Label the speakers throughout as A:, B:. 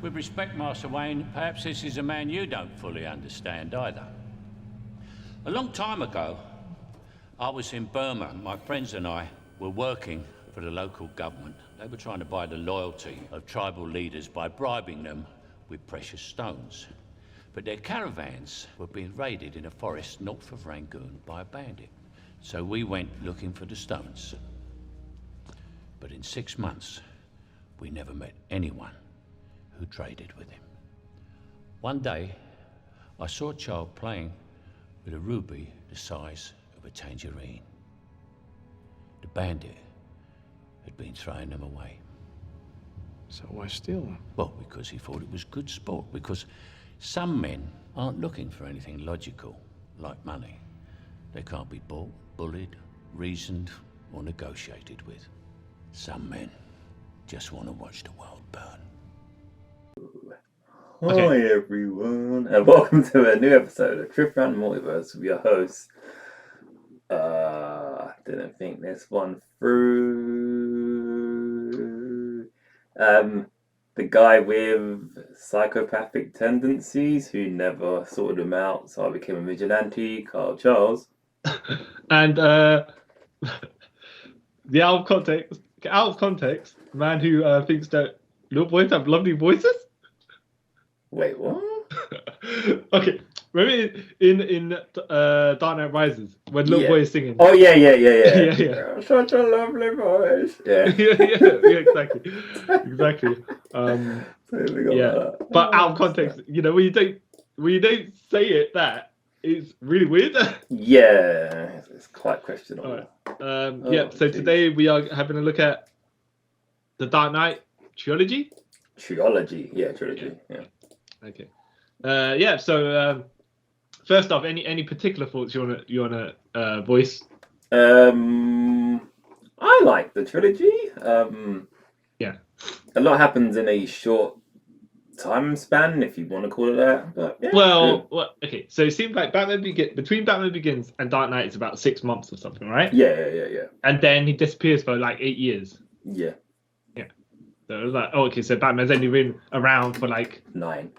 A: With respect, Master Wayne, perhaps this is a man you don't fully understand either. A long time ago, I was in Burma. My friends and I were working for the local government. They were trying to buy the loyalty of tribal leaders by bribing them with precious stones. But their caravans were being raided in a forest north of Rangoon by a bandit. So we went looking for the stones. But in 6 months, we never met anyone who traded with him. One day, I saw a child playing with a ruby the size of a tangerine. The bandit had been throwing them away.
B: So why steal them?
A: Well, because he thought it was good sport, because some men aren't looking for anything logical, like money. They can't be bought, bullied, reasoned, or negotiated with. Some men just want to watch the world burn.
C: Hi everyone, and welcome to a new episode of Trip Around the Multiverse with your host. Didn't think this one through. The guy with psychopathic tendencies who never sorted them out, so I became a vigilante, Carl Charles.
B: And the out of context, man who thinks that little boys have lovely voices.
C: Wait, what?
B: Okay, remember in Dark Knight Rises when little boy is singing?
C: Oh yeah.
B: Yeah.
C: Such a lovely voice. Yeah.
B: yeah, exactly.
C: That.
B: But out of context, you know, when you don't say it, that it's really weird.
C: Yeah, it's quite questionable.
B: All right. So today we are having a look at the Dark Knight Trilogy.
C: Trilogy. Yeah.
B: Okay. So first off, any particular thoughts you wanna voice?
C: I like the trilogy.
B: Yeah.
C: A lot happens in a short time span, if you want to call it that. But yeah,
B: well, okay. So it seems like between Batman Begins and Dark Knight is about 6 months or something, right?
C: Yeah.
B: And then he disappears for like 8 years.
C: Yeah.
B: So it was like, oh, okay, so Batman's only been around for like
C: 9.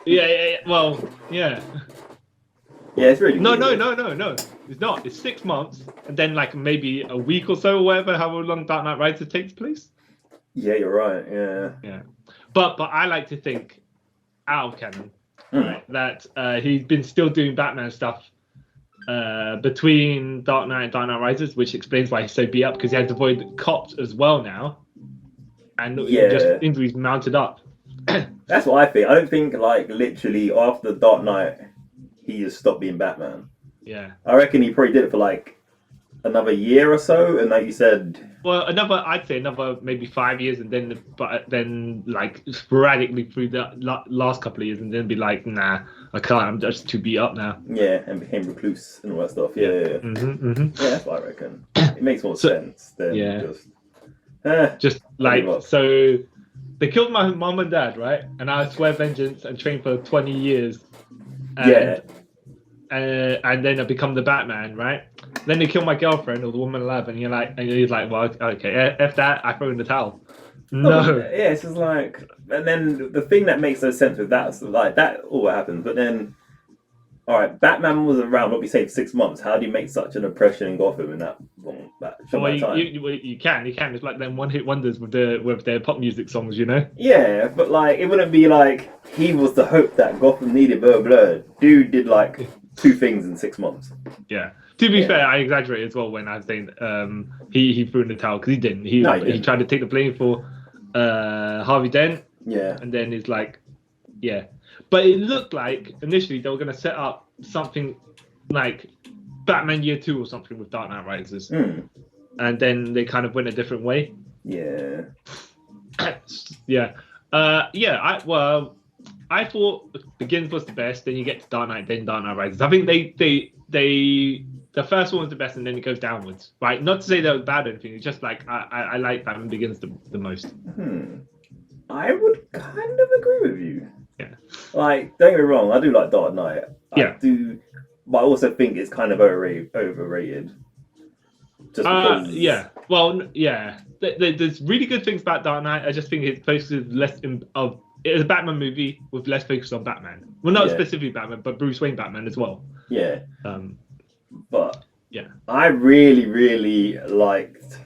B: Yeah. Well, yeah.
C: Yeah, it's really
B: No.
C: good.
B: It's not. It's 6 months, and then like maybe a week or so, or whatever. However long Dark Knight Rises takes place.
C: Yeah, you're right. Yeah.
B: But I like to think out of canon, right, that he's been still doing Batman stuff between Dark Knight and Dark Knight Rises, which explains why he's so beat up, because he has to avoid the cops as well now, and just injuries mounted up.
C: That's what I think. I don't think like literally after Dark Knight he just stopped being Batman.
B: Yeah.
C: I reckon he probably did it for like another year or so, and like you said,
B: well, I'd say another maybe 5 years, and then like sporadically through the last couple of years, and then be like, nah, I can't. I'm just too beat up now.
C: Yeah, and became recluse and all that stuff. Yeah.
B: Mm-hmm.
C: Yeah, that's what I reckon. It makes more sense than just
B: like so. They killed my mom and dad, right? And I swear vengeance and trained for 20 years. And then I become the Batman, right? Then they kill my girlfriend or the woman alive, and he's like, well, okay, F that, I throw in the towel. No.
C: Yeah, it's just like, and then the thing that makes no sense with that, so like that all happens, but then, all right, Batman was around, what we say, 6 months. How do you make such an impression in Gotham in that short time?
B: You can. It's like them one-hit wonders with their pop music songs, you know?
C: Yeah, but like it wouldn't be like he was the hope that Gotham needed. Blah. Dude did like 2 things in 6 months.
B: Yeah. To be fair, I exaggerate as well when I was saying he threw in the towel, because he didn't. He tried to take the blame for Harvey Dent.
C: Yeah.
B: And then he's like, yeah. But it looked like initially they were going to set up something like Batman Year 2 or something with Dark Knight Rises. And then they kind of went a different way.
C: Yeah.
B: I thought Begins was the best, then you get to Dark Knight, then Dark Knight Rises. I think the first one was the best, and then it goes downwards. Right? Not to say that was bad or anything, it's just like I like Batman Begins the most.
C: I would kind of agree with you.
B: Yeah.
C: Like, don't get me wrong, I do like Dark Knight.
B: Yeah.
C: I do, but I also think it's kind of overrated. Just because.
B: Yeah. Well, yeah. There's really good things about Dark Knight. I just think it focuses less of. It is a Batman movie with less focus on Batman. Well, not specifically Batman, but Bruce Wayne Batman as well.
C: Yeah. But
B: yeah,
C: I really, really liked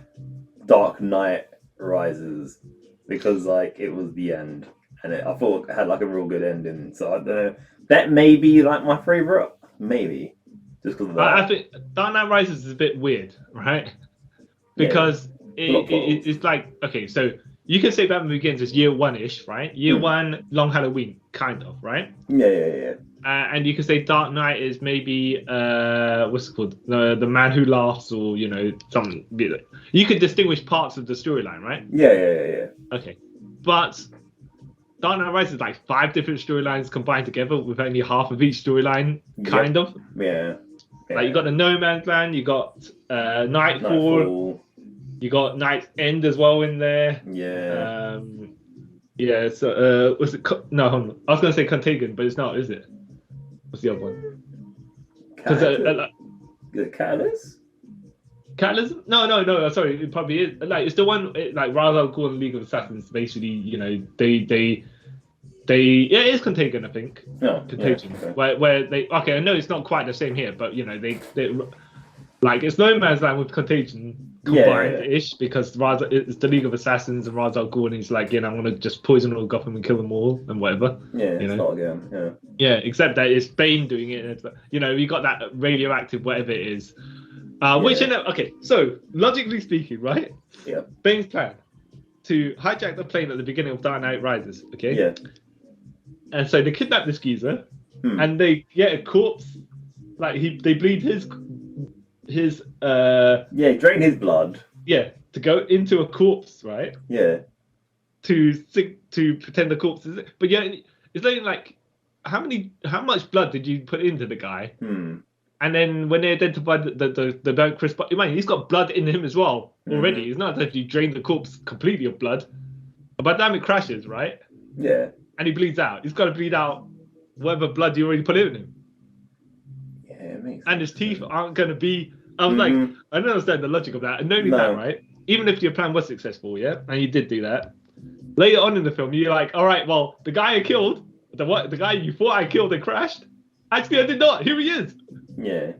C: Dark Knight Rises because like it was the end, and I thought it had like a real good ending. So I don't know. That may be like my favorite, maybe just because of that.
B: I think Dark Knight Rises is a bit weird, right? Because it's like, okay, so you can say Batman Begins is year one-ish, right? Year one, Long Halloween, kind of, right?
C: Yeah.
B: And you can say Dark Knight is maybe what's it called? The Man Who Laughs, or something. You could distinguish parts of the storyline, right?
C: Yeah.
B: Okay, but Dark Knight Rises is like 5 different storylines combined together with only half of each storyline, kind of.
C: Yeah.
B: Like you got the No Man's Land, you got Nightfall. You got Night's End as well in there.
C: Yeah.
B: Yeah. So was it? No, hold on. I was gonna say Contagion, but it's not, is it? What's the other one?
C: Catalyst?
B: Catalyst? No. Sorry, it probably is. Like it's the one like Ra's al Ghul and League of Assassins. Basically, they yeah, it is Contagion, I think.
C: No.
B: Contagion.
C: Yeah, okay.
B: Where they I know it's not quite the same here, but they like it's No Man's Land with Contagion combined-ish, because it's the League of Assassins and Ra's al Ghul, and he's like, I'm gonna just poison all Gotham and kill them all and whatever.
C: Yeah, it's not again. Yeah.
B: Yeah, except that it's Bane doing it, and it's you got that radioactive whatever it is. Which okay, so logically speaking, right?
C: Yeah.
B: Bane's plan to hijack the plane at the beginning of Dark Knight Rises, okay?
C: Yeah.
B: And so they kidnap this geezer, and they get a corpse, like they bleed his
C: drain his blood.
B: Yeah, to go into a corpse, right?
C: Yeah.
B: To pretend the corpse is it. But it's only like how much blood did you put into the guy? And then when they identified the burnt Chris, man, he's got blood in him as well already. It's not that you drain the corpse completely of blood. By the time it crashes, right?
C: Yeah.
B: And he bleeds out. He's got to bleed out whatever blood you already put in him.
C: Yeah, it makes sense.
B: And his teeth aren't going to be. I was like, I don't understand the logic of that. And not only that, right? Even if your plan was successful, yeah, and you did do that, later on in the film, you're like, all right, well, the guy I killed, the guy you thought I killed and crashed, actually I did not. Here he is.
C: Yeah.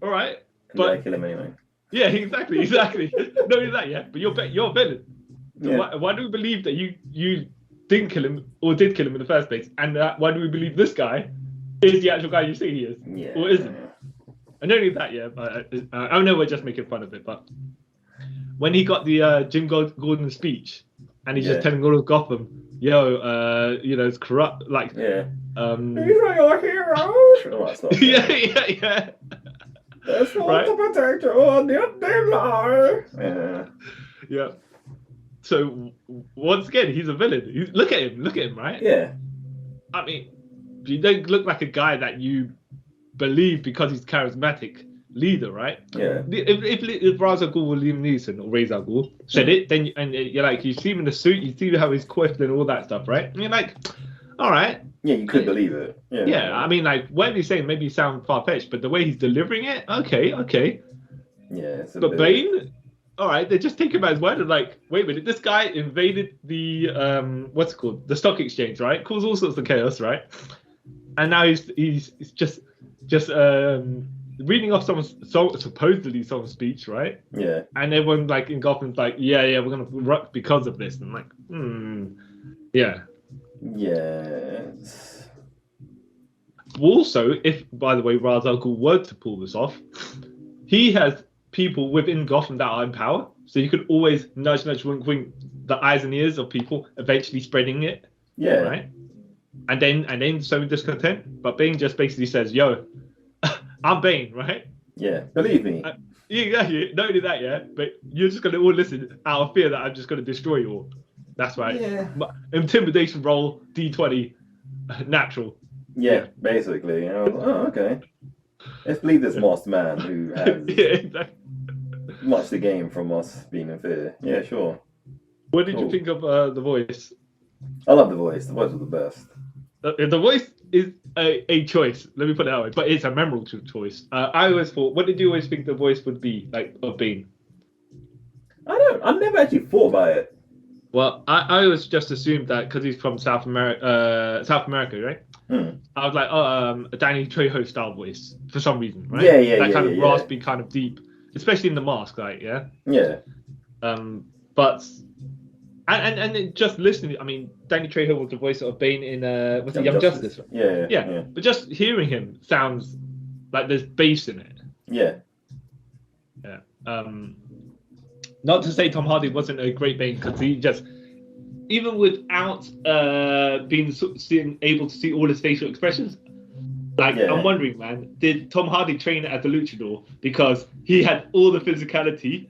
B: All right.
C: But I kill him anyway.
B: Yeah, exactly. Not only that, yeah, but you're a villain. So why do we believe that you didn't kill him or did kill him in the first place? And why do we believe this guy is the actual guy you say he is?
C: Yeah.
B: Or isn't? And not only that, yeah, I know we're just making fun of it, but when he got the Jim Gordon speech, and he's just telling all of Gotham, it's corrupt, like,
C: these are your heroes.
B: yeah.
C: That's what to protect you all day long.
B: Yeah. So once again, he's a villain. Look at him, right?
C: Yeah.
B: I mean, you don't look like a guy that you believe because he's charismatic leader, right?
C: Yeah.
B: If Ra's al Ghul or Liam Neeson or Ra's al Ghul said it, then you're like, you see him in the suit, you see how he's questioning all that stuff, right? And you're like, all right.
C: Yeah, you could believe it.
B: Yeah. I mean, like, what he's saying maybe sound far-fetched, but the way he's delivering it, okay.
C: Yeah.
B: But Bane, all right, they just take him at his word and like, wait a minute, this guy invaded the what's it called, the stock exchange, right? Caused all sorts of chaos, right? And now he's just reading off supposedly someone's speech, right?
C: Yeah.
B: And everyone like in Gotham's like, yeah, we're gonna rock because of this. And I'm like, yeah.
C: Yes.
B: Also, if by the way Ra's al Ghul were to pull this off, he has people within Gotham that are in power, so you could always nudge, wink, the eyes and ears of people, eventually spreading it.
C: Yeah.
B: Right. And then sowing discontent, but Bane just basically says, "Yo, I'm Bane, right?
C: Yeah, believe me."
B: Yeah, not only that, yeah, but you're just gonna all listen out of fear that I'm just gonna destroy you all. That's right.
C: Yeah.
B: Intimidation roll D20, natural.
C: Yeah, basically. I was like, oh, okay. Let's believe this masked man who has
B: exactly.
C: much to gain from us being in fear. Yeah, sure.
B: What did you think of the voice?
C: I love the voice. The voice was the best.
B: The voice is a choice. Let me put it that way. But it's a memorable choice. I always thought, what did you always think the voice would be like of Bane?
C: I never actually thought about it.
B: Well, I always just assumed that because he's from South America, right? I was like, a Danny Trejo style voice for some reason, right? That kind of raspy, kind of deep, especially in The Mask, like, yeah.
C: Yeah.
B: But just listening, I mean, Danny Trejo was the voice of Bane in what's it, Young Justice?
C: Yeah.
B: But just hearing him sounds like there's bass in it.
C: Yeah.
B: Not to say Tom Hardy wasn't a great Bane, because he just, even without being able to see all his facial expressions, like, I'm wondering, man, did Tom Hardy train as a luchador because he had all the physicality,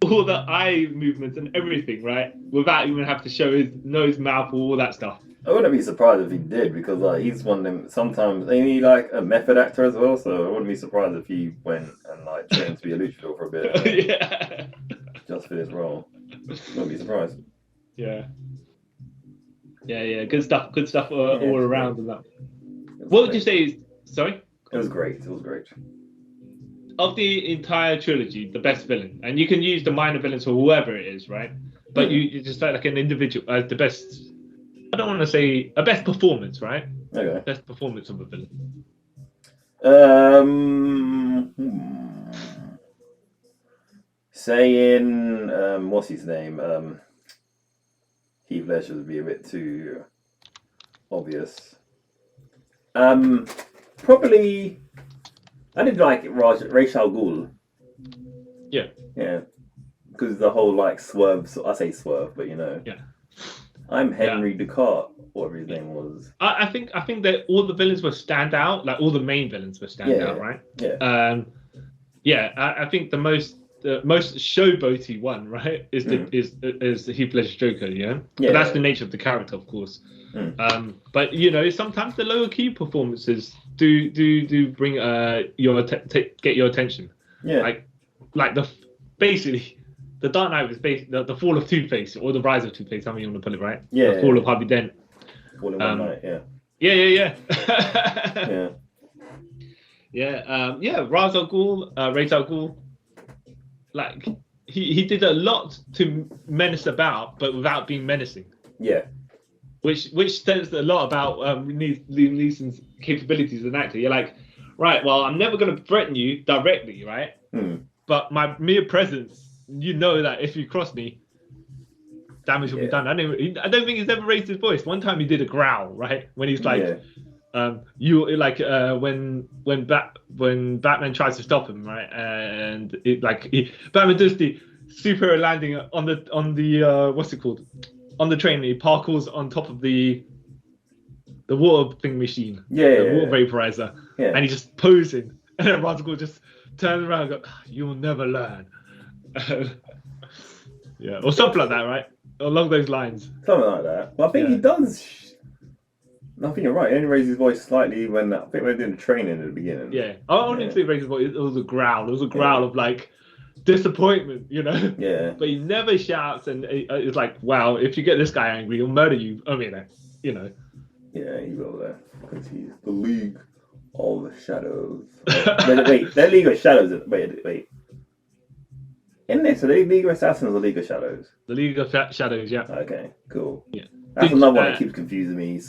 B: all the eye movements and everything, right, without even having to show his nose, mouth, all that stuff?
C: I wouldn't be surprised if he did, because like he's one of them. Sometimes ain't he like a method actor as well? So I wouldn't be surprised if he went and like trained to be a luchador for a bit.
B: Yeah.
C: Just for this role. Wouldn't be surprised.
B: Yeah. Good stuff all around. And that. What would you say is, sorry?
C: It was great.
B: Of the entire trilogy, the best villain, and you can use the minor villains for whoever it is, right? But you just felt like an individual, the best, I don't want to say a best performance, right?
C: Okay.
B: Best performance of a villain.
C: Saying, what's his name? Heath Ledger would be a bit too obvious. Probably, I did like Ra's al Ghul.
B: Yeah.
C: Yeah. Because the whole like swerve, I say swerve, but you know.
B: Yeah.
C: I'm Henry Descartes, whatever his name was.
B: I think that all the villains were stand out, like all the main villains were stand out, right?
C: Yeah.
B: I think the most showboaty one, right, is the Heath Ledger Joker, yeah. But that's the nature of the character, of course. But you know, sometimes the lower key performances do bring get your attention.
C: Yeah.
B: Like basically. The Dark Knight was based the fall of Two-Face, or the rise of Two-Face, however you want to put it, right?
C: Yeah.
B: The fall of Harvey Dent.
C: All in one night, yeah.
B: Yeah. Ra's al Ghul, like he did a lot to menace about, but without being menacing.
C: Yeah.
B: Which says a lot about Liam Neeson's capabilities as an actor. You're like, right, well, I'm never going to threaten you directly, right? But my mere presence, you know that if you cross me, damage will be done. I don't think he's ever raised his voice. One time he did a growl, right? When he's like, you like when Batman tries to stop him, right? And Batman does the superhero landing on the what's it called? On the train. He parkours on top of the water thing machine. The water vaporizer. Yeah. And he's just posing. And then Ra's al Ghul just turns around and goes, "You'll never learn." Or something like that, right? Along those lines.
C: Something like that. But I think he does. I think you're right. He only raised his voice slightly when I think they were doing the training at the beginning.
B: Yeah, I only think raised his voice. It was a growl. It was a growl of like disappointment, you know.
C: Yeah.
B: But he never shouts, and it's like, wow, if you get this guy angry, he'll murder you. I mean, you know.
C: Yeah, he will there because he's the League of Shadows. Wait, they're League of Shadows. Wait. Isn't it? So the League of Assassins or League of Shadows?
B: The League of Shadows, yeah.
C: Okay, cool.
B: Yeah.
C: That's another one that keeps confusing me.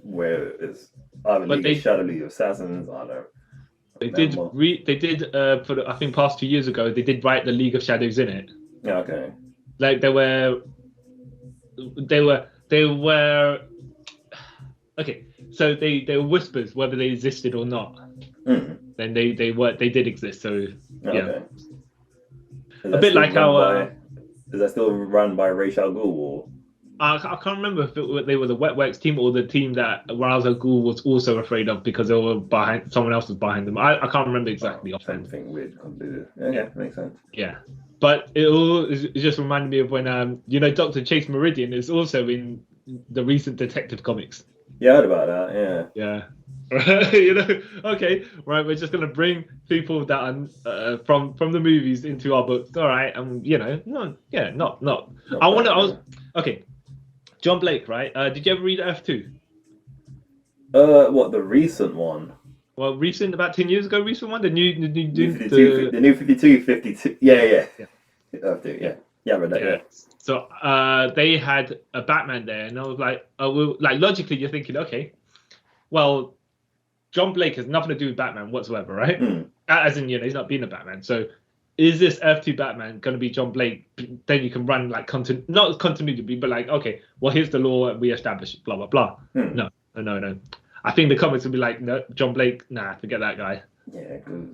C: Where it's either League of Shadows, League of Assassins, I don't know.
B: They did for I think past 2 years ago, they did write the League of Shadows in it.
C: Yeah, okay.
B: Like they were okay, so they were whispers whether they existed or not. Then they did exist, so yeah.
C: Okay.
B: A bit like how
C: is that still run by Ra's al Ghul or?
B: I can't remember if they were the Wetworks team or the team that Ra's al Ghul was also afraid of because they were behind, someone else was behind them. I can't remember exactly offhand.
C: Something weird. Yeah, makes sense.
B: Yeah, but it just reminded me of when Dr. Chase Meridian is also in the recent Detective comics.
C: Yeah, I heard about that. Yeah.
B: Okay, right. We're just gonna bring people that are from the movies into our books. All right, okay. John Blake, right? Did you ever read F2?
C: What, the recent one?
B: Well, recent, about 10 years ago, recent one? The new
C: 52, 52. Yeah. Earth 2, yeah. Yeah, I read that, yeah.
B: So they had a Batman there, and I was like, oh, well, like logically, you're thinking, okay, well, John Blake has nothing to do with Batman whatsoever, right? As in, he's not being a Batman. So is this Earth 2 Batman going to be John Blake? Then you can run like not continuity, but like, okay, well, here's the law we established, blah, blah, blah. No. I think the comics will be like, no, John Blake, nah, forget that guy.
C: Yeah, because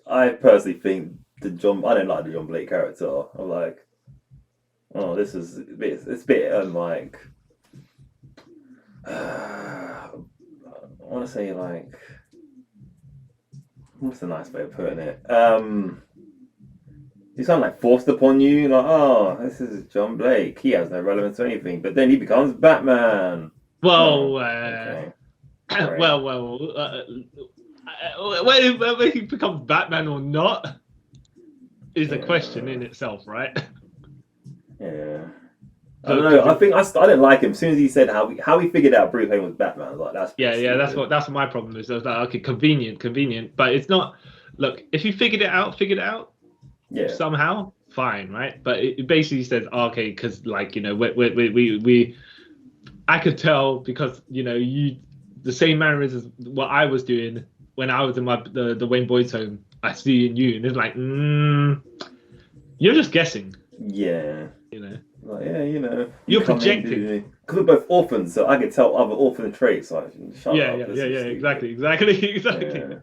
C: I personally think I don't like the John Blake character. I'm like, oh, this is it's a bit like, I want to say like, what's the nice way of putting it? He's kind of like forced upon you, like, oh, this is John Blake. He has no relevance to anything, but then he becomes Batman.
B: Well,
C: okay.
B: Whether he becomes Batman or not is a question in itself, right?
C: Yeah. I don't know. I think I didn't like him as soon as he said how he figured out Bruce Wayne was Batman. I was like, that's stupid.
B: That's what my problem is. I was like, okay, convenient, but it's not. Look, if you figured it out, yeah, somehow, fine, right? But it basically says, okay, because like we I could tell because you the same manner as what I was doing when I was in the Wayne Boys home. I see in you, and it's like, you're just guessing.
C: Yeah. Like, yeah,
B: you're projecting.
C: Because we're both orphans, so I could tell other orphan traits. Like,
B: exactly.
C: Yeah.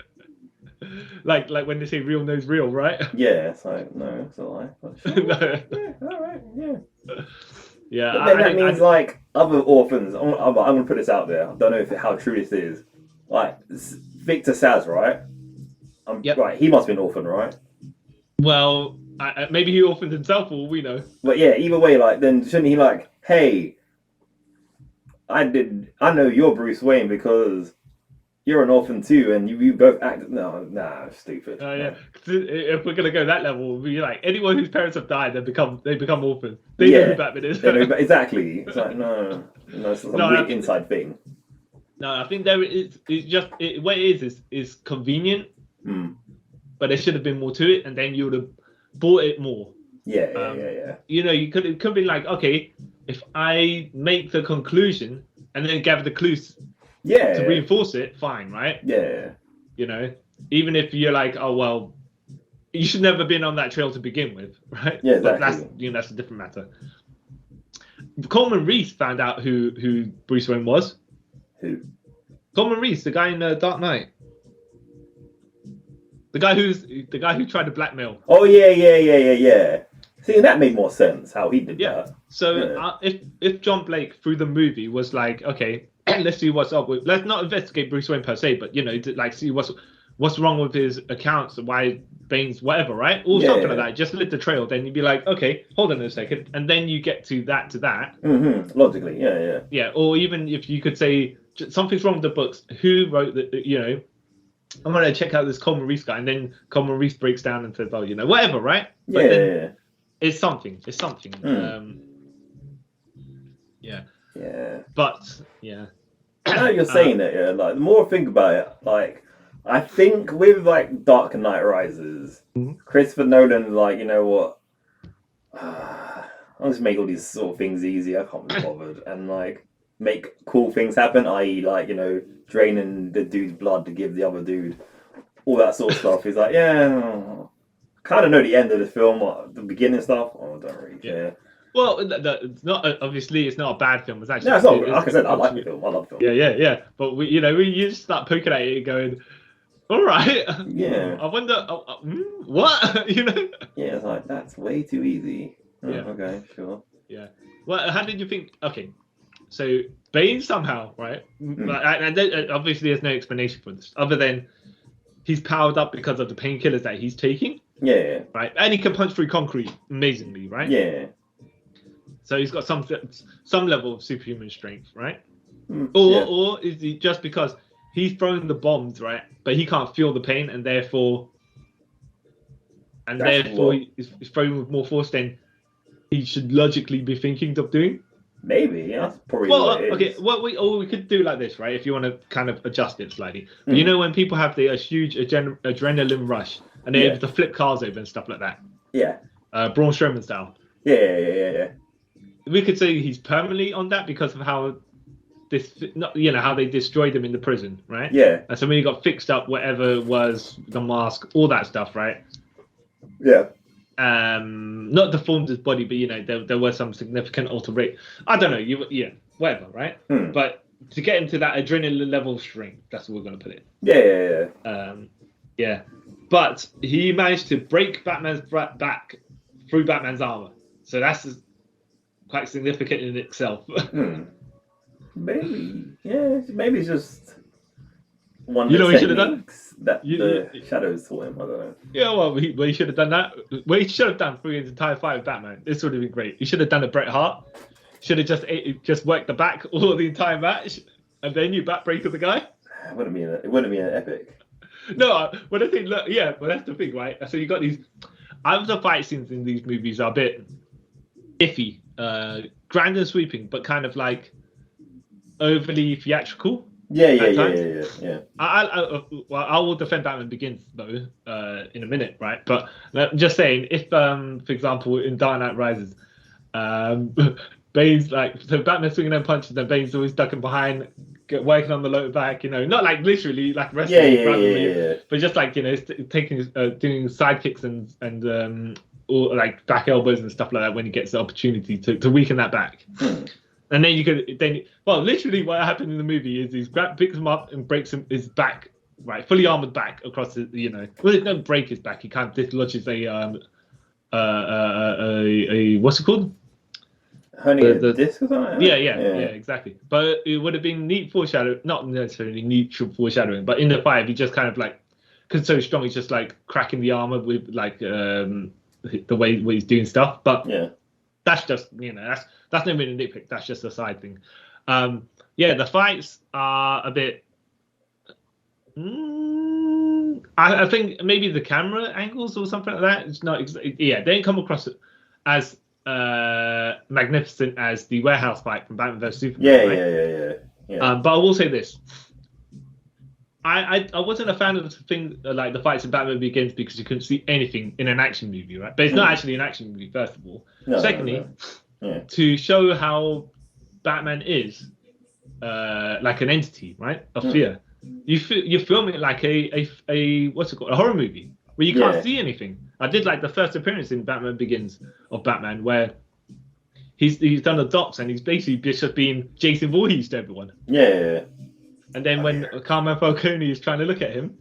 B: like when they say real knows real, right?
C: Yeah, it's like, no, it's a lie. Sure.
B: No.
C: Yeah, all right, yeah.
B: Yeah,
C: but then that means like other orphans. I'm gonna put this out there. I don't know how true this is. Like Victor Saz, right?
B: Yep.
C: Right, he must be an orphan, right?
B: Well, maybe he orphaned himself, for all we know.
C: But yeah, either way, like then shouldn't he like, hey, I know you're Bruce Wayne because you're an orphan too, and you both act. Nah, stupid.
B: Oh yeah. If we're gonna go that level, we'll be like anyone whose parents have died, they become orphans. They know who Batman is.
C: Exactly. It's like no, it's some weird inside thing.
B: No, I think there is. It's just what it is convenient, but there should have been more to it, and then you would have bought it more.
C: Yeah.
B: You could be like, okay, if I make the conclusion and then gather the clues. To reinforce it, fine, right?
C: Yeah.
B: Even if you're like, oh well, you should never have been on that trail to begin with, right?
C: Yeah, exactly.
B: But that's a different matter. Coleman Reese found out who Bruce Wayne was.
C: Who?
B: Coleman Reese, the guy in Dark Knight. The guy who tried to blackmail.
C: Oh yeah. See, that made more sense how he did that.
B: So if John Blake through the movie was like, okay, let's see what's up with. Let's not investigate Bruce Wayne per se, but to like see what's wrong with his accounts, why Bane's whatever, right? Or something like that. Just lit the trail. Then you'd be like, okay, hold on a second, and then you get to that.
C: Mm-hmm. Logically, yeah.
B: Yeah, or even if you could say something's wrong with the books. Who wrote the? I'm gonna check out this Coleman Reese guy, and then Coleman Reese breaks down and says, oh, whatever, right? But then it's something. It's something.
C: Yeah.
B: But yeah.
C: Now you're saying that, like the more I think about it, like I think with like Dark Knight Rises, Christopher Nolan, like, you know what? I'll just make all these sort of things easy. I can't be bothered, and like make cool things happen, i.e., like, draining the dude's blood to give the other dude all that sort of stuff. He's like, kind of know the end of the film, or the beginning stuff. I don't really care.
B: Well, it's not obviously it's not a bad film. It's actually
C: it's not. Like I said, I like the film. I love the film.
B: Yeah. But we just start poking at it and going, all right.
C: Yeah.
B: I wonder what
C: Yeah, it's like that's way too easy. Okay, sure.
B: Yeah. Well, how did you think? Okay, so Bane somehow, right? And obviously, there's no explanation for this other than he's powered up because of the painkillers that he's taking.
C: Yeah.
B: Right, and he can punch through concrete amazingly, right?
C: Yeah.
B: So he's got some level of superhuman strength, right? Or is he just because he's throwing the bombs, right? But he can't feel the pain, and therefore he's throwing with more force than he should logically be thinking of doing.
C: Maybe, that's probably what it is.
B: Okay, we could do like this, right? If you want to kind of adjust it slightly. But when people have a huge adrenaline rush and they're able to flip cars over and stuff like that.
C: Yeah.
B: Braun Strowman style.
C: Yeah.
B: We could say he's permanently on that because of how how they destroyed him in the prison, right?
C: Yeah.
B: And so when he got fixed up, whatever was the mask, all that stuff, right?
C: Yeah.
B: Not deformed his body, but there was some significant alteration. I don't know, whatever, right? But to get him to that adrenaline level of strength, that's what we're gonna put it.
C: Yeah.
B: But he managed to break Batman's back through Batman's armor, so that's quite significant in itself.
C: Maybe it's just one of
B: You know
C: the
B: what he should have done?
C: that the shadows taught him. I don't know.
B: Yeah, well, he should have done that. What he should have done through his entire fight with Batman, this would have been great. He should have done a Bret Hart. Should have just worked the back all the entire match, and then you backbreaker the guy.
C: It wouldn't be an epic.
B: No, but I think but that's the thing, right? So you got these. The fight scenes in these movies are a bit iffy, grand and sweeping, but kind of like overly theatrical.
C: Yeah.
B: I will defend Batman Begins though in a minute, right? But I'm just saying, if for example in Dark Knight Rises, Bane's Batman's swinging them punches, and Bane's always ducking behind, working on the low back, not like literally like wrestling, but just like taking doing side kicks and or like back elbows and stuff like that when he gets the opportunity to weaken that back. And then literally what happened in the movie is he picks him up and breaks his back, right, fully armored back across the, well, it doesn't break his back. He kind of dislodges a what's it called?
C: The disc or something?
B: Yeah, exactly. But it would have been neat foreshadowing, not necessarily neat foreshadowing, but in the fight, he just kind of like, because so strong, he's just like cracking the armor with like the way he's doing stuff. But that's just, that's not really a nitpick. That's just a side thing. The fights are a bit. I think maybe the camera angles or something like that. It's not. They didn't come across as magnificent as the warehouse fight from Batman vs Superman. Yeah. But I will say this. I wasn't a fan of the thing like the fights in Batman Begins because you couldn't see anything in an action movie, right? But it's not actually an action movie, first of all. Secondly, to show how Batman is like an entity, right, of fear. You're filming it like a what's it called, a horror movie where you can't see anything. I did like the first appearance in Batman Begins of Batman where he's done the dots and he's basically just been Jason Voorhees to everyone. And then when Carmine Falcone is trying to look at him,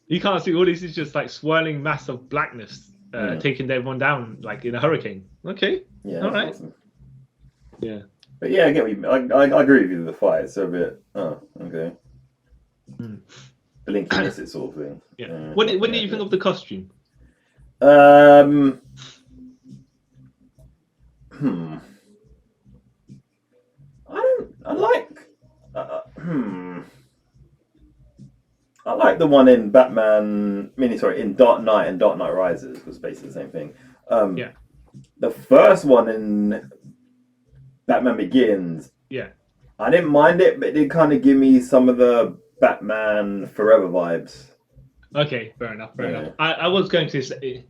B: you can't see all this. Is just like swirling mass of blackness taking everyone down like in a hurricane. Okay.
C: Yeah.
B: All right.
C: Awesome.
B: Yeah.
C: But I get what you mean. I agree with you with the fight. It's a bit. Oh, okay. Blinky miss it sort of thing.
B: Yeah. What did you think of the costume? I like the one in in Dark Knight and Dark Knight Rises was basically the same thing. The first one in Batman Begins, I didn't mind it, but it did kind of give me some of the Batman Forever vibes. Okay, fair enough. I was going to say,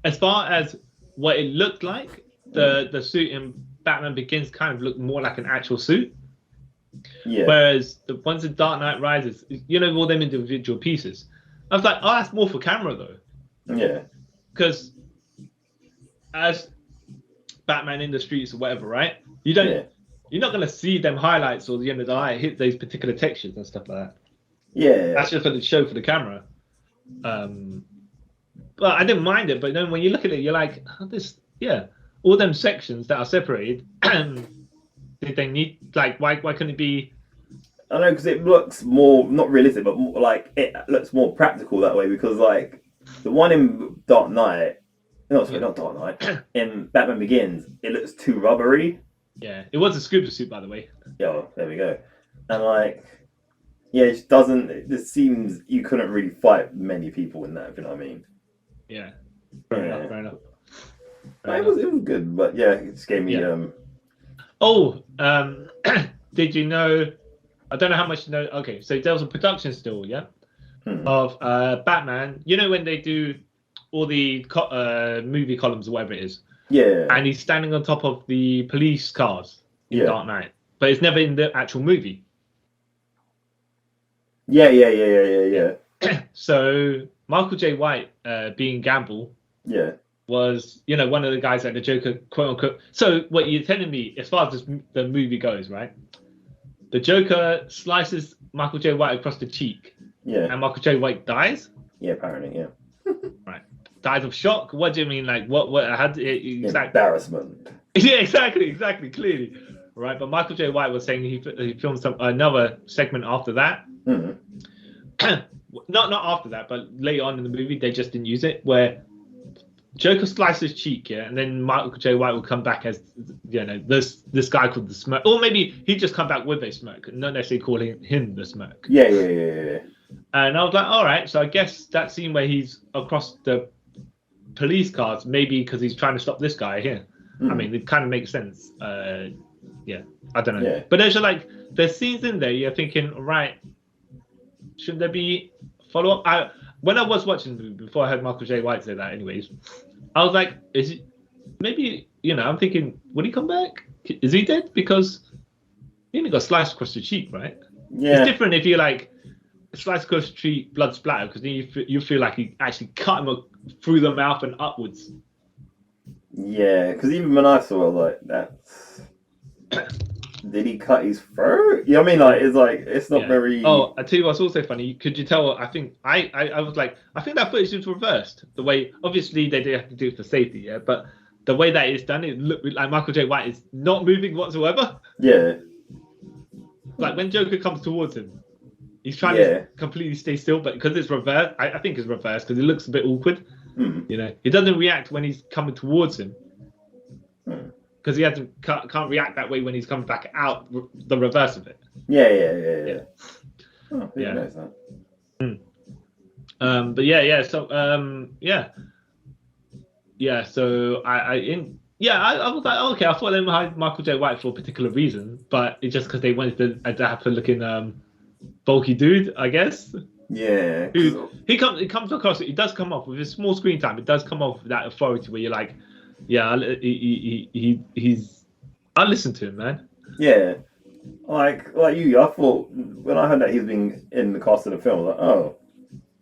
B: as far as what it looked like, the suit in Batman Begins kind of looked more like an actual suit. Whereas the ones in Dark Knight Rises, all them individual pieces. I was like, that's more for camera though. Because as Batman in the streets or whatever, right? You're not gonna see them highlights or the end of the eye hit those particular textures and stuff like that. That's just for the show for the camera. But I didn't mind it. But then when you look at it, you're like, all them sections that are separated. Did they need why couldn't it be?
C: I don't know, because it looks more not realistic, but more, like it looks more practical that way. Because like the one in Dark Knight, not Dark Knight, in Batman Begins, it looks too rubbery.
B: Yeah, it was a scuba suit, by the way.
C: Yeah, well, there we go. And like, it just doesn't. It just seems you couldn't really fight many people in that. If you know what I mean?
B: Yeah. Fair enough.
C: It was good, but it just gave me
B: did you know? I don't know how much you know. Okay, so there was a production still, of Batman. When they do movie columns or whatever it is.
C: Yeah.
B: And he's standing on top of the police cars in Dark Knight, but it's never in the actual movie.
C: Yeah.
B: So Michael J. White, being Gamble, was one of the guys that the Joker, quote unquote. So what you're telling me, as far as the movie goes, right? The Joker slices Michael J. White across the cheek.
C: Yeah.
B: And Michael J. White dies.
C: Yeah, apparently, yeah.
B: Right. Dies of shock. What do you mean? Like what? Had exactly
C: embarrassment.
B: Yeah, exactly, clearly. Right, but Michael J. White was saying he filmed another segment after that.
C: Mm-hmm.
B: not after that, but later on in the movie, they just didn't use it. Where Joker slices cheek, and then Michael J. White will come back as this guy called the Smirk, or maybe he just come back with a smirk, not necessarily calling him the Smirk.
C: Yeah.
B: And I was like, all right, so I guess that scene where he's across the police cars, maybe because he's trying to stop this guy here. I mean, it kind of makes sense. I don't know.
C: Yeah.
B: But there's scenes in there you're thinking, right, should there be follow-up? When I was watching the movie, before I heard Michael J. White say that anyways, I was like, is it, maybe, I'm thinking, would he come back? Is he dead? Because he only got sliced across the cheek, right?
C: Yeah.
B: It's different if you slice across the cheek, blood splatter, because then you feel like he actually cut him through the mouth and upwards.
C: Yeah, because even when I saw it, like, that's... Did he cut his throat? Yeah, I mean, it's not very...
B: Oh, I tell you what's also funny. Could you tell? I think I was like, I think that footage was reversed. The way, obviously, they did have to do it for safety, yeah, but the way that it's done, it looked like Michael J. White is not moving whatsoever.
C: Yeah.
B: Like when Joker comes towards him, he's trying to completely stay still, but because it's reversed, I think it's reversed because it looks a bit awkward. He doesn't react when he's coming towards him. Because he can't react that way when he's coming back out, the reverse of it.
C: Yeah. Oh,
B: yeah.
C: Knows that.
B: But so so I was like, okay, I thought they hired Michael J. White for a particular reason, but it's just because they wanted to have a looking bulky dude, I guess.
C: Yeah.
B: He comes across, it does come off with his small screen time, it does come off with that authority where you're like, yeah, he's. I listen to him, man.
C: Yeah, like you. I thought when I heard that he's been in the cast of the film, I was like, oh,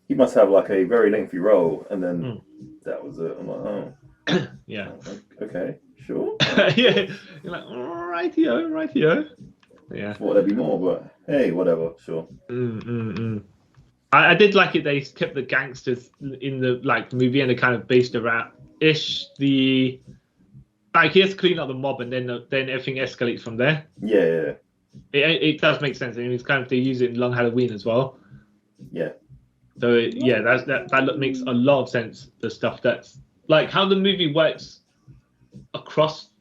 C: he must have like a very lengthy role, and then that was it. I'm like, oh,
B: yeah,
C: okay, sure.
B: Yeah, you're like, rightio. Yeah,
C: Thought there'd be more, but hey, whatever, sure.
B: I did like it. They kept the gangsters in the movie, and they kind of based around. Ish he has to clean up the mob and then everything escalates from there.
C: Yeah.
B: It does make sense. I mean, it's kind of they use it in Long Halloween as well.
C: Yeah.
B: So that makes a lot of sense. The stuff that's like how the movie works across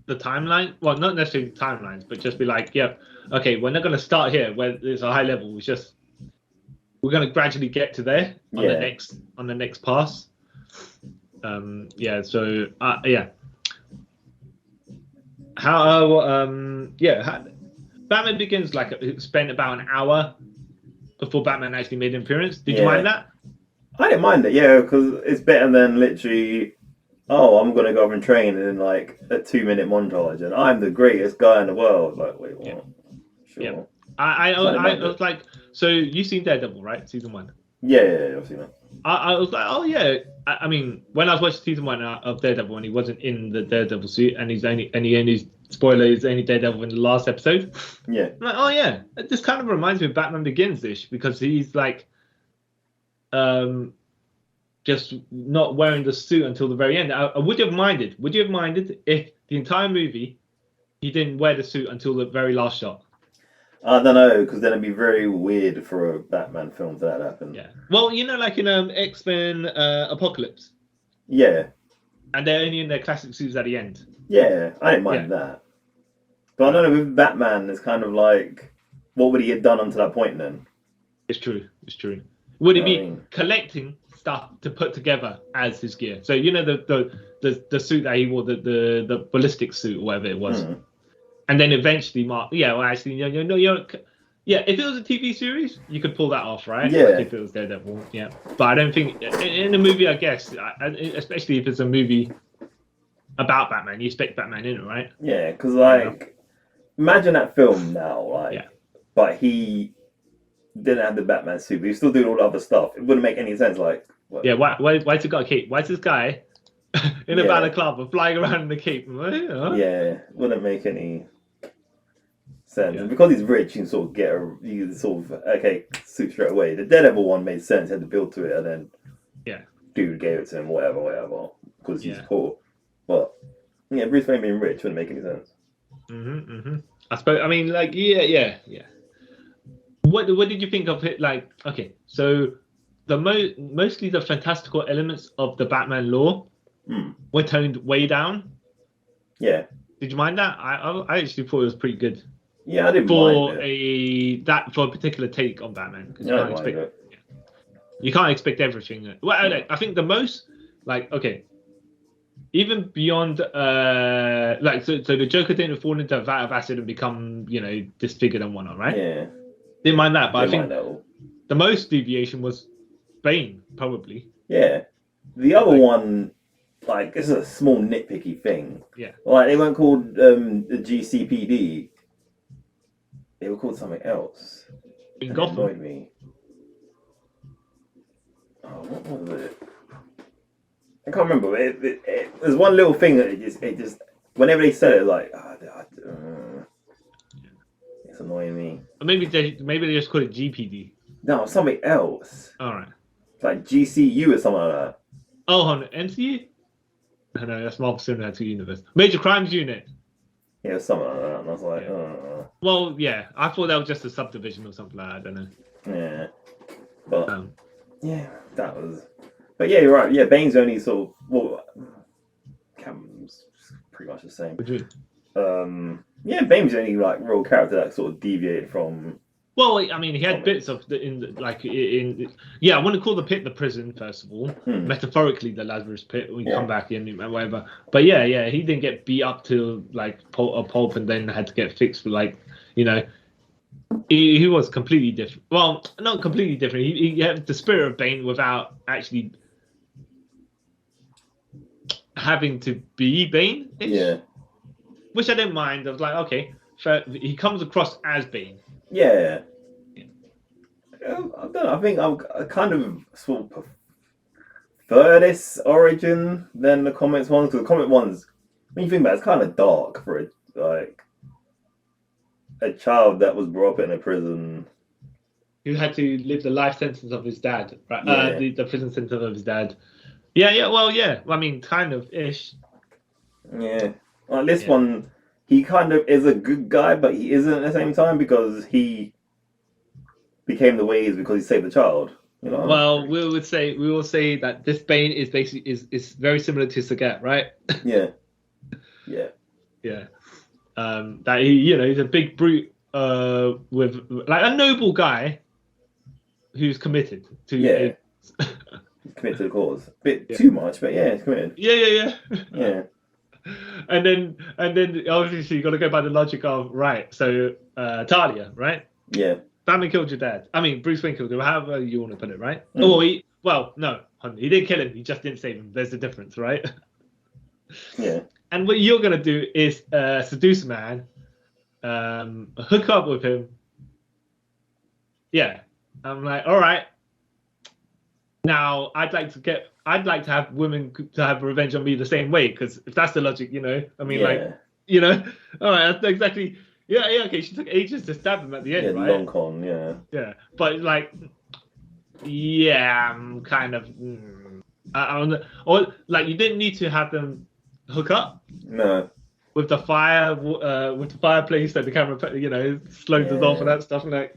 B: the timeline. Well, not necessarily timelines, but just be like, yeah, okay, we're not going to start here where there's a high level. We're going to gradually get to there on the next pass. Batman Begins spent about an hour before Batman actually made an appearance. Did you mind that?
C: I didn't mind it, because it's better than literally, oh, I'm gonna go over and train in a 2-minute montage and I'm the greatest guy in the world. Like, wait, what?
B: Yeah.
C: Sure.
B: Yeah. I was like, so you've seen Daredevil, right? Season 1.
C: Yeah, I've seen that.
B: I was like, oh yeah. I mean, when I was watching season 1 of Daredevil, and he wasn't in the Daredevil suit, and he only spoiler, he's only Daredevil in the last episode.
C: Yeah.
B: I'm like, oh yeah, this kind of reminds me of Batman Begins-ish because he's just not wearing the suit until the very end. I would you have minded? Would you have minded if the entire movie he didn't wear the suit until the very last shot?
C: I don't know, because then it'd be very weird for a Batman film to that happen.
B: Yeah. Well, like in X-Men Apocalypse.
C: Yeah.
B: And they're only in their classic suits at the end.
C: Yeah, I didn't mind that. But I don't know, with Batman, it's kind of like, what would he have done until that point then?
B: It's true. Would he be collecting stuff to put together as his gear? So, the suit that he wore, the ballistic suit or whatever it was. And then eventually, Yeah, if it was a TV series, you could pull that off, right?
C: Yeah.
B: Like if it was Daredevil, yeah. But I don't think in a movie, I guess, especially if it's a movie about Batman, you expect Batman in it, right?
C: Yeah, because like, imagine that film now, like,
B: Yeah.
C: but he didn't have the Batman suit, but he's still doing all the other stuff. It wouldn't make any sense. Like, what?
B: Yeah, why's he got a cape? Why's this guy in a balaclava flying around in a cape?
C: Yeah, wouldn't make any sense.
B: Yeah.
C: And because he's rich, you can sort of suit straight away. The Daredevil one made sense, had to build to it, and then dude gave it to him, whatever, because he's poor. But yeah, Bruce Wayne being rich wouldn't make any sense.
B: I suppose. I mean, like, yeah. What did you think of it? Like, okay, so the mostly the fantastical elements of the Batman lore were toned way down.
C: Yeah.
B: Did you mind that? I actually thought it was pretty good.
C: Yeah, I didn't mind it.
B: For a particular take on Batman. Because
C: Yeah,
B: you can't expect everything. Well, I think the most, like, okay, even beyond, like, so the Joker didn't fall into a vat of acid and become, disfigured and whatnot, right?
C: Yeah.
B: Didn't mind that, but I think
C: the
B: most deviation was Bane, probably.
C: Yeah. The other one, like, this is a small nitpicky thing.
B: Yeah.
C: Like, they weren't called the GCPD. They were called something else.
B: In
C: It
B: Gotham.
C: annoyed me. Oh, what was it? I can't remember. There's one little thing that it just whenever they said it, like, it's annoying me.
B: Maybe they just call it GPD.
C: No, something else.
B: All right.
C: Like GCU or something like that.
B: Oh, on MCU? No, that's Marvel Cinematic Universe. Major Crimes Unit.
C: Yeah, something like that. And I was like,
B: Well, yeah, I thought that was just a subdivision or something like that. I don't know.
C: Yeah. But
B: yeah,
C: that was. But yeah, you're right. Yeah, Bane's only sort of Cameron's pretty much the same. Yeah, Bane's the only like real character that sort of deviated from.
B: Well, I mean, he had bits of I wouldn't call the pit the prison first of all. Metaphorically, the Lazarus pit. We come back in and whatever. But yeah, he didn't get beat up to like a pulp and then had to get fixed for like He was completely different. Well, not completely different. He had the spirit of Bane without actually having to be Bane.
C: Yeah.
B: Which I didn't mind. I was like, okay, he comes across as Bane.
C: Yeah. I don't know. I think I kind of sort of prefer this origin than the comics ones. Because the comic ones, when you think about it, it's kind of dark for a child that was brought up in a prison.
B: Who had to live the life sentence of his dad, right? Yeah. The prison sentence of his dad. Yeah. Well, yeah. I mean, kind of ish.
C: Yeah. Well, this one, he kind of is a good guy, but he isn't at the same time because he became the way he is because he saved the child.
B: Well, we will say that this Bane is basically is very similar to Sagat, right?
C: Yeah.
B: That he's a big brute with like a noble guy who's committed to
C: he's committed to the cause. Bit too much, but he's committed.
B: Yeah. And then obviously you got to go by the logic of so Talia, right?
C: Yeah.
B: Batman killed your dad. I mean, Bruce Wayne killed him. However you want to put it, right? No, he didn't kill him. He just didn't save him. There's a difference, right?
C: Yeah.
B: And what you're gonna do is seduce a man, hook up with him. Yeah, I'm like, all right. Now I'd like to have women to have revenge on me the same way, because if that's the logic, I mean, all right, that's exactly. Yeah, okay. She took ages to stab him at the end, right?
C: Long con,
B: Yeah, but like, I'm kind of. Or like, you didn't need to have them hook up.
C: No.
B: With the fireplace that the camera, slows us off and that stuff, and like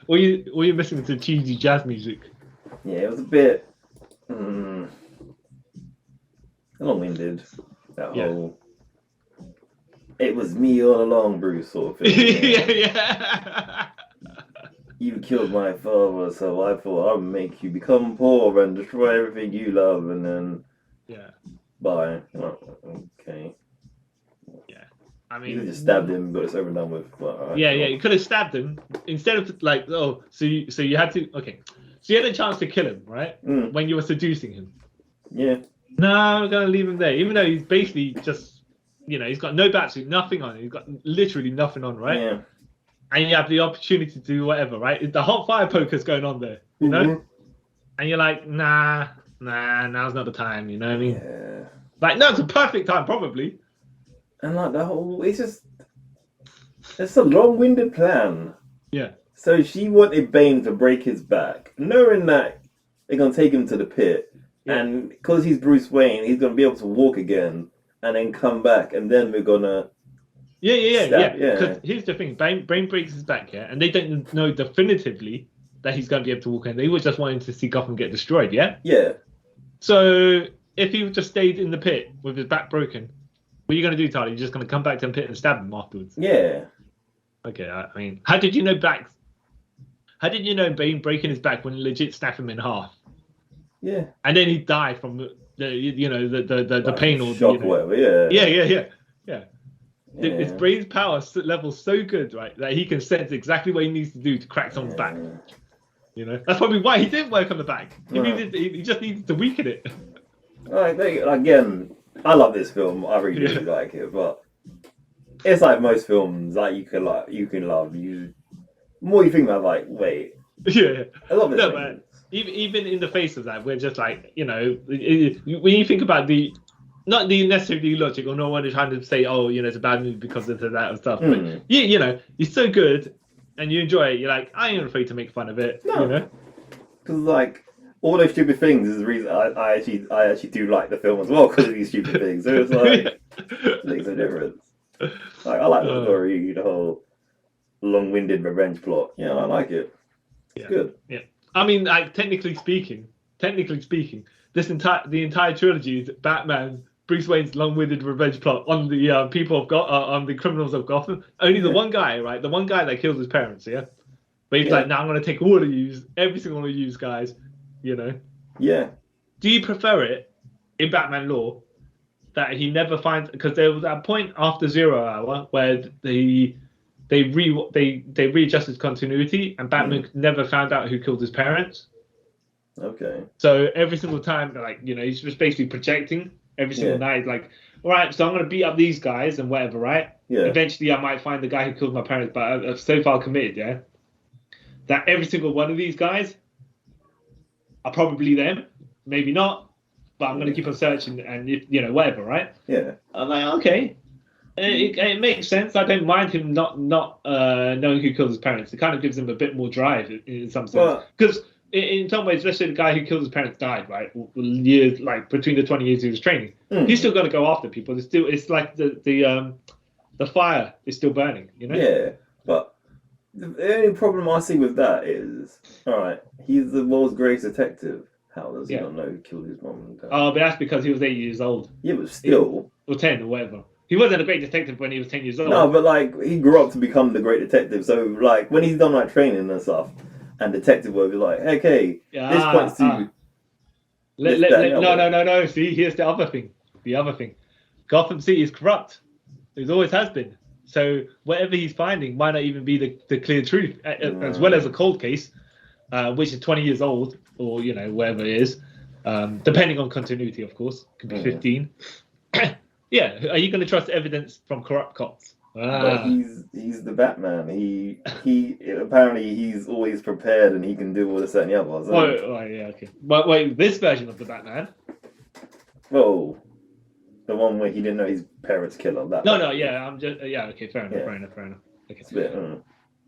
B: all you're missing is the cheesy jazz music.
C: Yeah, it was a bit long-winded. That whole. It was me all along, Bruce, sort of thing.
B: Yeah.
C: You killed my father, so I thought I'd make you become poor and destroy everything you love, and then.
B: Yeah.
C: Bye. Oh, okay.
B: Yeah. I
C: You could
B: mean,
C: just stabbed him, but it's over and done with. Well, all right,
B: yeah,
C: sure.
B: yeah, you could have stabbed him instead of like, oh, so you had to, okay, so you had a chance to kill him, right?
C: Mm.
B: When you were seducing him.
C: Yeah.
B: No, I'm gonna leave him there, even though he's basically just, he's got no batsuit, nothing on. He's got literally nothing on, right?
C: Yeah.
B: And you have the opportunity to do whatever, right? The hot fire poker's going on there, you know?
C: Mhm.
B: And you're like, nah, now's not the time, you know what I mean?
C: Yeah.
B: Like, no, it's a perfect time, probably.
C: And like the whole, it's a long-winded plan.
B: Yeah.
C: So she wanted Bane to break his back, knowing that they're gonna take him to the pit,
B: Yeah.
C: and because he's Bruce Wayne, he's gonna be able to walk again, and then come back, and then we're gonna.
B: Yeah.
C: Stab,
B: Because here's the thing: Bane breaks his back, yeah, and they don't know definitively that he's going to be able to walk in. They were just wanting to see Gotham get destroyed, yeah.
C: Yeah.
B: So if he just stayed in the pit with his back broken, what are you going to do, Tyler? You're just going to come back to the pit and stab him afterwards?
C: Yeah.
B: Okay, I mean, how did you know Bane breaking his back when he legit snapped him in half?
C: Yeah.
B: And then he died from the
C: Like
B: pain or
C: shock or whatever. Yeah.
B: Yeah.
C: Yeah.
B: His brain's power level so good, right, that he can sense exactly what he needs to do to crack someone's back. You know, that's probably why he didn't work on the back. He just needed to weaken it.
C: Like again, I love this film. I really like it, but it's like most films, like you can love. The more you think about, like, wait,
B: Yeah.
C: I love this.
B: No, man. Even in the face of that, we're just like, when you think about not the necessarily logic, or no one is trying to say, oh, it's a bad movie because of that and stuff. But you're so good and you enjoy it. You're like, I ain't afraid to make fun of it.
C: No. Because like all those stupid things is the reason I actually do like the film as well, because of these stupid things. So it's like it makes a difference. Like I like the story, the whole long-winded revenge plot. Yeah, I like it. It's good.
B: Yeah. I mean, like technically speaking, the entire trilogy is Batman, Bruce Wayne's long-winded revenge plot on the people of on the criminals of Gotham. Only the one guy, right? The one guy that kills his parents, yeah. But he's like, now I'm gonna take all of you, every single one of you guys,
C: Yeah.
B: Do you prefer it in Batman lore that he never finds? Because there was that point after 0 Hour where they readjusted continuity, and Batman never found out who killed his parents.
C: Okay.
B: So every single time, like, he's just basically projecting every single night, like, all right, so I'm going to beat up these guys and whatever, right?
C: Yeah.
B: Eventually, I might find the guy who killed my parents, but I've so far committed, that every single one of these guys are probably them, maybe not, but I'm going to keep on searching and, whatever, right?
C: Yeah.
B: I'm like, okay. It makes sense. I don't mind him not knowing who killed his parents. It kind of gives him a bit more drive in some sense. Because in some ways, let's say the guy who killed his parents died, right? Years, like between the 20 years he was training, he's still going to go after people. It's like the fire is still burning,
C: Yeah, but the only problem I see with that is, all right, he's the world's greatest detective. How does he not know who killed his mom and dad?
B: Oh, but that's because he was 8 years old.
C: Yeah, but still.
B: Or 10 or whatever. He wasn't a great detective when he was 10 years old.
C: No, but like he grew up to become the great detective. So like when he's done like training and stuff, and detective work, be like, okay, this points to.
B: No. See, here's the other thing. Gotham City is corrupt. It always has been. So whatever he's finding might not even be the clear truth, as well as a cold case, which is 20 years old, or whatever it is, depending on continuity, of course. Could be 15. Yeah, are you going to trust evidence from corrupt cops?
C: But he's the Batman. He apparently he's always prepared and he can do all this and the other. So.
B: Yeah, okay. But wait, this version of the Batman?
C: Oh, the one where he didn't know his parents killed him.
B: Okay, fair enough. Okay.
C: It's a bit,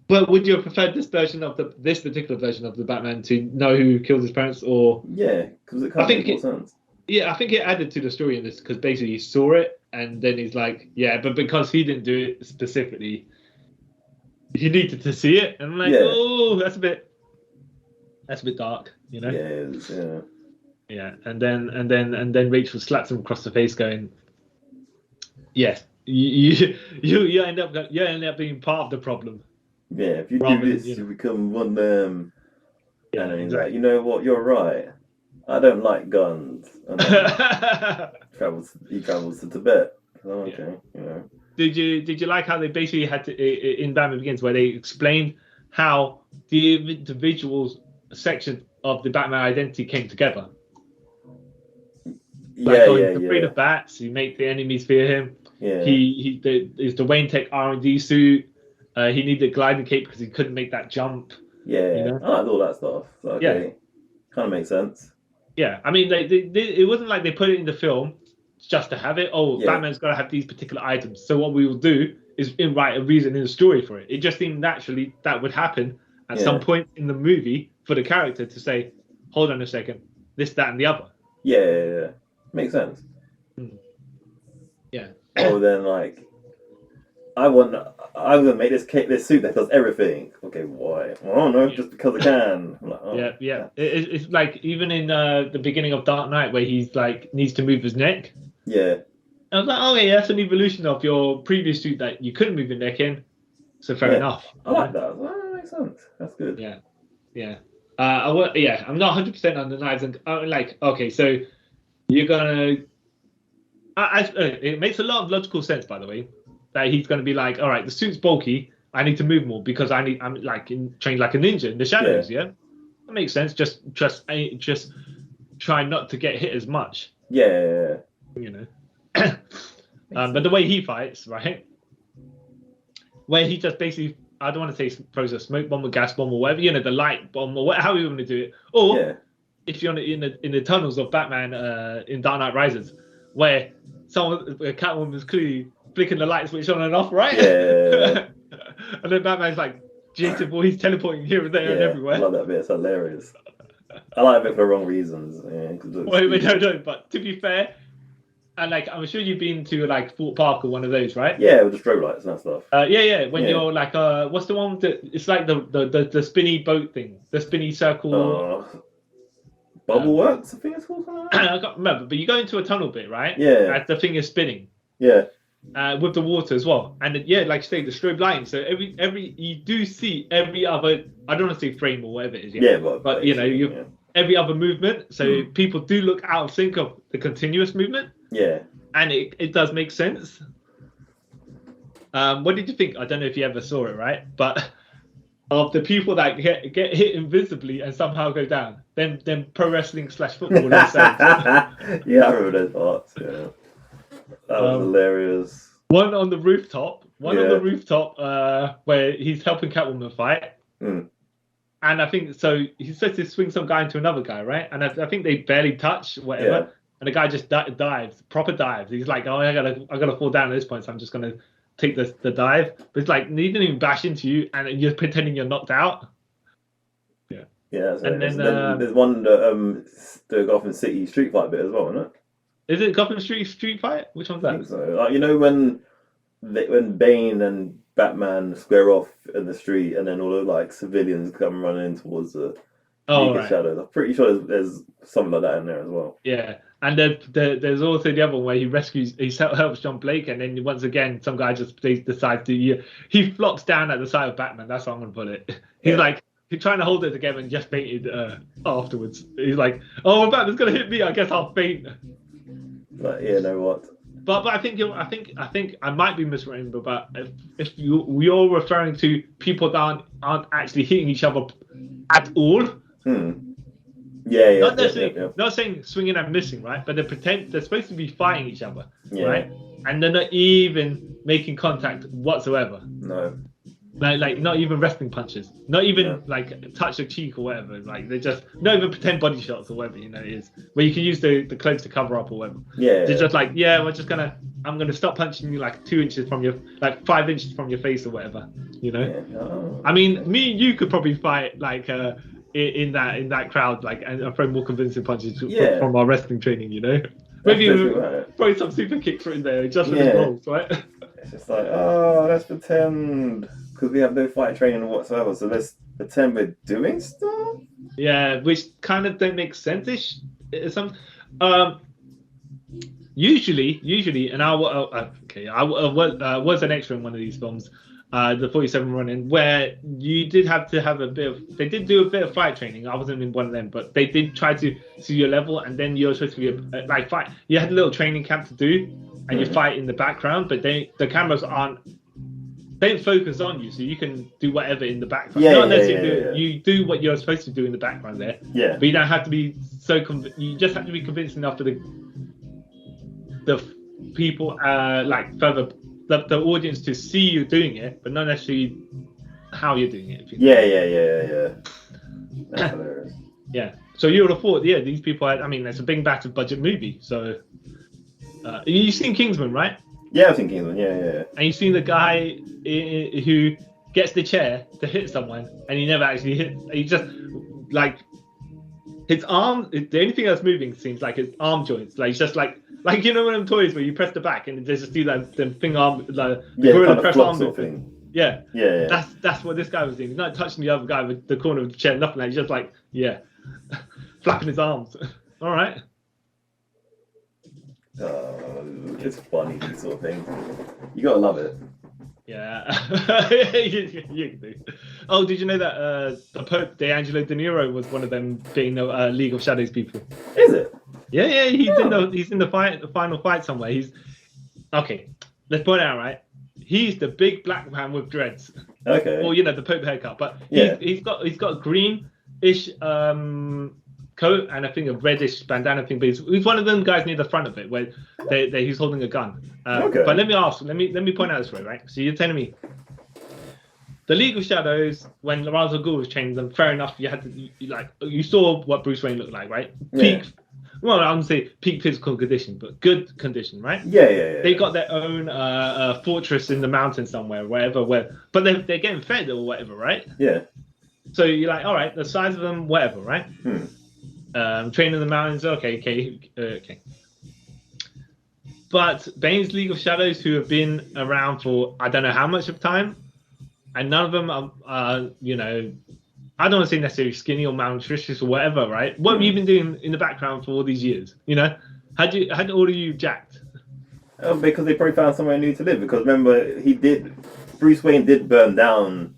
B: But would you have preferred this particular version of the Batman to know who killed his parents, or?
C: Yeah, because it kind of makes more sense.
B: Yeah, I think it added to the story in this because basically he saw it and then he's like, yeah, but because he didn't do it specifically, he needed to see it. And I'm like, oh, that's a bit dark,
C: Yeah, it is, yeah.
B: Yeah, and then Rachel slaps him across the face, going, "Yes, you end up being part of the problem."
C: Yeah, if you do this, you become one of them. Yeah, and then he's like, you know what? You're right. I don't like guns. And he travels to Tibet. Oh, okay,
B: Did you like how they basically had to in Batman Begins, where they explained how the individual section of the Batman identity came together? Like, he's afraid of bats. He make the enemies fear him.
C: Yeah.
B: Is the Wayne Tech R&D suit. He needed a gliding cape because he couldn't make that jump.
C: Yeah,
B: you know?
C: I like all that stuff. So, okay. Kind of makes sense.
B: Yeah, I mean, it wasn't like they put it in the film just to have it. Oh, Batman's got to have these particular items. So what we will do is write a reason in the story for it. It just seemed naturally that would happen at some point in the movie for the character to say, hold on a second, this, that, and the other.
C: Yeah. Makes sense.
B: Yeah.
C: Oh, then like, I'm gonna make this suit that does everything. Okay, why? I don't know, just because I can. I'm like,
B: yeah. It's like even in the beginning of Dark Knight where he's like needs to move his neck.
C: Yeah.
B: I was like, okay, that's an evolution of your previous suit that you couldn't move your neck in. So fair enough.
C: I like that. Well, that makes sense. That's good.
B: Yeah. I'm not 100% on the knives and like, okay, so you're gonna. It makes a lot of logical sense, by the way, that he's gonna be like, all right, the suit's bulky. I need to move more because I'm like trained like a ninja in the shadows. Yeah, that makes sense. Just try not to get hit as much.
C: Yeah.
B: You know. But the way he fights, right, where he just basically, I don't want to say throws a smoke bomb or gas bomb or whatever, the light bomb or how you want to do it, or if you're in the tunnels of Batman in Dark Knight Rises, where Catwoman was clearly flicking the light switch on and off, right?
C: Yeah.
B: And then Batman's like, Jason, well, he's teleporting here and there and everywhere.
C: I love that bit. It's hilarious. I like it for the wrong reasons.
B: Wait, no, but to be fair, and like, I'm sure you've been to like Fort Park or one of those, right?
C: Yeah, with the strobe lights and that stuff.
B: When you're like, what's the one that it's like the spinny boat thing, the spinny circle.
C: Bubble Works, I think it's called.
B: I can't remember, but you go into a tunnel bit, right?
C: Yeah.
B: As the thing is spinning.
C: Yeah.
B: With the water as well, and like you say, the strobe lighting. So every you do see every other. I don't want to say frame or whatever it is.
C: Yeah,
B: but every other movement. So people do look out of sync of the continuous movement.
C: Yeah.
B: And it does make sense. What did you think? I don't know if you ever saw it, right? But of the people that get hit invisibly and somehow go down, then pro wrestling / football.
C: Yeah, I remember those parts. Yeah, that was hilarious.
B: One on the rooftop. On the rooftop where he's helping Catwoman fight. And I think so. He's supposed to swing some guy into another guy, right? And I think they barely touch whatever. Yeah. And the guy just dives, proper dives. He's like, oh, I gotta fall down at this point, so I'm just gonna take the dive. But it's like, he didn't even bash into you, and you're pretending you're knocked out. Yeah.
C: Yeah. And then there's one the Gotham City street fight bit as well, isn't it?
B: Is it Gotham Street fight? Which one's that?
C: I think so. Like, when Bane and Batman square off in the street, and then all the like civilians come running towards the shadows. I'm pretty sure there's something like that in there as well.
B: Yeah. And there's also the other one where he helps John Blake, and then once again some guy just decides to he flops down at the side of Batman. That's how I'm gonna put it. He's like he's trying to hold it together and just fainted afterwards. He's like, oh, Batman's gonna hit me. I guess I'll faint.
C: But know what?
B: But I think I might be misremembering. But if you're referring to people that aren't actually hitting each other at all.
C: Yeah.
B: Not necessarily, not saying swinging and missing, right? But they're supposed to be fighting each other, right? And they're not even making contact whatsoever.
C: No.
B: Like not even wrestling punches, not even like touch a cheek or whatever. Like they just not even pretend body shots or whatever it is, where you can use the clothes to cover up or whatever.
C: Yeah.
B: They're just like, I'm gonna stop punching you like 2 inches from your, like 5 inches from your face or whatever. I mean, me and you could probably fight like in that crowd, like, and throw more convincing punches from our wrestling training, Maybe throw some super kicks in there just for the goals, right?
C: It's just like, let's pretend, because we have no fight training whatsoever, so let's pretend we're doing stuff.
B: Yeah, which kind of don't make sense-ish. Usually, and I was an extra in one of these films. The 47 run-in, where you did have to have they did do a bit of fight training. I wasn't in one of them, but they did try to see your level, and then you're supposed to be like fight. You had a little training camp to do, and you fight in the background, but the cameras don't focus on you, so you can do whatever in the background. You do what you're supposed to do in the background there.
C: Yeah.
B: But you don't have to be so you just have to be convincing enough for the people further the audience to see you doing it, but not necessarily how you're doing it.
C: Yeah. That's hilarious.
B: Yeah. So you would have thought, these people I mean, it's a big budget movie, so you've seen Kingsman, right?
C: Yeah, I've seen Kingsman. Yeah.
B: And you've seen the guy who gets the chair to hit someone, and he never actually hits. He just like his arm. The only thing that's moving seems like his arm joints. Like it's just like you know one of them toys where you press the back and they just do that the finger arm, the gorilla press arm thing. Yeah. That's what this guy was doing. He's not touching the other guy with the corner of the chair, nothing. Like he's just like flapping his arms. All right.
C: It's funny, these sort of things. You gotta love it.
B: Yeah, you do. Oh, did you know that the Pope, D'Angelo De Niro, was one of them being the League of Shadows people?
C: Is it?
B: Yeah. He's in the final fight somewhere. He's okay. Let's point it out, right? He's the big black man with dreads.
C: Okay.
B: Or the Pope haircut, but he's got a greenish coat and I think a reddish bandana thing, but he's one of them guys near the front of it where he's holding a gun. But let me point out this way, right? So you're telling me the League of Shadows, when Ra's al Ghul was changing them, fair enough, you had to you saw what Bruce Wayne looked like, right? Peak well, I wouldn't say peak physical condition, but good condition, right?
C: Yeah.
B: They got their own fortress in the mountains somewhere, but they're getting fed or whatever, right?
C: Yeah.
B: So you're like, all right, the size of them, whatever, right? Training in the mountains, okay. But Bane's League of Shadows, who have been around for I don't know how much of time, and none of them are, I don't want to say necessarily skinny or malnutritious or whatever, right? What have you been doing in the background for all these years? Had all of you jacked?
C: Because they probably found somewhere new to live. Because remember, Bruce Wayne did burn down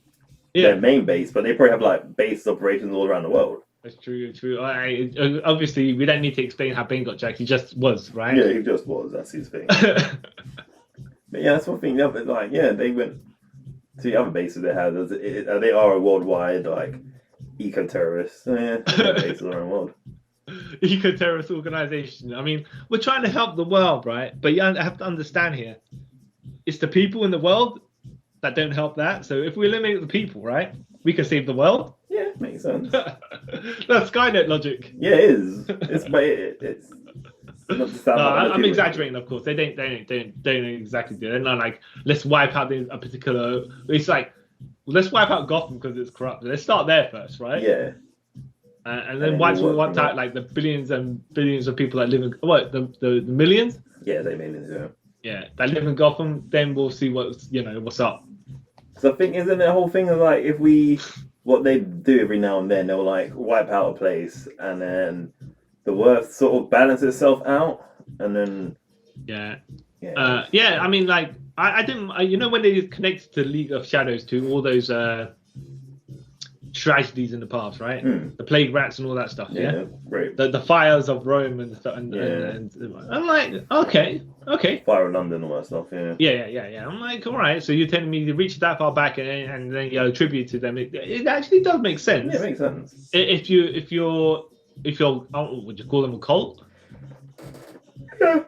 C: their main base, but they probably have like base operations all around the world.
B: That's true. Obviously, we don't need to explain how Bane got jacked. He just was, right?
C: Yeah, he just was. That's his thing. But that's one thing. They went to the other bases they had. They are a worldwide eco-terrorist. Bases around the world.
B: Eco-terrorist organization. I mean, we're trying to help the world, right? But you have to understand here, it's the people in the world that don't help that. So if we eliminate the people, right, we can save the world.
C: Yeah, makes sense.
B: That's Skynet logic.
C: Yeah, it is. It's
B: I'm exaggerating, of course. They don't exactly do it. They're not like, let's wipe out a particular. It's like, let's wipe out Gotham because it's corrupt. Let's start there first, right?
C: Yeah.
B: And then wipe out like the billions and billions of people that live in the millions.
C: Yeah, they millions. Yeah.
B: Yeah, that live in Gotham. Then we'll see what's up.
C: So I think isn't the whole thing of like what they do every now and then, they'll like wipe out a place and then the worth sort of balances itself out, and then I mean, like I didn't, when they connected to League of Shadows to all those tragedies in the past, right? The plague rats and all that stuff. Yeah, great.
B: The fires of Rome and stuff. And I'm like, okay.
C: Fire of London, all that stuff.
B: Yeah. I'm like, all right. So you're telling me you reached that far back and then you attribute to them. It actually does make sense.
C: Yeah, it makes sense.
B: If you're, would you call them a cult? Yeah.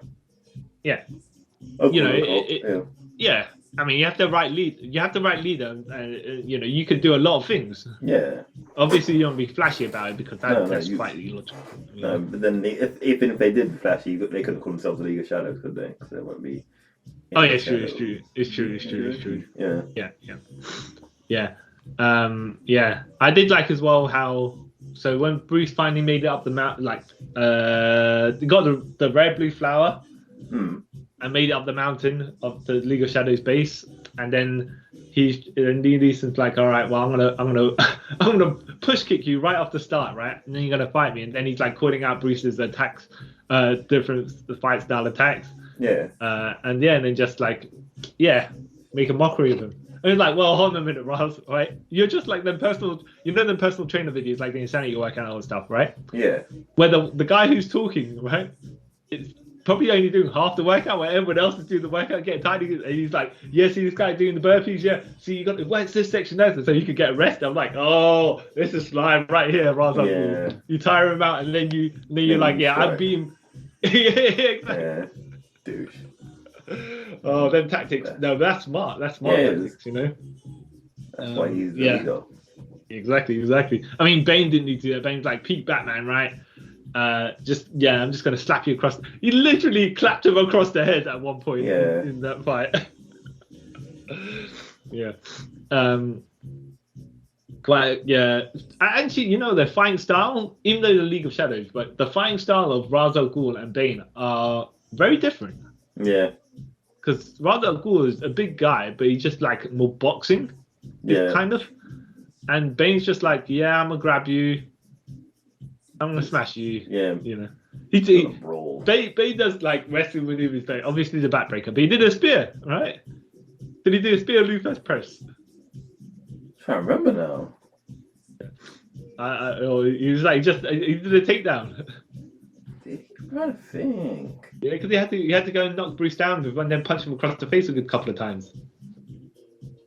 B: Yeah. I mean, you have the right lead. You have the right leader, and you can do a lot of things.
C: Yeah.
B: Obviously, you don't be flashy about it because that's quite illogical.
C: No, but then even if they did be flashy, they couldn't call themselves the League of Shadows, could they? Because they won't be.
B: Oh yeah, it's true. Yeah. I did like as well how. So when Bruce finally made it up the mountain, they got the red blue flower. And made it up the mountain of the League of Shadows base, and then Neeson's like, all right, well, I'm gonna push kick you right off the start, right, and then you're gonna fight me, and then he's like calling out Bruce's attacks, different fight style attacks, and then just like, make a mockery of him. And it's like, well, hold on a minute, Ross, right? You're just like them personal trainer videos, like the insanity workout and all that stuff, right?
C: Yeah.
B: Where the guy who's talking, right, probably only doing half the workout where everyone else is doing the workout, getting tired. And he's like, yeah, see this guy doing the burpees, yeah. See, you got to work this section there so you could get rest. I'm like, oh, this is slime right here, rather than you tire him out and then you're like, yeah, I'm being
C: Yeah, douche.
B: Oh, them tactics. No, that's smart. That's smart tactics, you know.
C: That's why he's the leader.
B: Exactly. I mean, Bane didn't need to do that. Bane's like peak Batman, right? I'm just gonna slap you across. He literally clapped him across the head at one point in that fight. Actually, you know, their fighting style, even though the League of Shadows, but the fighting style of Ra's al Ghul and Bane are very different.
C: Yeah.
B: Because Ra's al Ghul is a big guy, but he's just like more boxing, kind of. And Bane's just like, yeah, I'm gonna grab you, I'm gonna smash you. Yeah, you know. Bane does like wrestling maneuvers. Like, obviously the backbreaker, but he did a spear, right? Did he do a spear Luther's press?
C: I can't remember now.
B: He was like he did a takedown.
C: I'm trying to think.
B: Yeah, because he had to go and knock Bruce down and then punch him across the face a good couple of times.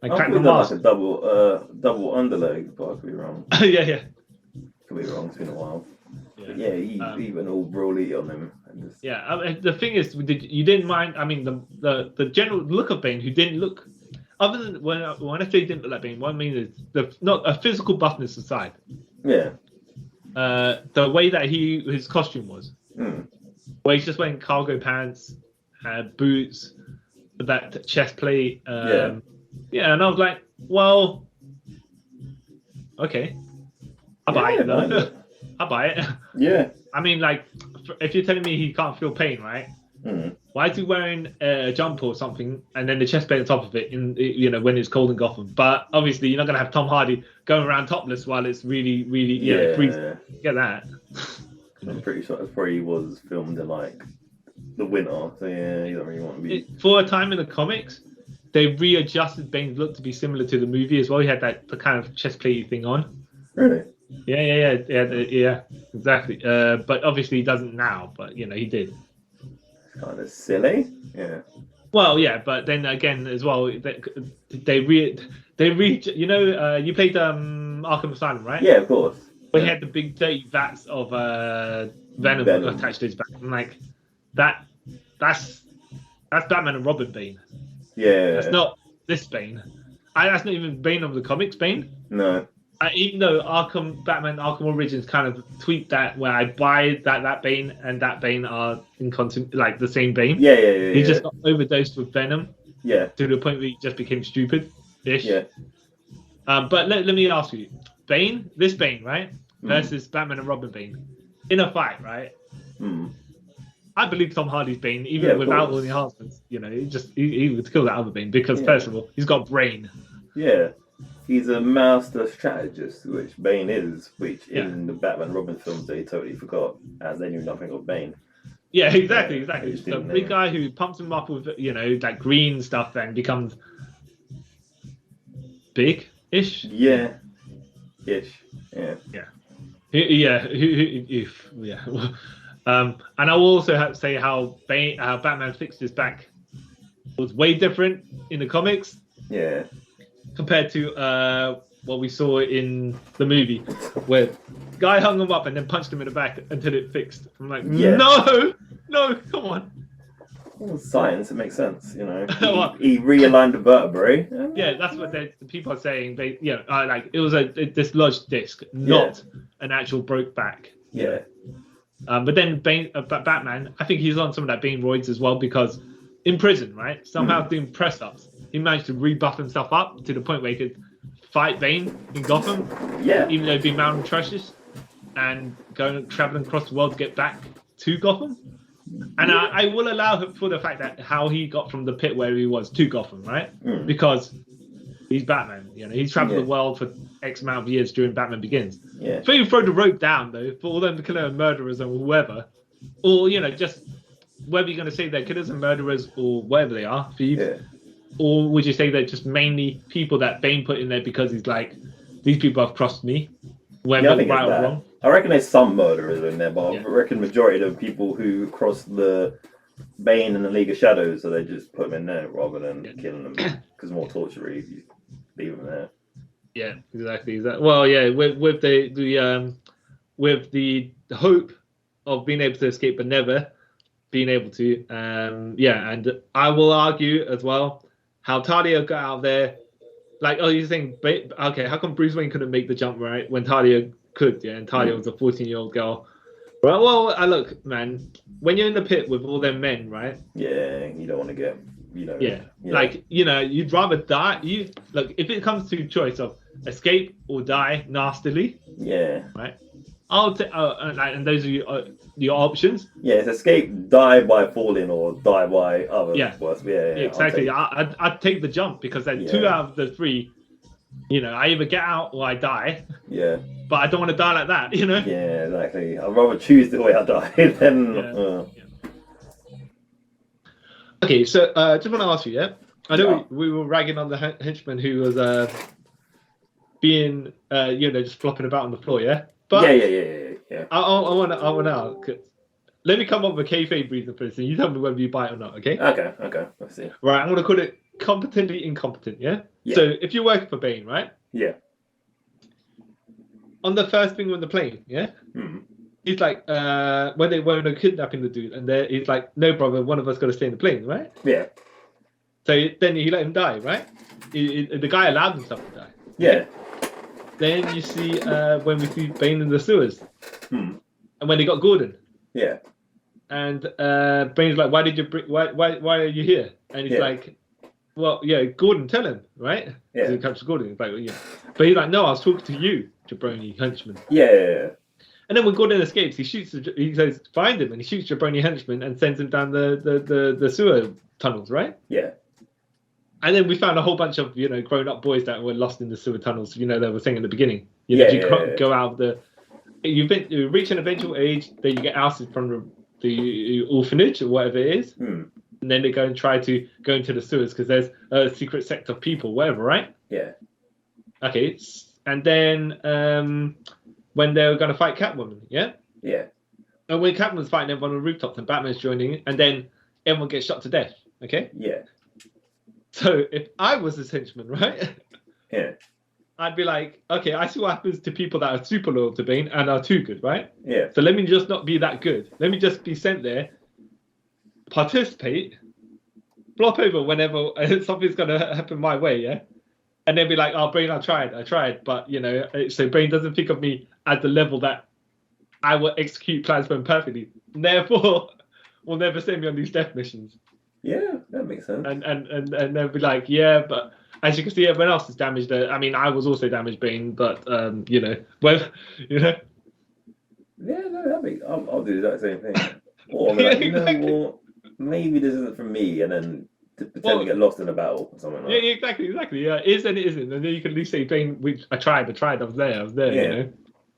C: I could have done like a double underleg, but I could be wrong.
B: yeah.
C: Could be wrong. It's been a while. Yeah, he went all Broly on him.
B: The thing is, you didn't mind. I mean, the general look of Bane, who didn't look, other than when I say he didn't look like Bane, what I mean is not a physical buffness aside.
C: Yeah.
B: The way that his costume was, where he's just wearing cargo pants, boots, that chest plate. Yeah, and I was like, well, okay, I'll buy it though. I'll buy it.
C: Yeah.
B: I mean, like, if you're telling me he can't feel pain, right? Why is he wearing a jumper or something, and then the chest plate on top of it, when it's cold in Gotham? But obviously, you're not gonna have Tom Hardy going around topless while it's really, really, freezing. Get that?
C: I'm pretty sure it probably was filmed in like the winter, so you don't really want to be.
B: For a time in the comics, they readjusted Bane's look to be similar to the movie as well. He had the kind of chest plate thing on.
C: Really?
B: Yeah, exactly. But obviously he doesn't now. But he did.
C: It's kind of silly. Yeah.
B: Well, yeah, but then again as well, you played Arkham Asylum, right?
C: Yeah, of course.
B: But he had the big dirty vats of venom attached to his back, and like that's Batman and Robin Bane.
C: Yeah.
B: That's not this Bane. That's not even Bane of the comics Bane.
C: No.
B: Even though Batman Arkham Origins kind of tweaked that, where I buy that Bane and that Bane are like the same Bane.
C: Yeah.
B: He just got overdosed with venom.
C: Yeah.
B: To the point where he just became stupid-ish.
C: Yeah.
B: But let me ask you, this Bane, right, versus Batman and Robin Bane, in a fight, right? I believe Tom Hardy's Bane, even without all the enhancements. He would kill that other Bane because, first of all, he's got brain.
C: Yeah. He's a master strategist, which Bane is, which in the Batman Robin films they totally forgot, as they knew nothing of Bane.
B: Yeah, exactly. The big guy who pumps him up with, like green stuff and becomes big-ish.
C: Yeah. Ish. Yeah.
B: And I will also have to say how Batman fixed his back was way different in the comics.
C: Yeah.
B: Compared to what we saw in the movie, where guy hung him up and then punched him in the back until it fixed. I'm like, no, come on.
C: Well, science, it makes sense, He realigned the vertebrae.
B: Yeah, that's what the people are saying. It was a dislodged disc, not an actual broke back.
C: Yeah.
B: But then Batman, I think he's on some of that Bane roids as well, because in prison, right, somehow doing press ups, he managed to rebuff himself up to the point where he could fight Bane in Gotham.
C: Yeah.
B: Even though he'd been malnutritious and traveling across the world to get back to Gotham. And I will allow him for the fact that how he got from the pit where he was to Gotham, right? Because he's Batman. He's traveled the world for X amount of years during Batman Begins.
C: Yeah.
B: So you throw the rope down though for all them killing murderers and whoever, or just whether you're going to say they're killers and murderers or whatever they are, thieves. Yeah. Or would you say they're just mainly people that Bane put in there because he's like, these people have crossed me, whether right or wrong?
C: I reckon there's some murderers in there, but I reckon majority of the people who cross the Bane in the League of Shadows, so they just put him in there rather than killing them because more torture if you leave him there.
B: Yeah, exactly. Well, yeah, with with the hope of being able to escape but never being able to. Yeah, and I will argue as well how Talia got out there. Like, oh, you're saying, okay, how come Bruce Wayne couldn't make the jump, right? When Talia could, yeah, and Talia was a 14-year-old girl. Right, well, look, man, when you're in the pit with all them men, right?
C: Yeah, you don't want to get,
B: Yeah, like, you'd rather die. Look, if it comes to choice of escape or die nastily,
C: yeah,
B: right? I'll take, and those are your options.
C: Yeah, it's escape, die by falling, or die by other.
B: Yeah, exactly. I'd take the jump because then 2 out of the 3, I either get out or I die.
C: Yeah.
B: But I don't want to die like that,
C: Yeah, exactly. I'd rather choose the way I die than.
B: Yeah. Okay, so just want to ask you, yeah? I know we were ragging on the henchman who was being, just flopping about on the floor, yeah? But
C: yeah.
B: I want to let me come up with a kayfabe reason for this, and you tell me whether you buy it or not, okay?
C: Okay. Let's see.
B: Right, I'm going to call it competently incompetent, yeah? So if you're working for Bane, right?
C: Yeah.
B: On the first thing on the plane, yeah? He's like, when they were kidnapping the dude, and he's like, no, brother, one of us got to stay in the plane, right?
C: Yeah.
B: So then he let him die, right? The guy allowed himself to die.
C: Yeah.
B: Then you see when we see Bane in the sewers, and when they got Gordon.
C: Yeah.
B: And Bane's like, why are you here? And he's like, well, yeah, Gordon, tell him, right?
C: Yeah.
B: He comes to Gordon. He's like, well, yeah. But he's like, no, I was talking to you, jabroni henchman.
C: Yeah.
B: And then when Gordon escapes, he says, find him, and he shoots jabroni henchman and sends him down the sewer tunnels, right?
C: Yeah.
B: And then we found a whole bunch of, grown-up boys that were lost in the sewer tunnels, they were saying in the beginning. You can't go out of you reach an eventual age, then you get ousted from the orphanage or whatever it is. And then they go and try to go into the sewers because there's a secret sect of people, whatever, right?
C: Yeah.
B: Okay. And then when they were going to fight Catwoman, yeah?
C: Yeah.
B: And when Catwoman's fighting everyone on the rooftops and Batman's joining, and then everyone gets shot to death, okay?
C: Yeah.
B: So if I was this henchman, right?
C: Yeah.
B: I'd be like, okay, I see what happens to people that are super loyal to Bane and are too good, right?
C: Yeah.
B: So let me just not be that good. Let me just be sent there, participate, flop over whenever something's going to happen my way, yeah? And then be like, oh, Bane, I tried. But, so Bane doesn't think of me at the level that I will execute plans for him perfectly. Therefore, will never send me on these death missions.
C: Yeah, that makes sense.
B: And they'll be like, yeah, but as you can see, everyone else is damaged. I mean, I was also damaged, Bane, but well,
C: Yeah, no, I'll do that same thing. Or I'll be like,
B: exactly.
C: What? Maybe this isn't for me, and then to pretend to get lost in a battle or something like that.
B: Yeah, exactly. Yeah, it is and it isn't, and then you can at least say, Bane, I tried. I was there.
C: Yeah.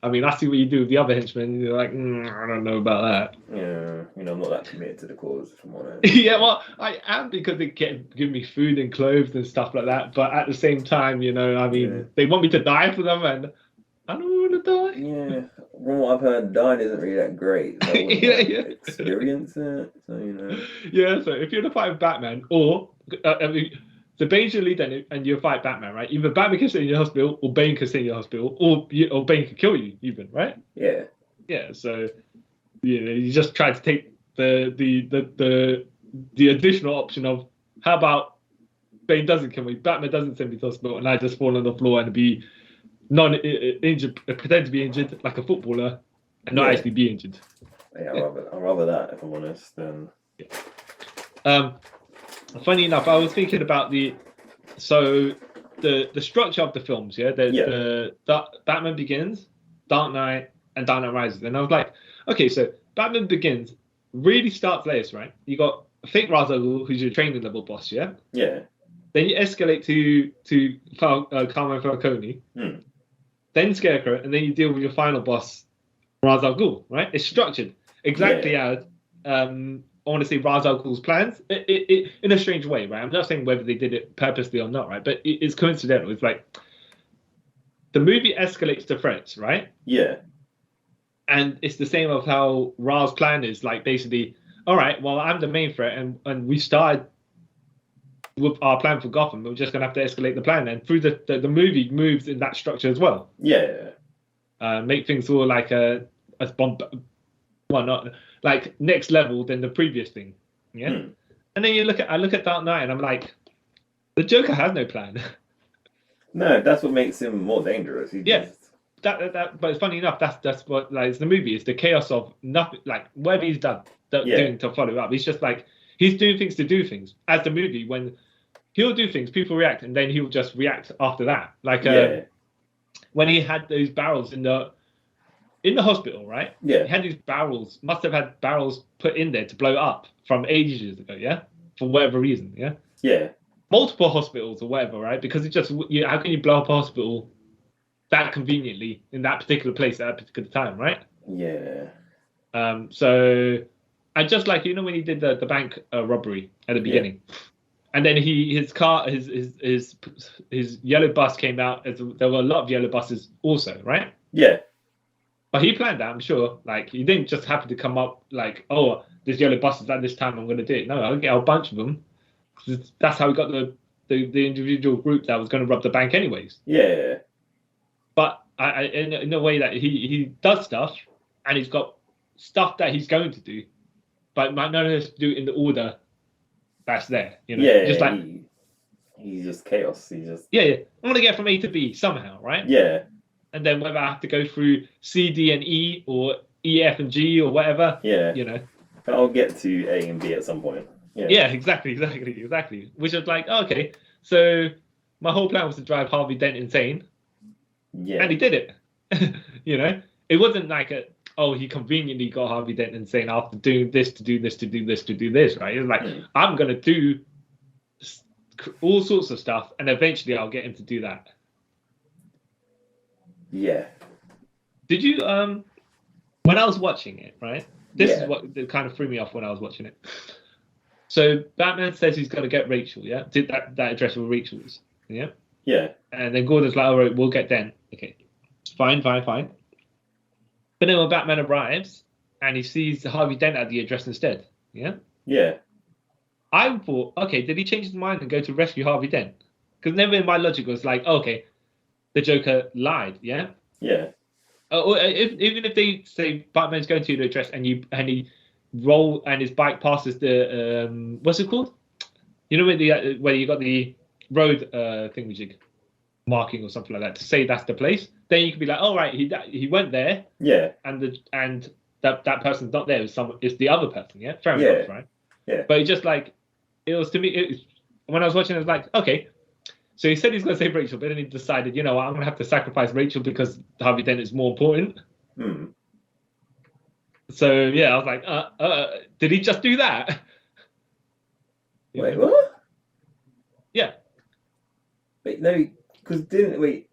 B: I mean, I see what you do with the other henchmen. And you're like, I don't know about that.
C: Yeah, I'm not that committed to the cause, if I'm honest.
B: Yeah, well, I am because they give me food and clothes and stuff like that. But at the same time, I mean, they want me to die for them, and I don't want to die.
C: Yeah, from what I've heard, dying isn't really that great. So I wouldn't experience it, so
B: Yeah, so if you're to fight with Batman, or so Bane's your lead and you fight Batman, right? Either Batman can stay in your hospital, or Bane can stay in your hospital, or Bane can kill you, even, right?
C: Yeah.
B: Yeah. So you just try to take the additional option of how about Bane doesn't kill me, Batman doesn't send me to hospital, and I just fall on the floor and be non-injured, pretend to be injured like a footballer, and not actually be injured.
C: Yeah, I'd rather that, if I'm honest.
B: Funny enough, I was thinking about the structure of the films. Yeah, the Batman Begins, Dark Knight, and Dark Knight Rises, and I was like, okay, so Batman Begins really starts latest, right? You got fake Ra's al Ghul, who's your training level boss, yeah.
C: Yeah.
B: Then you escalate to Carmine Falcone, then Scarecrow, and then you deal with your final boss, Ra's al Ghul, right? It's structured exactly as I want to say Ra's al Ghul's plans, it in a strange way, right? I'm not saying whether they did it purposely or not, right? But it's coincidental. It's like the movie escalates the threats, right?
C: Yeah.
B: And it's the same of how Ra's plan is, like basically, all right, well, I'm the main threat, and we started with our plan for Gotham. We're just gonna have to escalate the plan, and through the movie moves in that structure as well.
C: Yeah.
B: Make things all like well, not like next level than the previous thing. Yeah. And then I look at Dark Knight, and I'm like, the Joker has no plan.
C: No, that's what makes him more dangerous.
B: But it's funny enough, that's what like it's the movie. It's the chaos of nothing, like whatever he's doing to follow up. He's just like he's doing things to do things. As the movie, when he'll do things, people react, and then he'll just react after that. Like when he had those barrels in the hospital, right?
C: Yeah.
B: He had these barrels, must have had barrels put in there to blow up from ages ago, yeah? For whatever reason, yeah?
C: Yeah.
B: Multiple hospitals or whatever, right? Because it just, how can you blow up a hospital that conveniently in that particular place at that particular time, right?
C: Yeah.
B: So, and just like, when he did the bank robbery at the beginning, and then his car, his yellow bus came out, there were a lot of yellow buses also, right?
C: Yeah.
B: But he planned that, I'm sure. Like, he didn't just happen to come up like, oh, this yellow bus is at this time, I'm going to do it. No, I'll get a bunch of them. That's how we got the individual group that was going to rob the bank anyways.
C: Yeah.
B: But in a way that he does stuff, and he's got stuff that he's going to do, but might not have to do it in the order that's there.
C: Yeah.
B: Just like
C: he's just chaos. He's just
B: I'm going to get from A to B somehow, right?
C: Yeah.
B: And then whether I have to go through C, D, and E, or E, F, and G, or whatever.
C: Yeah. I'll get to A and B at some point. Yeah,
B: exactly. Which is like, okay, so my whole plan was to drive Harvey Dent insane.
C: Yeah.
B: And he did it. It wasn't like he conveniently got Harvey Dent insane after doing this to do this to do this to do this, right? It was like, I'm going to do all sorts of stuff, and eventually I'll get him to do that.
C: Yeah.
B: Did you, when I was watching it, right? This is what kind of threw me off when I was watching it. So Batman says he's got to get Rachel, yeah? Did that address with Rachel's, yeah?
C: Yeah.
B: And then Gordon's like, all right, we'll get Dent. Okay, fine. But then when Batman arrives and he sees Harvey Dent at the address instead, yeah?
C: Yeah.
B: I thought, okay, did he change his mind and go to rescue Harvey Dent? Because never in my logic was like, okay, the Joker lied, yeah?
C: Yeah.
B: Or even if they say Batman's going to the address and he roll and his bike passes the what's it called? Where you got the road thingamajig marking or something like that to say that's the place. Then you could be like, oh right, he went there.
C: Yeah.
B: And that person's not there. It's the other person. Yeah. Fair enough, right?
C: Yeah.
B: But it's just like it was to me. When I was watching, I was like, okay. So he said he's going to save Rachel, but then he decided, you know what, I'm going to have to sacrifice Rachel because Harvey Dent is more important. So, yeah, I was like, did he just do that?
C: Wait, what?
B: Yeah.
C: Wait, no, because Wait,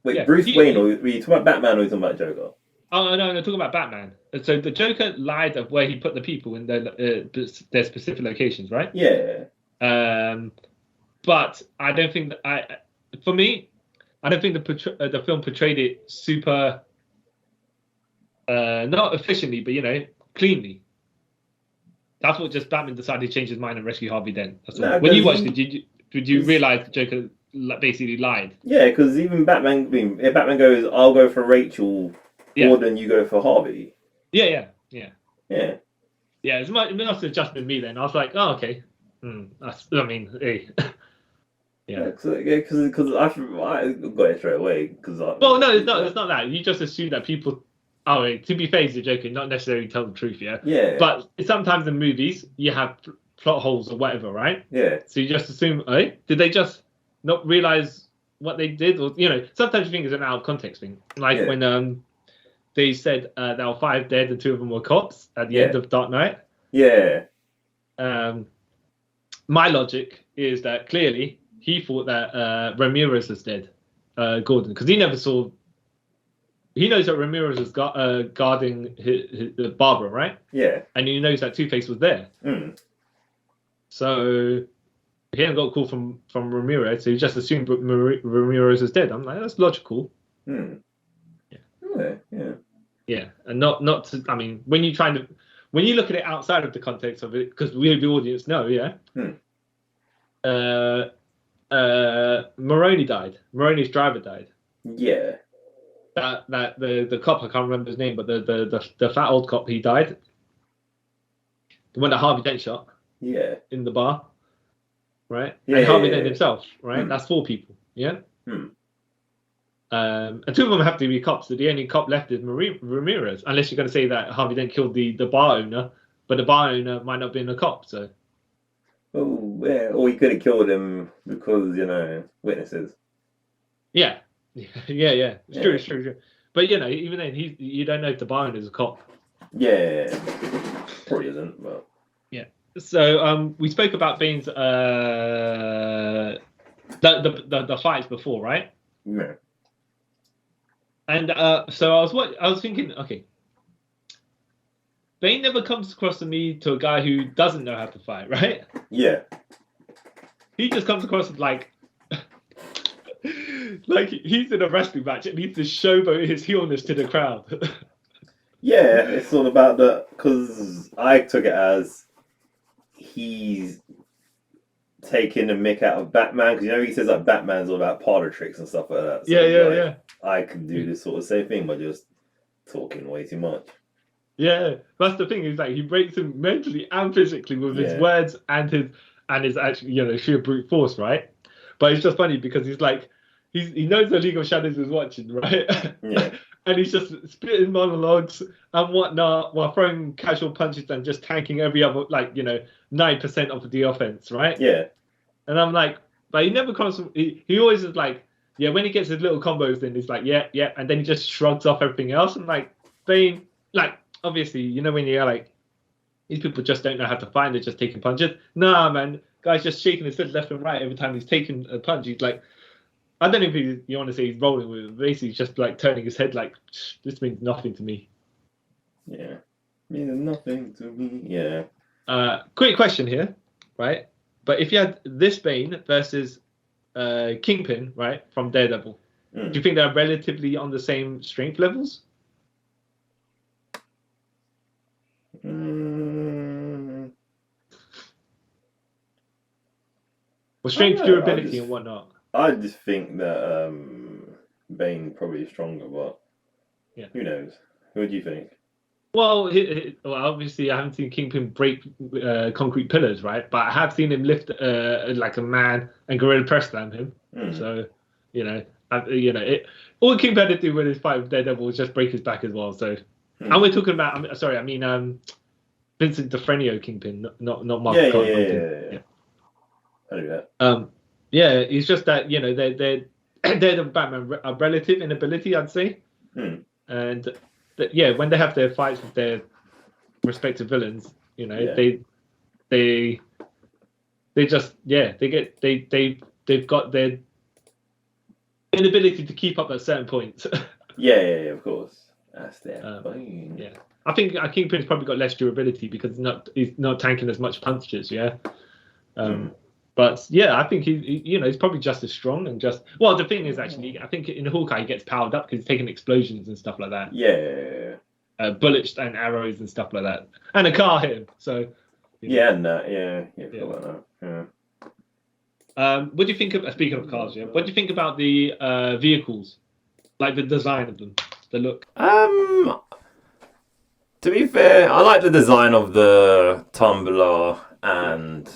B: yeah,
C: Bruce Wayne, or were you talking about Batman or were you talking about Joker?
B: Oh, no, talking about Batman. So the Joker lied of where he put the people in their specific locations, right?
C: Yeah.
B: But I don't think that for me, I don't think the film portrayed it super, not efficiently, but cleanly. That's what just Batman decided to change his mind and rescue Harvey Dent. That's all. When you watched it, did you realize the Joker basically lied?
C: Yeah, because even Batman goes, "I'll go for Rachel," more than you go for Harvey.
B: Yeah.
C: Yeah.
B: It must have just been me then. I was like, oh, okay. Hey. Yeah,
C: because I got it straight away.
B: Well, no, it's not that. You just assume that people. Oh, wait, to be fair, you're joking. Not necessarily tell the truth, yeah.
C: Yeah.
B: But sometimes in movies you have plot holes or whatever, right?
C: Yeah.
B: So you just assume, did they just not realize what they did, or sometimes you think it's an out of context thing, like when they said there were 5 dead and 2 of them were cops at the end of Dark Knight.
C: Yeah.
B: My logic is that clearly he thought that Ramirez was dead, Gordon, because he never saw. He knows that Ramirez was guarding his Barbara, right?
C: Yeah.
B: And he knows that Two-Face was there. So he hadn't got a call from Ramirez, so he just assumed Ramirez is dead. I'm like, that's logical.
C: Yeah.
B: Yeah, and not to. I mean, when when you look at it outside of the context of it, because we, the audience, know, yeah. Maroney died. Maroney's driver died.
C: Yeah.
B: That the cop, I can't remember his name, but the fat old cop, he died. The one that Harvey Dent shot.
C: Yeah.
B: In the bar, right?
C: Yeah,
B: and Harvey
C: yeah,
B: Dent
C: yeah.
B: himself, right? That's 4 people, yeah.
C: Hmm.
B: And 2 of them have to be cops. So the only cop left is Ramirez, unless you're going to say that Harvey Dent killed the bar owner, but the bar owner might not have been a cop. So,
C: Oh, yeah. Or he could have killed him because witnesses.
B: yeah. It's true. But even then, you don't know if the bar owner is a cop.
C: Yeah. Probably isn't, but.
B: Yeah. So we spoke about Bane's the fights before, right?
C: Yeah.
B: And so I was thinking, okay, Bane never comes across to me to a guy who doesn't know how to fight, right?
C: Yeah.
B: He just comes across as like he's in a wrestling match and he's to showboat his heelness to the crowd.
C: Yeah, it's all about because I took it as he's taking the mick out of Batman, because he says like Batman's all about parlor tricks and stuff like that. So
B: Yeah.
C: I could do this sort of same thing by just talking way too much.
B: Yeah, that's the thing. Is like he breaks him mentally and physically with his words and his actually sheer brute force, right? But it's just funny because he's like he knows the League of Shadows is watching, right?
C: Yeah.
B: And he's just spitting monologues and whatnot while throwing casual punches and just tanking every other 9% of the offense, right?
C: Yeah.
B: And I'm like, but he never comes. He always is like, yeah. When he gets his little combos, then he's like, yeah, and then he just shrugs off everything else. And like Bane, like obviously, when you're like, these people just don't know how to fight. They're just taking punches. Nah, man, guy's just shaking his head left and right every time he's taking a punch. He's like, I don't know if you want to say he's rolling with it. Basically, he's just like turning his head like, this means nothing to me.
C: Yeah, means nothing to me. Yeah.
B: Quick question here, right? But if you had this Bane versus Kingpin, right, from Daredevil, do you think they're relatively on the same strength levels? Or strength, durability, and whatnot?
C: I just think that Bane probably is stronger, but who knows? What do you think?
B: Well, obviously, I haven't seen Kingpin break concrete pillars, right? But I have seen him lift like a man and gorilla press slam him. So, all Kingpin had to do with his fight with Daredevil was just break his back as well. So, and we're talking about, Vincent D'Onofrio Kingpin, not Mark.
C: Yeah. I do that.
B: It's just that Daredevil, Batman are relative in ability, I'd say, and. When they have their fights with their respective villains, they've got their inability to keep up at certain points.
C: yeah, of course. That's their fine.
B: Yeah, I think Kingpin's probably got less durability because he's not tanking as much punches. Yeah. But yeah, I think he's probably just as strong and just. Well, the thing is, actually, I think in Hawkeye he gets powered up because he's taking explosions and stuff like that.
C: Yeah.
B: Bullets and arrows and stuff like that, and a car hit him. So.
C: And that. Yeah.
B: What do you think of? Speaking of cars, what do you think about the vehicles, like the design of them, the look?
C: To be fair, I like the design of the Tumbler and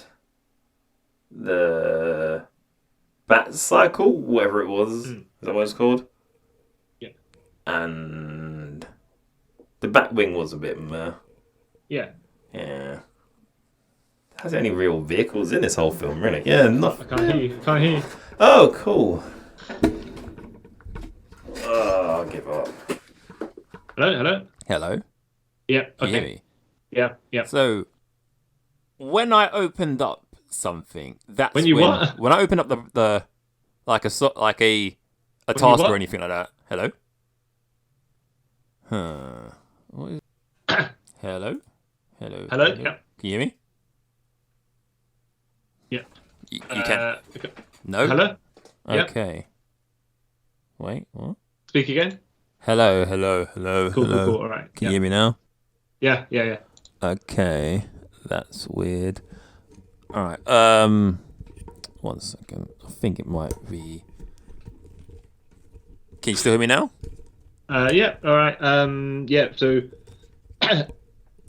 C: the Bat Cycle, whatever it was. Is that what it's called?
B: Yeah.
C: And the Batwing was a bit meh.
B: Yeah.
C: How's there any real vehicles in this whole film, really? Yeah, nothing.
B: I can't hear you.
C: Oh, cool. Oh, I'll give up.
D: Hello?
B: Yeah, okay.
D: Can you hear me?
B: Yeah.
D: So, when I opened up something, that's
B: when
D: I opened up the like a task or anything like that. Hello? What is... Hello?
B: Yeah.
D: Can you hear me?
B: Yeah.
D: You can.
B: Okay.
D: No.
B: Hello.
D: Okay. Wait. What?
B: Speak again.
D: Hello.
B: Cool. All right.
D: Can you hear me now?
B: Yeah.
D: Okay, that's weird. All right. 1 second. I think it might be. Can you still hear me now?
B: Yeah. All right. Yeah. So,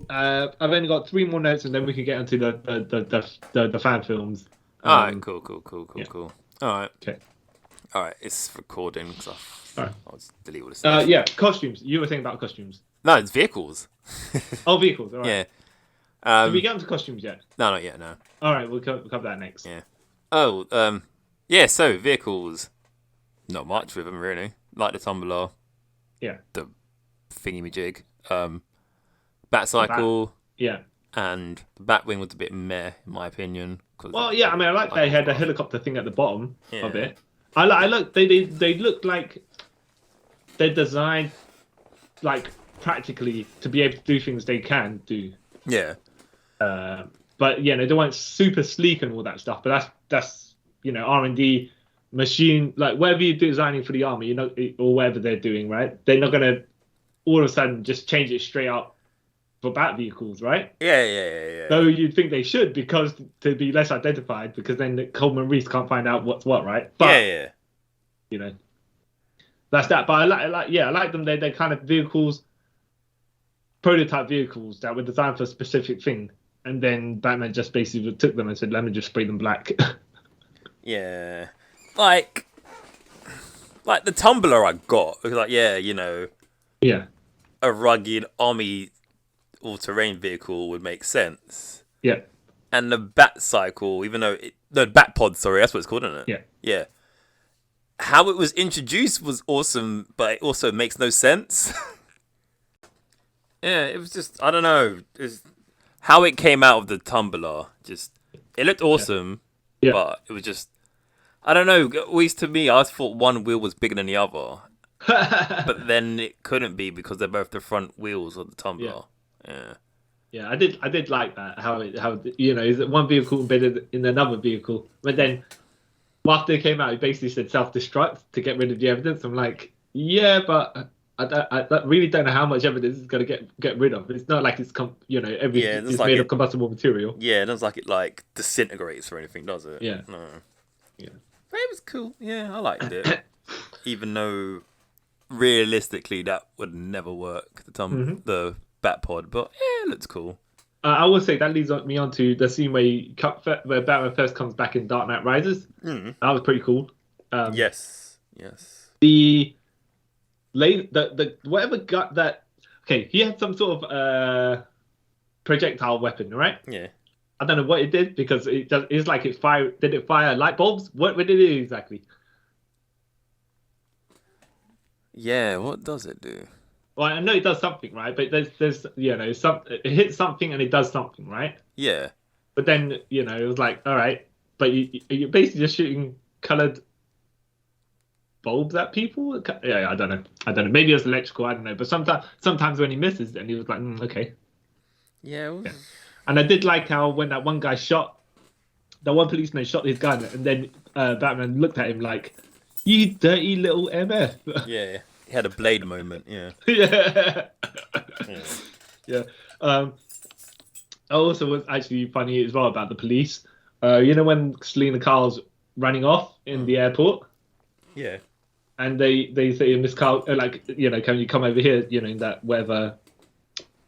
B: I've only got 3 more notes, and then we can get into the fan films.
D: All right. Cool.
B: Yeah.
D: All right.
B: Okay.
D: All right. It's recording. So
B: All right.
D: I'll just delete all this stuff.
B: Yeah. Costumes. You were saying about costumes.
D: No, it's vehicles.
B: Oh, vehicles. All right.
D: Yeah.
B: Did we get onto costumes yet?
D: No, not yet. No.
B: All right. We'll cover that next.
D: Yeah. Oh. Yeah. So vehicles. Not much with them really. Like the tumbler.
B: Yeah.
D: The thingy-majig. Batcycle.
B: Yeah.
D: And the Batwing was a bit meh, in my opinion.
B: Well, yeah. I mean, I like they had the helicopter thing at the bottom of
D: Yeah.
B: it. I look. They look like they're designed like practically to be able to do things they can do.
D: Yeah.
B: But you know, they weren't super sleek and all that stuff. But that's you know, R&D machine, like whatever you're designing for the army, you know, or whatever they're doing, right? They're not gonna all of a sudden just change it straight up for bat vehicles, right?
D: Yeah.
B: So you'd think they should, because to be less identified, because then Coleman Reese can't find out what's what, right? But
D: Yeah.
B: you know, that's that. But I like them. They're kind of vehicles, prototype vehicles that were designed for a specific thing, and then Batman just basically took them and said, "Let me just spray them black."
D: Yeah. Like the tumbler I got. It was like, yeah, you know,
B: Yeah.
D: a rugged army all-terrain vehicle would make sense.
B: Yeah.
D: And the bat cycle, even though the bat pod, sorry, that's what it's called, isn't it?
B: Yeah.
D: Yeah. How it was introduced was awesome, but it also makes no sense. Yeah, it was just, I don't know, how it came out of the tumbler. Just, it looked awesome,
B: Yeah.
D: but it was just, I don't know. At least to me, I thought one wheel was bigger than the other, but then it couldn't be because they're both the front wheels of the tumbler. Yeah.
B: Yeah, I did like that. How you know, is that one vehicle embedded in another vehicle, but then after it came out, it basically said self-destruct to get rid of the evidence. I'm like, yeah, but I really don't know how much evidence is going to get rid of. It's not like it's it's
D: like
B: made of combustible material.
D: Yeah, it doesn't like it disintegrates or anything, does it?
B: Yeah.
D: No.
B: Yeah.
D: But it was cool. Yeah, I liked it. Even though realistically that would never work, the bat pod, but yeah, it looks cool.
B: I will say that leads me on to the scene where Batman first comes back in Dark Knight Rises. That was pretty cool.
D: Yes.
B: The whatever got that. Okay, he had some sort of projectile weapon, right?
D: Yeah.
B: I don't know what it did, because it's like it fired. Did it fire light bulbs? What did it do exactly?
D: Yeah, what does it do?
B: Well, I know it does something, right? But there's it hits something and it does something, right?
D: Yeah.
B: But then it was like, all right, but you're basically just shooting colored bulbs at people. Yeah, I don't know. Maybe it was electrical. I don't know. But sometimes when he misses, and he was like, okay.
D: Yeah.
B: Yeah. And I did like how when that one policeman shot his gun, and then Batman looked at him like, "You dirty little MF."
D: Yeah. He had a blade moment. Yeah.
B: Yeah. Yeah. Also, was actually funny as well about the police. When Selena Kyle's running off in the airport.
D: Yeah.
B: And they say, Miss Kyle, can you come over here? In that whatever,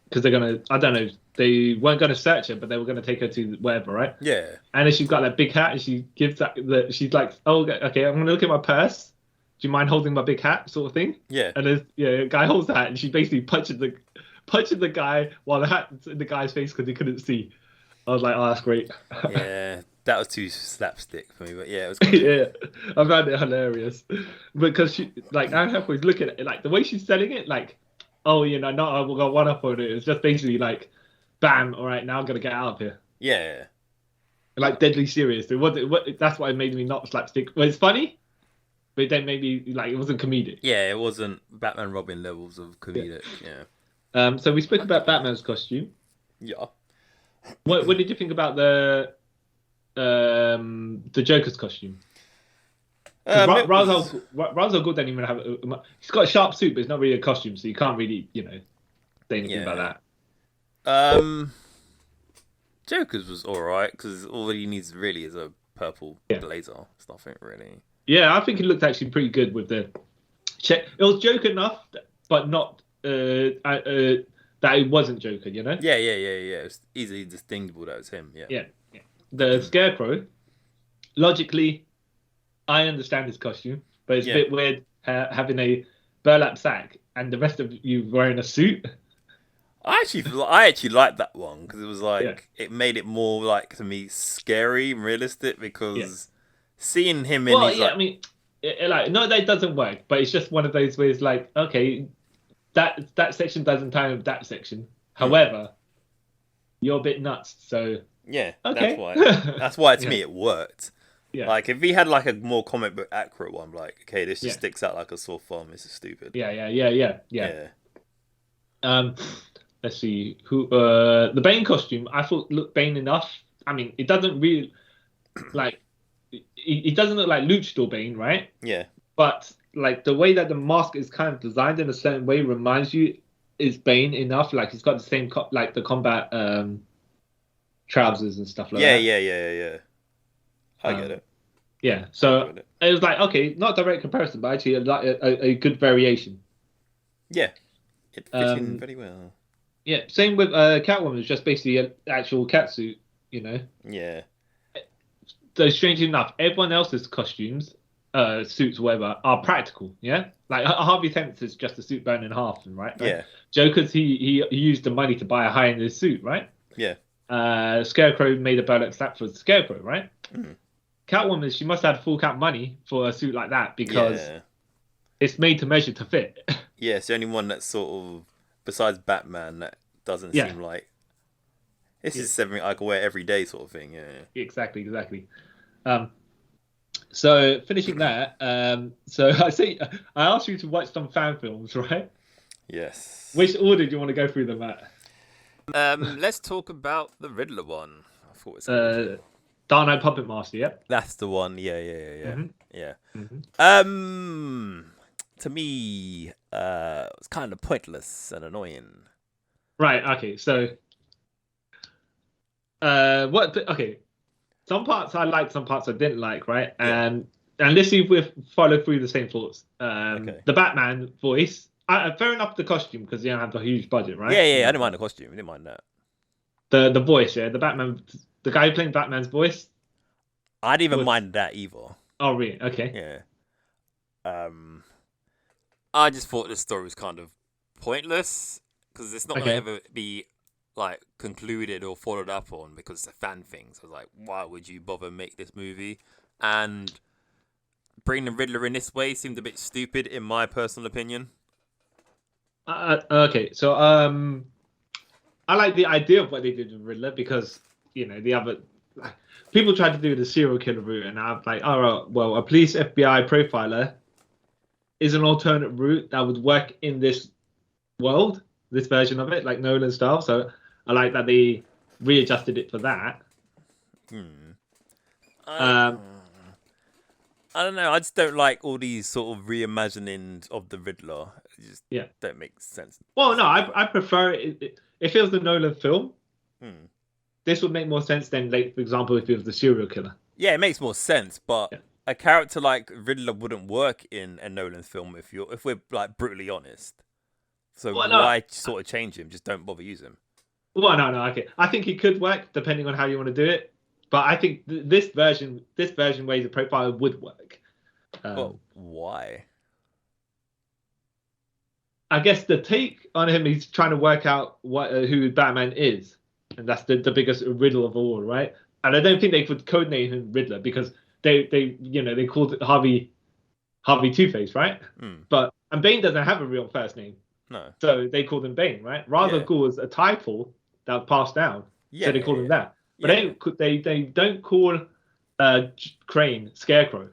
B: because they're gonna. I don't know. They weren't gonna search her, but they were gonna take her to wherever, right?
D: Yeah.
B: And then she's got that big hat, and she gives she's like, "Oh, okay, I'm gonna look at my purse. Do you mind holding my big hat?" sort of thing.
D: Yeah.
B: And a guy holds the hat, and she basically punches the guy while the hat's in the guy's face because he couldn't see. I was like, "Oh, that's great."
D: Yeah, that was too slapstick for me, but yeah, it was good.
B: Yeah, I found it hilarious because she, Anne Hathaway's looking at it, like the way she's selling it, like, "Oh, not I will go one up on it." It's just basically like, "Bam! All right, now I'm gonna get out of here."
D: Yeah.
B: Like deadly serious. That's why it made me not slapstick. Well, it's funny, but then maybe it wasn't comedic.
D: Yeah, it wasn't Batman Robin levels of comedic. Yeah.
B: So we spoke about Batman's costume.
D: Yeah.
B: What did you think about the Joker's costume? Ra's al Ghul didn't even have. He's got a sharp suit, but it's not really a costume, so you can't really say anything about that.
D: Joker's was alright because all he needs really is a purple blazer. It's nothing really.
B: Yeah, I think it looked actually pretty good with the check. It was Joker enough, but not that it wasn't Joker. You know?
D: Yeah. It's easily distinguishable that it's him. Yeah.
B: Yeah. The Scarecrow, logically, I understand his costume, but it's a bit weird having a burlap sack and the rest of you wearing a suit.
D: I actually liked that one because it was like it made it more like to me scary and realistic because seeing him in his
B: I mean, no, that doesn't work, but it's just one of those where it's like, okay, that section doesn't tie with that section. However, you're a bit nuts, so
D: yeah,
B: okay.
D: that's why to me it worked.
B: Yeah.
D: Like if he had like a more comic book accurate one, like okay, this just sticks out like a sore thumb. This is stupid.
B: Yeah. Let's see who the Bane costume. I thought looked Bane enough. I mean, it doesn't really like it doesn't look like Luchador Bane, right?
D: Yeah.
B: But like the way that the mask is kind of designed in a certain way reminds you is Bane enough. Like he's got the same like the combat trousers and stuff like that.
D: Yeah. I get it.
B: Yeah, so it was like okay, not direct comparison, but actually a good variation.
D: Yeah, it fits in very well.
B: Yeah, same with Catwoman. It's just basically an actual cat suit, you know.
D: Yeah.
B: So strangely enough, everyone else's costumes, suits, whatever, are practical. Yeah, like Harvey Dent's is just a suit burned in half, right?
D: Yeah.
B: Joker's he used the money to buy a high-end suit, right?
D: Yeah.
B: Scarecrow made a burlap sack for the Scarecrow, right?
D: Mm.
B: Catwoman, she must have had full cap money for a suit like that because it's made to measure to fit.
D: Yeah, it's the only one that's sort of, besides Batman, that doesn't seem like this is something I can wear every day sort of thing. Yeah.
B: Exactly. So finishing that, so I asked you to watch some fan films, right?
D: Yes.
B: Which order do you want to go through them at?
D: Let's talk about the Riddler one. I thought it's
B: Dark Knight Puppet Master, yeah?
D: That's the one. Yeah.
B: Mm-hmm.
D: Yeah.
B: Mm-hmm.
D: To me, it's kind of pointless and annoying.
B: Right. Okay. So, okay. Some parts I liked, some parts I didn't like, right? And let's see if we follow through the same thoughts. The Batman voice. Fair enough, the costume because you don't have a huge budget, right?
D: Yeah. I didn't mind the costume. I didn't mind that.
B: The voice, the Batman, the guy playing Batman's voice.
D: I didn't even mind that either.
B: Oh, really? Okay.
D: Yeah. I just thought this story was kind of pointless because it's not going to ever be like concluded or followed up on because it's a fan thing. So I was like, why would you bother make this movie? And bringing the Riddler in this way seemed a bit stupid in my personal opinion.
B: Okay, so I like the idea of what they did with Riddler because the other people tried to do the serial killer route, and I'm like, all right, well, a police FBI profiler is an alternate route that would work in this world, this version of it, like Nolan style. So I like that they readjusted it for that.
D: I don't know. I just don't like all these sort of reimaginings of the Riddler. It just don't make sense.
B: Well, no, I prefer it. If it was the Nolan film, this would make more sense than, like, for example, if it was the serial killer.
D: Yeah, it makes more sense, but a character like Riddler wouldn't work in a Nolan film if we're like brutally honest. So why sort of change him? Just don't bother using him.
B: Well, no, okay. I think it could work depending on how you want to do it. But I think this version where he's a profiler would work.
D: But why?
B: I guess the take on him, he's trying to work out who Batman is, and that's the biggest riddle of all, right? And I don't think they could codename him Riddler because they called it Harvey Two-Face, right? And Bane doesn't have a real first name,
D: no.
B: So they called him Bane, right? Rather Ghul was a title that was passed down, so they called him that. But they don't call Crane Scarecrow.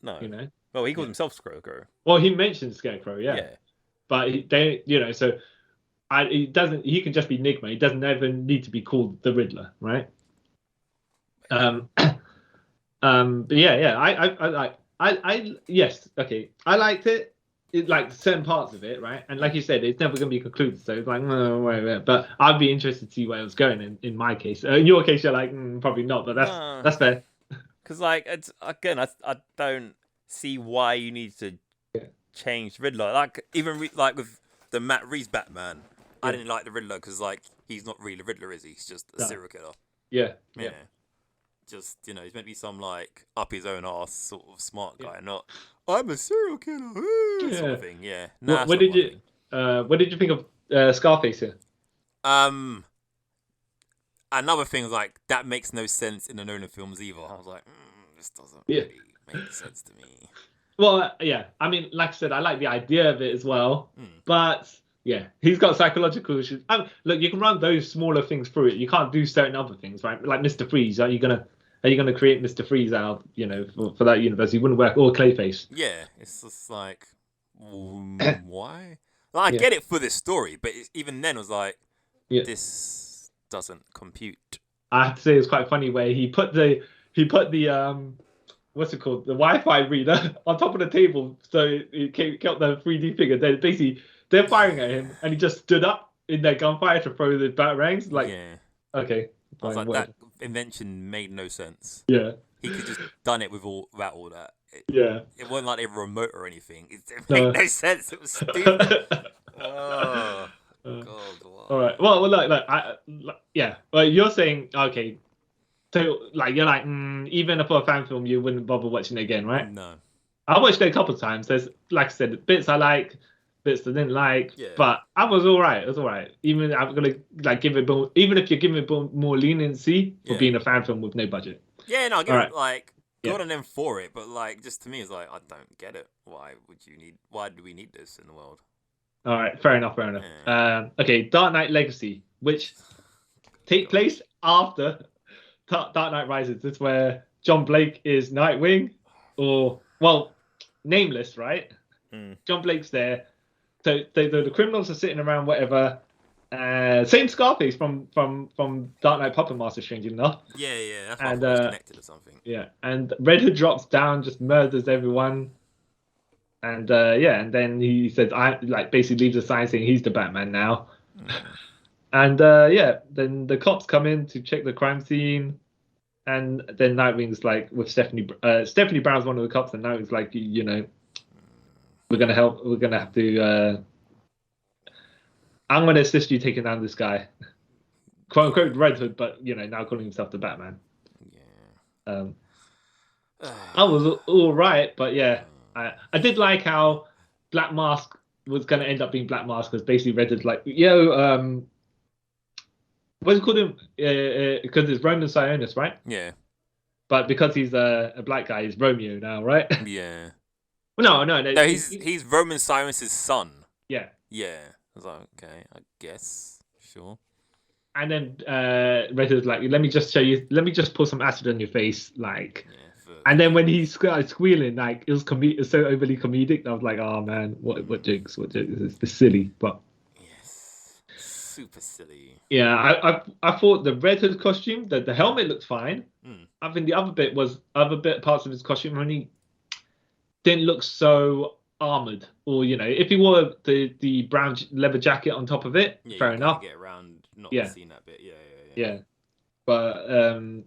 D: No, Well, he calls himself Scarecrow.
B: Well, he mentions Scarecrow, but he doesn't. He can just be Enigma. He doesn't ever need to be called the Riddler, right? But I yes, okay. I liked it. like certain parts of it, right? And like you said, it's never going to be concluded. So it's like, wait. But I'd be interested to see where it was going in my case. In your case, you're like, probably not, but that's fair.
D: Because like, it's again, I don't see why you need to change Riddler. Like even like with the Matt Reeves Batman, I didn't like the Riddler because like he's not really the Riddler, is he? He's just a serial killer.
B: Yeah.
D: Just he's meant to be some like up his own ass sort of smart guy, not I'm a serial killer sort of thing. Yeah. Nah,
B: what did you think of Scarface here?
D: Another thing is like that makes no sense in the Nolan films either. I was like, this doesn't really make sense to me.
B: Well, yeah. I mean, like I said, I like the idea of it as well, but yeah, he's got psychological issues. Look, you can run those smaller things through it. You can't do certain other things, right? Like Mr. Freeze. Are you gonna create Mr. Freeze out, for that universe? He wouldn't work, or Clayface.
D: Yeah, it's just like, why? Like, I get it for this story, but even then, it was like, this doesn't compute.
B: I have to say, it's quite funny where he put the what's it called, the Wi-Fi reader on top of the table, so it kept the 3D figure. Then basically they're firing at him, and he just stood up in their gunfire to throw the batarangs. Like, okay.
D: I was like, that invention made no sense.
B: Yeah.
D: He could just done it with all that. It wasn't like they were remote or anything. It made no sense. It was stupid. Oh, God. Wow.
B: All right. Well, look. Well, you're saying, okay, so like you're like, even for a fan film, you wouldn't bother watching it again, right?
D: No.
B: I watched it a couple of times. There's, like I said, bits I like, bits I didn't like, but I was all right. It was all right. Even I'm gonna like give it more, even if you're giving it more leniency for being a fan film with no budget.
D: Yeah, no, I give it like good on them for it, but like just to me, it's like I don't get it. Why do we need this in the world?
B: All right, fair enough. Okay, Dark Knight Legacy, which take place after Dark Knight Rises. This is where John Blake is Nightwing, or well, nameless, right? John Blake's there. So the criminals are sitting around, whatever. Same Scarface from Dark Knight Puppet Master, strangely enough.
D: Yeah. That's why I thought it was connected or something.
B: Yeah, and Red Hood drops down, just murders everyone. And and then he says, I like basically leaves a sign saying he's the Batman now. And then the cops come in to check the crime scene. And then Nightwing's like with Stephanie Brown's one of the cops, and Nightwing's like, we're gonna help. We're gonna have to. I'm gonna assist you taking down this guy, quote unquote Red Hood, but now calling himself the Batman. Yeah. I was all right, but I did like how Black Mask was gonna end up being Black Mask, because basically Red Hood's like, what do you call him? Because it's Roman Sionis, right?
D: Yeah.
B: But because he's a black guy, he's Romeo now, right?
D: Yeah.
B: No.
D: He's Roman Sionis' son.
B: Yeah.
D: Yeah. I was like, okay, I guess, sure.
B: And then Red Hood's like, let me just show you. Let me just pour some acid on your face, like. Yeah, and then when he started squealing, like it was so overly comedic. I was like, oh man, what jokes? It's silly, but.
D: Super silly.
B: Yeah, I thought the Red Hood costume, the helmet looked fine. I think the other parts of his costume only didn't look so armored, or if he wore the brown leather jacket on top of it, fair enough.
D: Get around not seeing that bit.
B: Yeah. But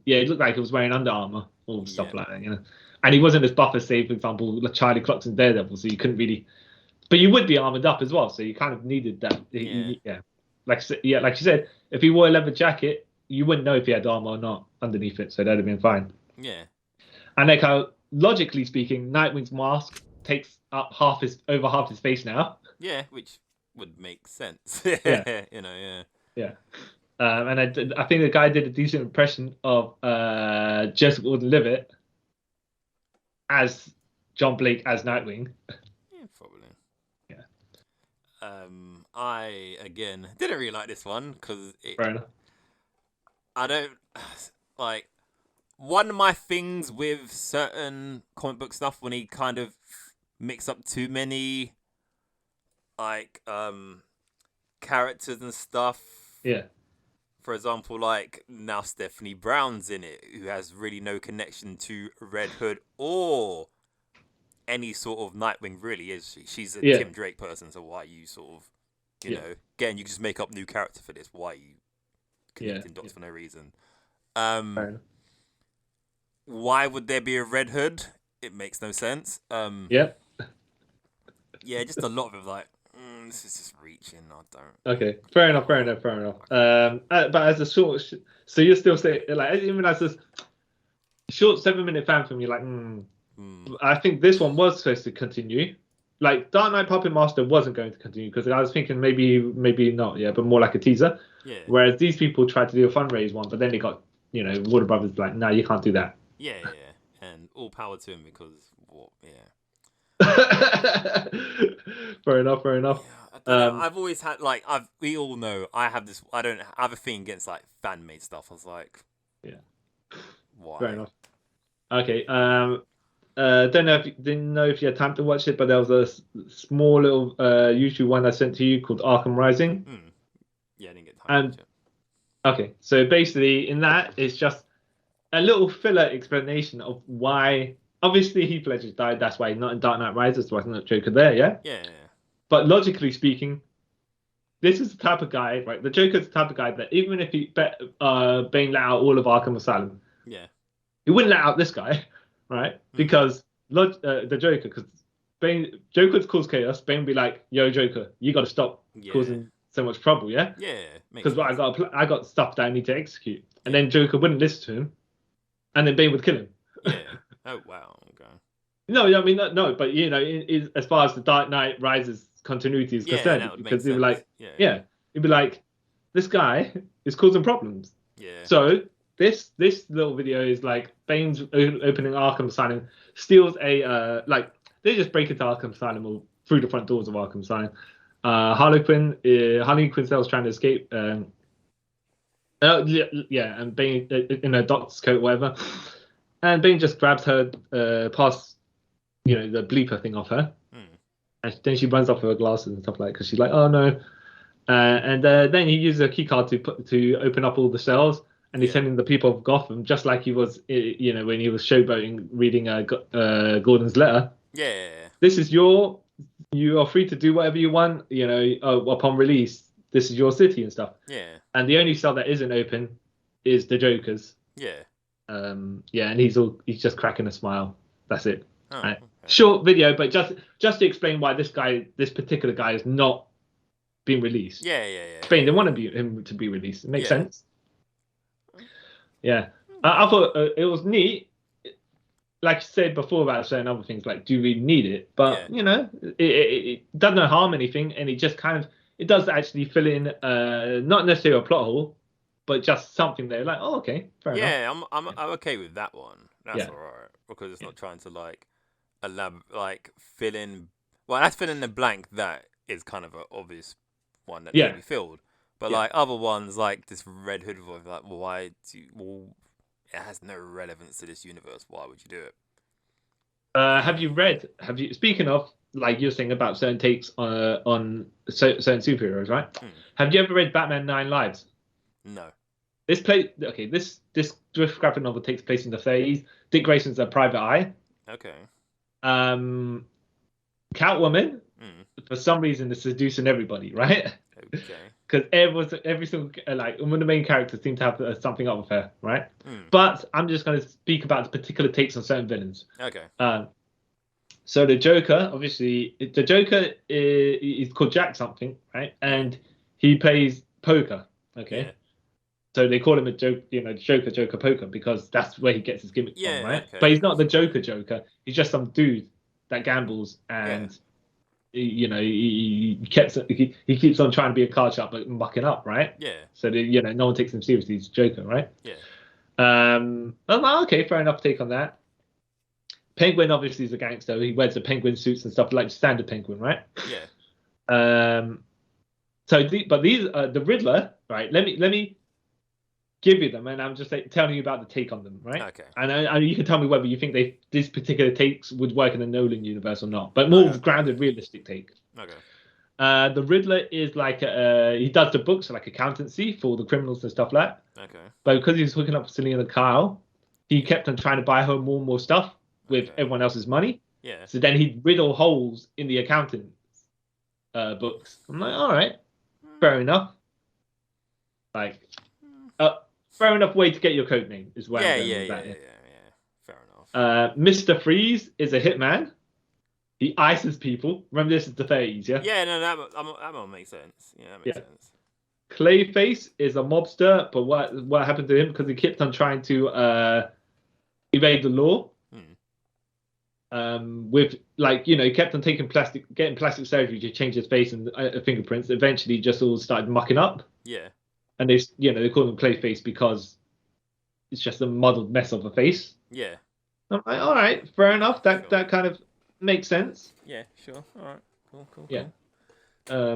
B: it looked like he was wearing Under Armour or stuff like that, And he wasn't as buff as, say, for example, like Charlie Cox in Daredevil, so you couldn't really. But you would be armored up as well, so you kind of needed that. Yeah. Like you said, if he wore a leather jacket, you wouldn't know if he had armor or not underneath it, so that'd have been fine.
D: Yeah.
B: And like how, logically speaking, Nightwing's mask takes up over half his face now.
D: Yeah, which would make sense.
B: Yeah. Yeah. And I think the guy did a decent impression of Joseph Gordon-Levitt as John Blake as Nightwing.
D: Yeah, probably. I again didn't really like this one because I don't like one of my things with certain comic book stuff when he kind of mix up too many like characters and stuff.
B: Yeah.
D: For example, like now Stephanie Brown's in it, who has really no connection to Red Hood or any sort of Nightwing, really, is she? She's a
B: Yeah.
D: Tim Drake person, so why are you sort of, you
B: Yeah.
D: know, again, you can just make up new character for this. Why are you connecting dots for no reason?
B: Fair enough.
D: Why would there be a Red Hood? It makes no sense.
B: Yep.
D: Yeah, just a lot of it, like, this is just reaching. I don't.
B: Okay. Fair enough. But as a short, so you're still saying, like, even as a short 7-minute fan film, you're like, I think this one was supposed to continue. Like Dark Knight Puppet Master wasn't going to continue because I was thinking maybe not, yeah, but more like a teaser.
D: Yeah.
B: Whereas these people tried to do a fundraise one, but then they got, Warner Brothers like, no, you can't do that.
D: Yeah. And all power to him because,
B: Fair enough.
D: Yeah, I don't know. I've always had, like, we all know, I have a thing against, like, fan-made stuff. I was like,
B: yeah.
D: Why?
B: Fair enough. Okay. Didn't know if you had time to watch it, but there was a small little YouTube one I sent to you called Arkham Rising.
D: Yeah, I didn't get time to watch it.
B: Okay, so basically in that it's just a little filler explanation of why. Obviously Heath Ledger died, that's why he's not in Dark Knight Rises, so I not Joker there, yeah?
D: Yeah.
B: But logically speaking, this is the type of guy, right? The Joker's the type of guy that even if Bane let out all of Arkham Asylum,
D: Yeah.
B: he wouldn't let out this guy, right? Because the Joker, because Joker would cause chaos, Bane would be like, "Yo, Joker, you got to stop causing so much trouble, yeah?
D: Yeah.
B: Because I got stuff that I need to execute." And then Joker wouldn't listen to him, and then Bane would kill him.
D: Yeah. Oh wow. Okay.
B: No, I mean no, but as far as the Dark Knight Rises continuity is concerned, because they'd be like, it'd be like, this guy is causing problems.
D: Yeah.
B: So this little video is like Bane's opening Arkham Asylum, steals a they just break into Arkham Asylum or through the front doors of Arkham Asylum. Harley Quinn's trying to escape. And Bane in a doctor's coat, whatever. And Bane just grabs her past, the bleeper thing off her. And then she runs off with her glasses and stuff like that because she's like, oh no. And then he uses a key card to open up all the cells. And he's sending the people of Gotham just like he was, when he was showboating, reading Gordon's letter.
D: Yeah.
B: This is you are free to do whatever you want, upon release. This is your city and stuff.
D: Yeah.
B: And the only cell that isn't open is the Joker's.
D: Yeah.
B: And he's just cracking a smile. That's it.
D: Oh,
B: right.
D: okay.
B: Short video, but just to explain why this particular guy is not being released.
D: Yeah.
B: Spain, they want him to be released. It makes sense. Yeah. I thought it was neat. Like I said before about certain other things, like, do you really need it? But, it doesn't harm anything. And it just it does actually fill in, not necessarily a plot hole, but just something there. Like, oh, okay, fair enough.
D: Yeah, I'm okay with that one. That's all right. Because it's not trying to, like, fill in. Well, that's fill in the blank that is kind of an obvious one that needs to be filled. But like other ones, like this Red Hood voice, like, it has no relevance to this universe. Why would you do it?
B: Have you? Speaking of, like you're saying about certain takes on certain superheroes, right? Have you ever read Batman 9 Lives?
D: No.
B: This graphic novel takes place in the 30s. Dick Grayson's a private eye.
D: Okay.
B: Catwoman, for some reason, is seducing everybody, right?
D: Okay.
B: Because every single one of the main characters seem to have something up with her, right? But I'm just going to speak about the particular takes on certain villains.
D: Okay.
B: So the Joker, obviously, is called Jack something, right? And he plays poker. Okay. Yeah. So they call him a Joker Poker because that's where he gets his gimmick from, right? Okay. But he's not the Joker. He's just some dude that gambles and he keeps on trying to be a card sharp but mucking up, right?
D: Yeah.
B: So no one takes him seriously. He's a Joker, right?
D: Yeah.
B: I'm like, okay, fair enough take on that. Penguin obviously is a gangster. He wears the penguin suits and stuff like standard Penguin, right?
D: Yeah.
B: But these the Riddler, right? Let me give you them, and I'm just telling you about the take on them, right?
D: Okay.
B: And you can tell me whether you think this particular takes would work in the Nolan universe or not, but more grounded, realistic take.
D: Okay.
B: The Riddler is like he does the books like accountancy for the criminals and stuff like that.
D: Okay.
B: But because he's hooking up with Selena Kyle, he kept on trying to buy her more and more stuff with everyone else's money.
D: Yeah.
B: So then he'd riddle holes in the accountant's books. I'm like, all right, fair enough. Like, fair enough way to get your code name is where I'm going with that.
D: Yeah. Fair enough.
B: Mr. Freeze is a hitman. He ices people. Remember, this is the 30s, yeah?
D: Yeah, no, that makes sense. Yeah, that makes sense.
B: Clayface is a mobster, but what happened to him? Because he kept on trying to evade the law. With he kept on getting plastic surgery to change his face and fingerprints. Eventually, just all started mucking up.
D: Yeah.
B: And they call him Clayface because it's just a muddled mess of a face.
D: Yeah.
B: I'm like, all right, fair enough. That kind of makes sense.
D: Yeah, sure. All right. Cool.
B: Yeah. I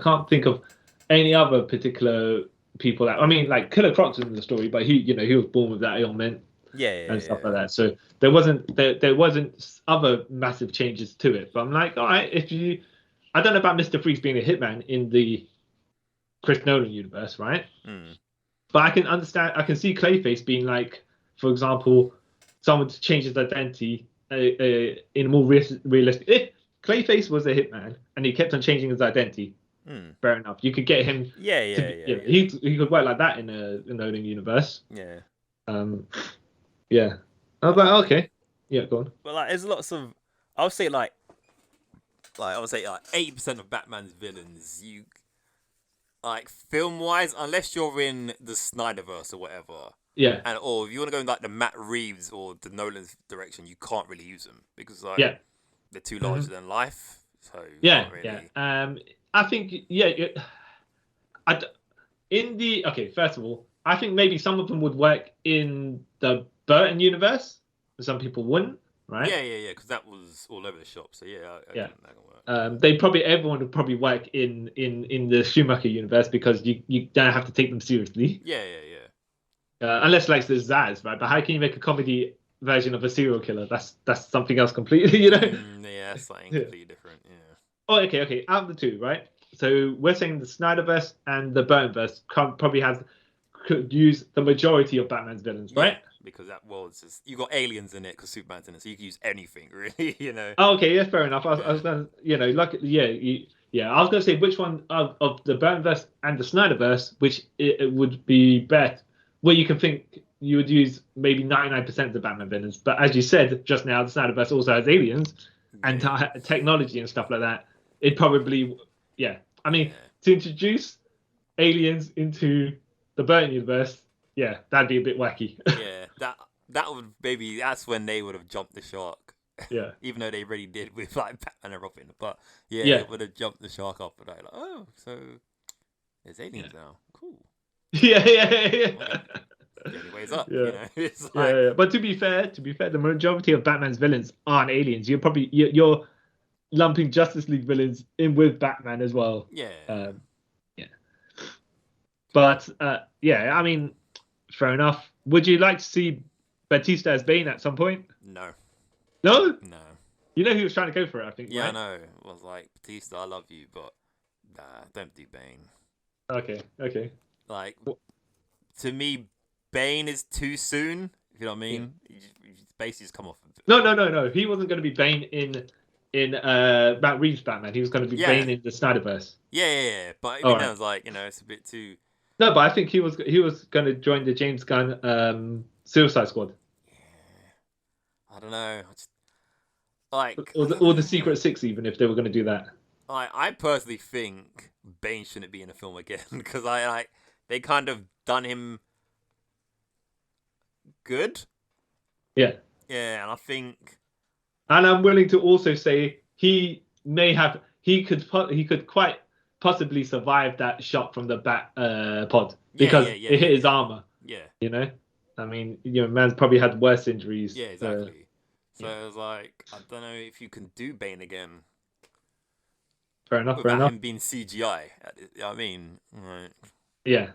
B: can't think of any other particular people like Killer Croc's in the story, but he was born with that ailment. And stuff like that. So there wasn't other massive changes to it. But I'm like, all right, I don't know about Mr. Freeze being a hitman in the Chris Nolan universe, right? But I can see Clayface being like, for example, someone to change his identity in a more realistic. If Clayface was a hitman and he kept on changing his identity, fair enough. You could get him.
D: Yeah.
B: He could work like that in a Nolan universe.
D: Yeah.
B: Yeah. I was like, okay. Yeah, go on.
D: But there's lots of, I would say 80% of Batman's villains, you film wise, unless you're in the Snyderverse or whatever.
B: Yeah.
D: Or if you want to go in the Matt Reeves or the Nolan's direction, you can't really use them because they're too larger than life. So really...
B: I think first of all, I think maybe some of them would work in the Burton universe, and some people wouldn't, right?
D: Yeah, because that was all over the shop. So that can work.
B: Everyone would probably work in the Schumacher universe because you don't have to take them seriously.
D: Yeah.
B: Unless there's Zaz, right? But how can you make a comedy version of a serial killer? That's something else completely, you know?
D: That's something completely different. Yeah.
B: Oh, okay. Out of the two, right? So we're saying the Snyderverse and the Burtonverse probably could use the majority of Batman's villains, right?
D: Yeah, because that world's just, you got aliens in it because Superman's in it, so you can use anything, really, you know.
B: Oh, okay, yeah, fair enough. I was gonna, I was gonna say which one of the Burtonverse and the Snyderverse, which it would be better, where you can think you would use maybe 99% of the Batman villains, but as you said just now, the Snyderverse also has aliens and technology and stuff like that. It probably, to introduce aliens into the Burton universe, that'd be a bit wacky.
D: that would that's when they would have jumped the shark.
B: Yeah.
D: Even though they already did with Batman and Robin, but it would have jumped the shark up and so there's aliens now. Cool.
B: Yeah.
D: The only way's up. You know? It's
B: But to be fair, the majority of Batman's villains aren't aliens. You're lumping Justice League villains in with Batman as well.
D: Yeah.
B: But fair enough. Would you like to see Batista as Bane at some point?
D: No.
B: No?
D: No.
B: You know he was trying to go for it, I think.
D: Yeah,
B: right?
D: I know. It was like, Batista, I love you, but don't do Bane.
B: Okay.
D: To me, Bane is too soon. If you know what I mean. You basically just come off.
B: No. He wasn't going to be Bane in Matt Reeves' Batman. He was going to be Bane in the Snyderverse.
D: Yeah. But that was it's a bit too.
B: No, but I think he was going to join the James Gunn Suicide Squad.
D: Yeah. I don't know.
B: Or the Secret Six, even if they were going to do that.
D: I personally think Bane shouldn't be in a film again because they kind of done him good. Yeah. Yeah, and I think.
B: And I'm willing to also say he could quite possibly survive that shot from the bat pod because it hit his armor.
D: Yeah.
B: You know, I mean, man's probably had worse injuries.
D: Yeah, exactly. So it was I don't know if you can do Bane again.
B: Fair enough.
D: Without him being CGI. I mean, right.
B: Yeah.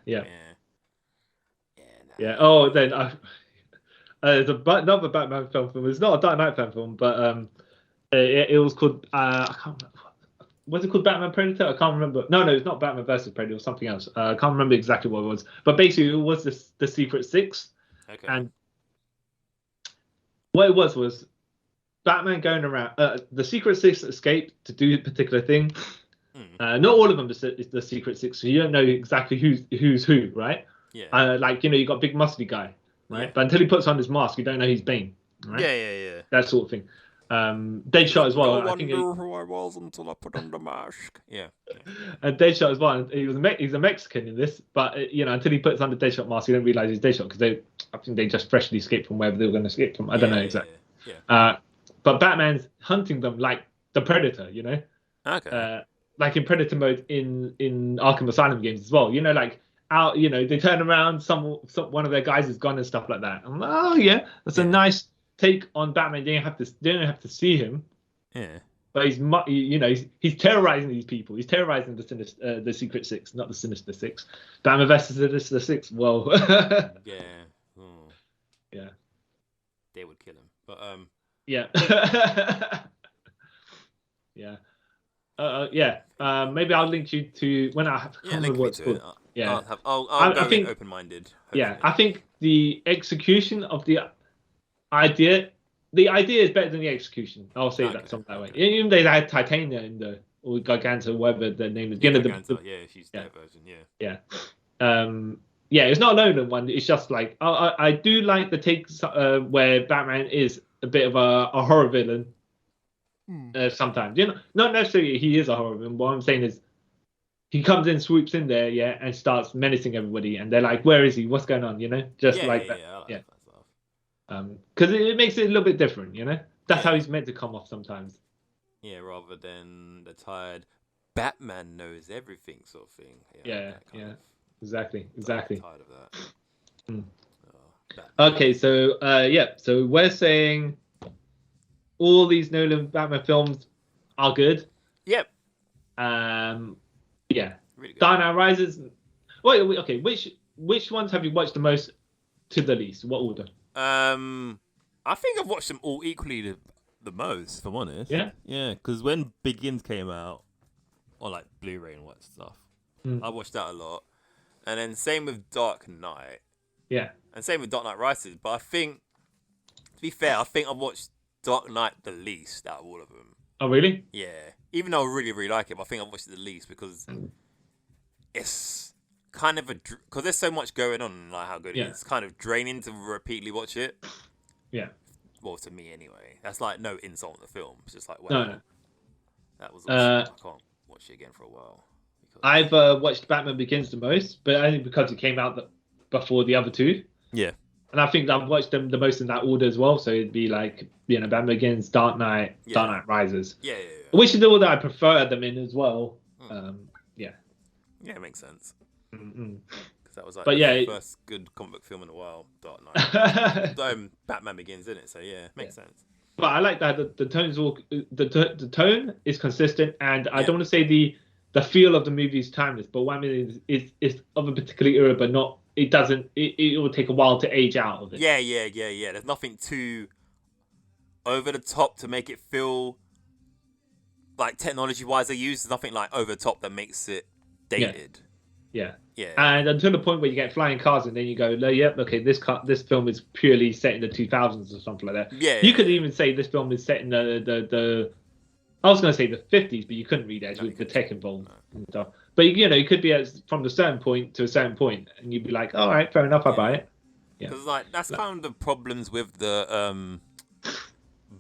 B: Oh, then there's another Batman film. It's not a Dark Knight film, but it was called I can't remember. Was it called Batman Predator? I can't remember. No, it's not Batman versus Predator. It was something else. I can't remember exactly what it was. But basically, it was the Secret Six.
D: Okay.
B: And what it was Batman going around. The Secret Six escaped to do a particular thing. Not all of them is the Secret Six, so you don't know exactly who's who, right?
D: Yeah.
B: Like you got big muscly guy, right?
D: Yeah.
B: But until he puts on his mask, you don't know he's Bane, right?
D: Yeah.
B: That sort of thing. Deadshot as well.
D: No
B: I
D: one
B: think
D: knew who I was until I put on the mask. Yeah.
B: and Deadshot as well. He's a Mexican in this, but until he puts on the Deadshot mask, you don't realize he's Deadshot because I think they just freshly escaped from wherever they were going to escape from. I don't know exactly.
D: Yeah.
B: But Batman's hunting them like the Predator,
D: Okay.
B: like in Predator mode in Arkham Asylum games as well. Like out, they turn around, one of their guys is gone and stuff like that. I'm like, oh yeah, that's a nice take on Batman. They don't have to see him.
D: Yeah.
B: But he's terrorizing these people. He's terrorizing the Secret Six, not the Sinister Six. Batman versus the Sinister Six. Well,
D: Yeah. Oh.
B: yeah,
D: They would kill him, but
B: yeah, yeah. Maybe I'll link you to when I can't remember what it's called. Yeah,
D: I'll go in open-minded. Hopefully.
B: Yeah, I think the execution of the idea is better than the execution. I'll say that that way. Even though they had Titania in or Garganta, whatever the name is.
D: Garganta, she's that version.
B: Yeah. It's not a Nolan one. It's just like I do like the takes where Batman is a bit of a horror villain. Sometimes, not necessarily he is a horror villain. What I'm saying is, he comes in, swoops in there, and starts menacing everybody, and they're like, "Where is he? What's going on?" Just like that.
D: I like that stuff.
B: Because it makes it a little bit different. That's how he's meant to come off sometimes.
D: Yeah, rather than the tired Batman knows everything sort of thing.
B: Exactly.
D: I'm tired of that.
B: Okay, so so we're saying all these Nolan Batman films are good.
D: Yep.
B: Yeah.
D: Really good.
B: Dark Knight Rises. Wait, okay. Which ones have you watched the most to the least? What order?
D: I think I've watched them all equally the most, if I'm honest.
B: Yeah.
D: Yeah, because when Begins came out, on like Blu-ray and what stuff, I watched that a lot, and then same with Dark Knight.
B: Yeah.
D: And same with Dark Knight Rises. But I think, to be fair, I think I've watched Dark Knight the least out of all of them.
B: Oh, really?
D: Yeah. Even though I really, really like it, but I think I've watched it the least because it's kind of because there's so much going on and like how good it is. It's kind of draining to repeatedly watch it.
B: Yeah.
D: Well, to me anyway. That's like no insult on the film. It's just like,
B: No.
D: That was awesome. I can't watch it again for a while.
B: I've watched Batman Begins the most, but only because it came out before the other two.
D: Yeah.
B: And I think I've watched them the most in that order as well. So it'd be like, Batman Begins, Dark Knight, Dark Knight Rises.
D: Yeah.
B: Which is the order I prefer them in as well.
D: Yeah, it makes sense. Because that was like
B: the
D: first good comic book film in a while, Dark Knight. Batman Begins, isn't it? So yeah, makes sense.
B: But I like that the tone's all the tone is consistent, and I don't want to say the feel of the movie is timeless, but what I mean is it's of a particular era, but not. It doesn't. It will take a while to age out of it.
D: Yeah. There's nothing too over the top to make it feel like technology-wise they use. There's nothing like over the top that makes it dated.
B: Yeah.
D: Yeah.
B: And until the point where you get flying cars, and then you go, okay, this film is purely set in the 2000s or something like that.
D: Yeah.
B: You could even say this film is set in the I was going to say the 50s, but you couldn't read it with the tech involved and stuff. But it could be from a certain point to a certain point, and you'd be like, all right, fair enough, I buy it. Yeah.
D: Because that's kind of the problems with the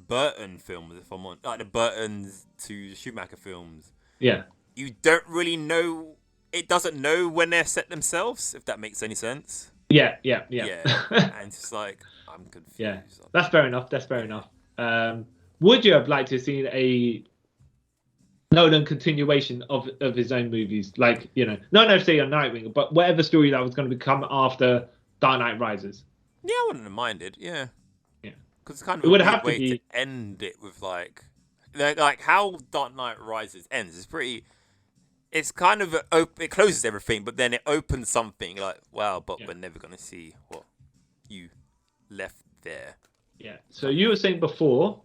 D: Burton films, if I'm on like the Burtons to Schumacher films.
B: Yeah.
D: You don't really know. It doesn't know when they're set themselves, if that makes any sense.
B: Yeah.
D: And it's just like, I'm confused.
B: Yeah, that's fair enough. Would you have liked to have seen a Nolan continuation of his own movies? Like, not necessarily on Nightwing, but whatever story that was going to become after Dark Knight Rises.
D: Yeah, I wouldn't have minded. Yeah. Because it's kind of
B: it would
D: a
B: have
D: weird
B: to
D: way
B: be...
D: to end it with like how Dark Knight Rises ends is pretty. It's kind of it closes everything, but then it opens something like, wow, but we're never gonna see what you left there.
B: Yeah. So you were saying before,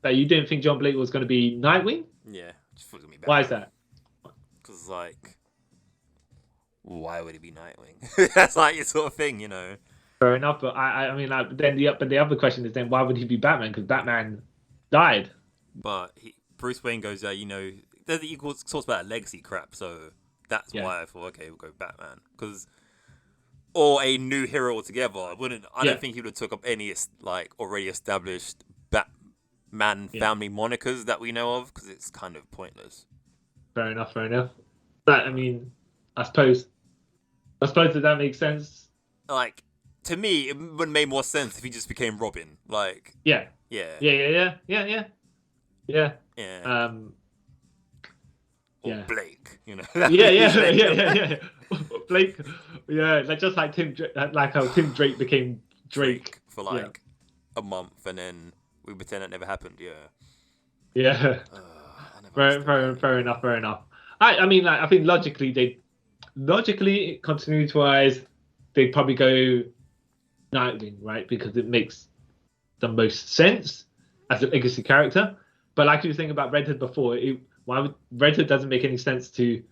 B: that you didn't think John Blake was going to be Nightwing.
D: Yeah, just thought it was gonna be Batman.
B: Why is that?
D: Because why would it be Nightwing? That's like your sort of thing,
B: Fair enough, but I mean, like, then the other question is then why would he be Batman? Because Batman died.
D: But Bruce Wayne goes, he talks about legacy crap, so that's why I thought, okay, we'll go Batman. Or a new hero altogether. I don't think he would have took up any like already established Batman family monikers that we know of, because it's kind of pointless.
B: Fair enough. But I mean, I suppose that makes sense.
D: Like, to me, it would have made more sense if he just became Robin. Like,
B: Yeah.
D: yeah. Or Blake, you know.
B: Yeah. Blake, like just like like how Tim Drake became Drake
D: for like a month, and then we pretend that never happened.
B: Yeah. Fair enough. I mean, like, I think logically, continuity-wise, they'd probably go Nightwing, right? Because it makes the most sense as a legacy character. But like you were saying about Red Hood before, Red Hood doesn't make any sense to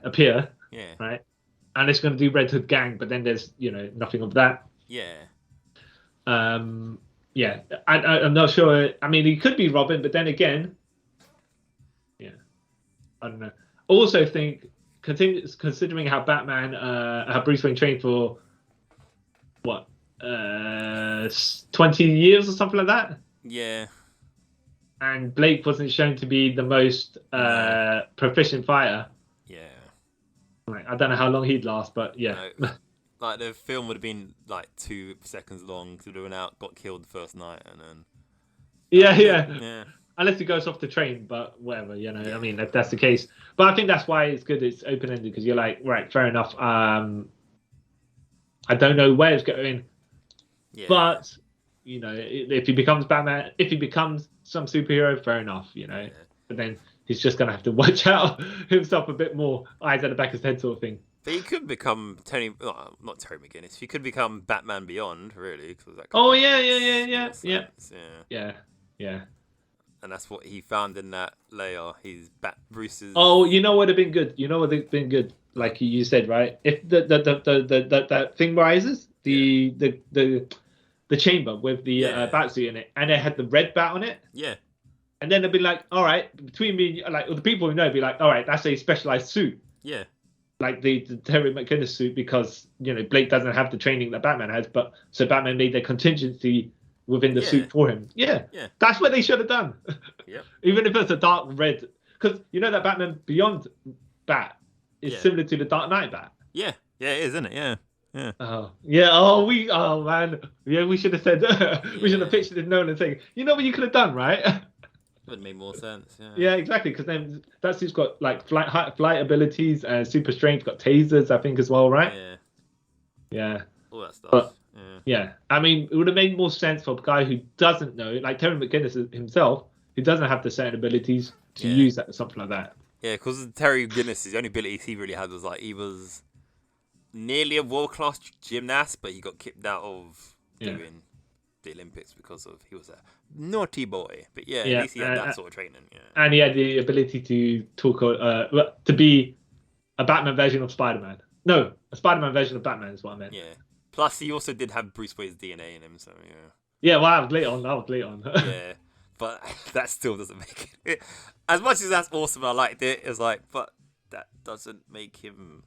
B: appear.
D: Yeah.
B: Right? And it's going to do Red Hood gang, but then there's, nothing of that.
D: Yeah.
B: I'm not sure. I mean, he could be Robin, but then again, I don't know. Also think, considering how how Bruce Wayne trained for, 20 years or something like that?
D: Yeah.
B: And Blake wasn't shown to be the most proficient fighter.
D: Yeah.
B: Like, I don't know how long he'd last, but yeah.
D: No. Like, the film would have been like 2 seconds long, because it went out, got killed the first night, and then...
B: Yeah. Unless he goes off the train, but whatever, I mean, if that's the case. But I think that's why it's good it's open-ended, because you're like, right, fair enough. I don't know where it's going. Yeah. But, if he becomes Batman, if he becomes some superhero, fair enough, Yeah. But then he's just going to have to watch out himself a bit more, eyes at the back of his head sort of thing.
D: But he could become not Terry McGinnis. He could become Batman Beyond, really.
B: Yeah.
D: And that's what he found in that layer. He's Bruce's.
B: Oh, you know what would have been good? Like you said, right? If that thing rises, the chamber with the Batsuit in it, and it had the red bat on it.
D: Yeah.
B: And then they'd be like, all right, between me, like, the people who know, be like, all right, that's a specialized suit.
D: Yeah.
B: Like the Terry McGinnis suit, because Blake doesn't have the training that Batman has, but so Batman made their contingency within the suit for him. Yeah. That's what they should have done.
D: Yeah.
B: Even if it's a dark red, because that Batman Beyond bat is similar to the Dark Knight bat.
D: Yeah, it is, isn't it? Yeah.
B: Oh man, we should have said we should have pitched it in Nolan saying, what you could have done, right?
D: Would have made more sense.
B: Yeah, exactly. Because then that suit's got like flight abilities and super strength, got tasers, I think, as well, right? Yeah.
D: All that stuff.
B: But, I mean, it would have made more sense for a guy who doesn't know, like Terry McGinnis himself, who doesn't have the certain abilities to use that or something like that.
D: Yeah, because Terry McGinnis, the only abilities he really had was like he was nearly a world-class gymnast, but he got kicked out of doing the Olympics because he was a naughty boy. But at least he had that sort of training. Yeah.
B: And he had the ability to talk, to be a Batman version of Spider-Man. No, a Spider-Man version of Batman is what I meant.
D: Yeah. Plus, he also did have Bruce Wayne's DNA in him, so yeah.
B: Yeah, well, I was late on.
D: Yeah, but that still doesn't make it. As much as that's awesome, I liked it. It's like, but that doesn't make him.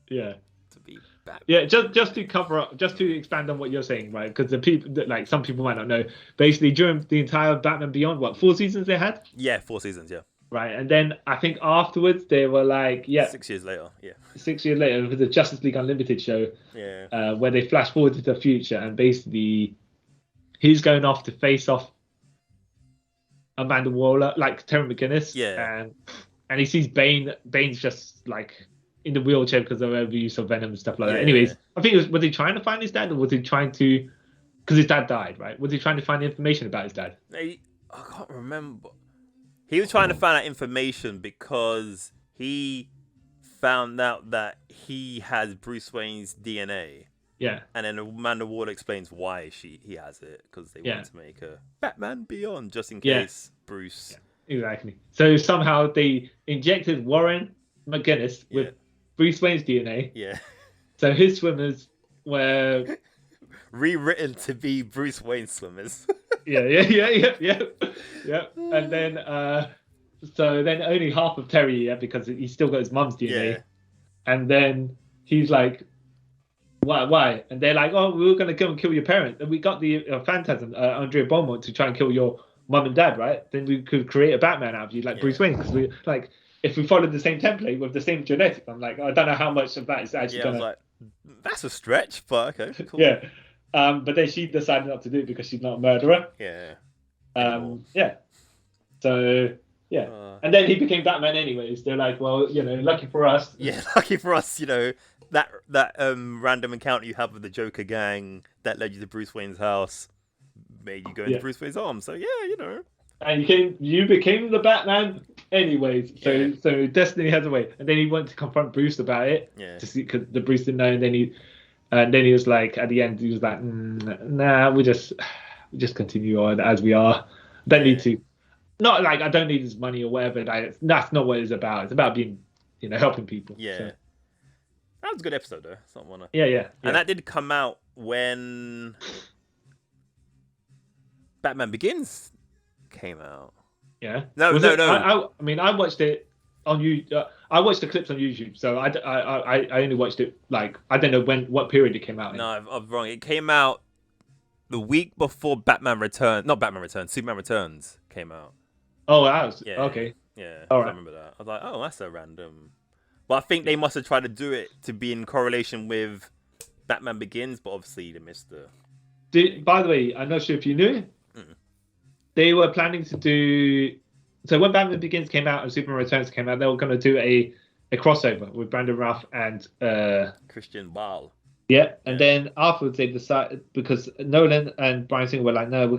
B: Yeah.
D: To be Batman.
B: Yeah, just to cover up, just to expand on what you're saying, right? Because the people, like some people might not know, basically during the entire Batman Beyond, 4 seasons they had?
D: Yeah, 4 seasons. Yeah.
B: Right, and then I think afterwards they were like,
D: 6 years later,
B: 6 years later, with the Justice League Unlimited show, where they flash forward to the future, and basically he's going off to face off Amanda Waller, like Terry McGinnis, and he sees Bane. Bane's just like in the wheelchair because of overuse of venom and stuff like that. Anyways, I think was he trying to find his dad, or was he trying to, because his dad died, right? Was he trying to find information about his dad?
D: I can't remember. He was trying to find out information because he found out that he has Bruce Wayne's DNA.
B: Yeah.
D: And then Amanda Waller explains why he has it, because they want to make a Batman Beyond just in case Bruce.
B: Yeah, exactly. So somehow they injected Warren McGinnis with Bruce Wayne's DNA.
D: Yeah.
B: So his swimmers were
D: rewritten to be Bruce Wayne's swimmers.
B: Yeah. And then, so then only half of Terry, because he's still got his mum's DNA.
D: Yeah.
B: And then he's like, why? And they're like, oh, we were going to go and kill your parents. And we got the Phantasm, Andrea Beaumont, to try and kill your mum and dad, right? Then we could create a Batman out of you, like Bruce Wayne. Because we, like, if we followed the same template with the same genetics, I'm like, I don't know how much of that is actually going to...
D: I was like, that's a stretch, but okay, cool.
B: Yeah. But then she decided not to do it because she's not a murderer.
D: Yeah.
B: Yeah. So, yeah. And then he became Batman anyways. They're like, well, lucky for us.
D: Yeah, lucky for us, that random encounter you have with the Joker gang that led you to Bruce Wayne's house made you go into Bruce Wayne's arms. So, yeah,
B: And you became the Batman anyways. So destiny has a way. And then he went to confront Bruce about it.
D: Yeah.
B: To see, because the Bruce didn't know. And then he was like, at the end, he was like, nah, we just continue on as we are. Don't need to. Not like I don't need his money or whatever. That's not what it's about. It's about being, helping people.
D: Yeah.
B: So.
D: That was a good episode, though. Something like
B: Yeah.
D: And that did come out when Batman Begins came out.
B: Yeah.
D: No.
B: I mean, I watched it on YouTube. I watched the clips on YouTube, so I only watched it like I don't know what period it came out in.
D: No, I'm wrong. It came out the week before Superman Returns came out.
B: Oh, that was okay.
D: Yeah,
B: all
D: I
B: right.
D: remember that. I was like, oh, that's a random. But I think they must have tried to do it to be in correlation with Batman Begins, but obviously they missed the.
B: By the way, I'm not sure if you knew. They were planning to do. So when Batman Begins came out and Superman Returns came out, they were going to do a crossover with Brandon Routh and
D: Christian Bale.
B: Yeah, and then afterwards they decided, because Nolan and Bryan Singer were like, no, we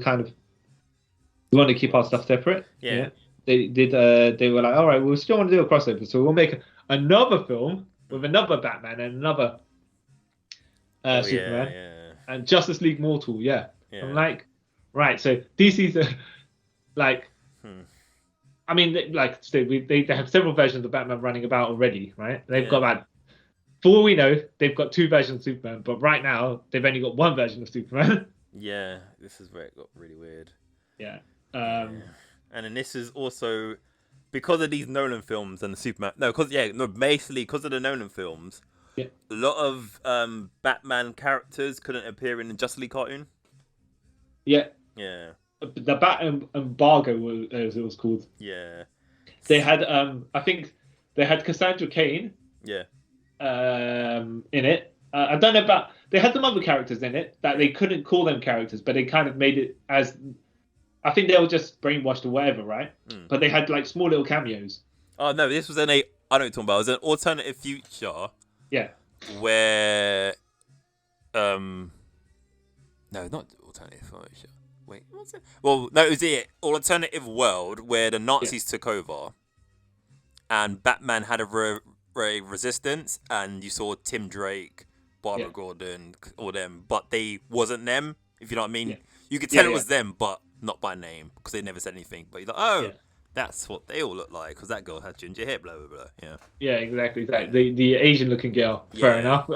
B: want to keep our stuff separate.
D: Yeah.
B: They did. They were like, all right, we still want to do a crossover, so we'll make another film with another Batman and another Superman and Justice League Mortal. Yeah. I'm like, right. So DC's like. I mean, like, they have several versions of Batman running about already, right? They've got about, for all we know, they've got 2 versions of Superman, but right now they've only got 1 version of Superman.
D: Yeah, this is where it got really weird.
B: Yeah.
D: And then this is also because of these Nolan films and the Superman. Basically because of the Nolan films.
B: Yeah.
D: A lot of Batman characters couldn't appear in the Justice League cartoon.
B: Yeah.
D: Yeah.
B: The Bat embargo, as it was called.
D: Yeah.
B: They had, I think, they had Cassandra Cain.
D: Yeah.
B: In it. I don't know about. They had some other characters in it that they couldn't call them characters, but they kind of made it as. I think they were just brainwashed or whatever, right? But they had like small little cameos.
D: Oh no, this was I know what you're talking about. It was an alternative future.
B: Yeah.
D: Where, no, not alternative future. Wait, what's it? Well, no, it was the alternative world where the Nazis took over, and Batman had a resistance, and you saw Tim Drake, Barbara Gordon, all them, but they wasn't them. If you know what I mean, you could tell it was them, but not by name because they never said anything. But you're like, that's what they all look like because that girl has ginger hair, blah blah blah. Yeah. Yeah,
B: exactly. The Asian-looking girl. Fair enough.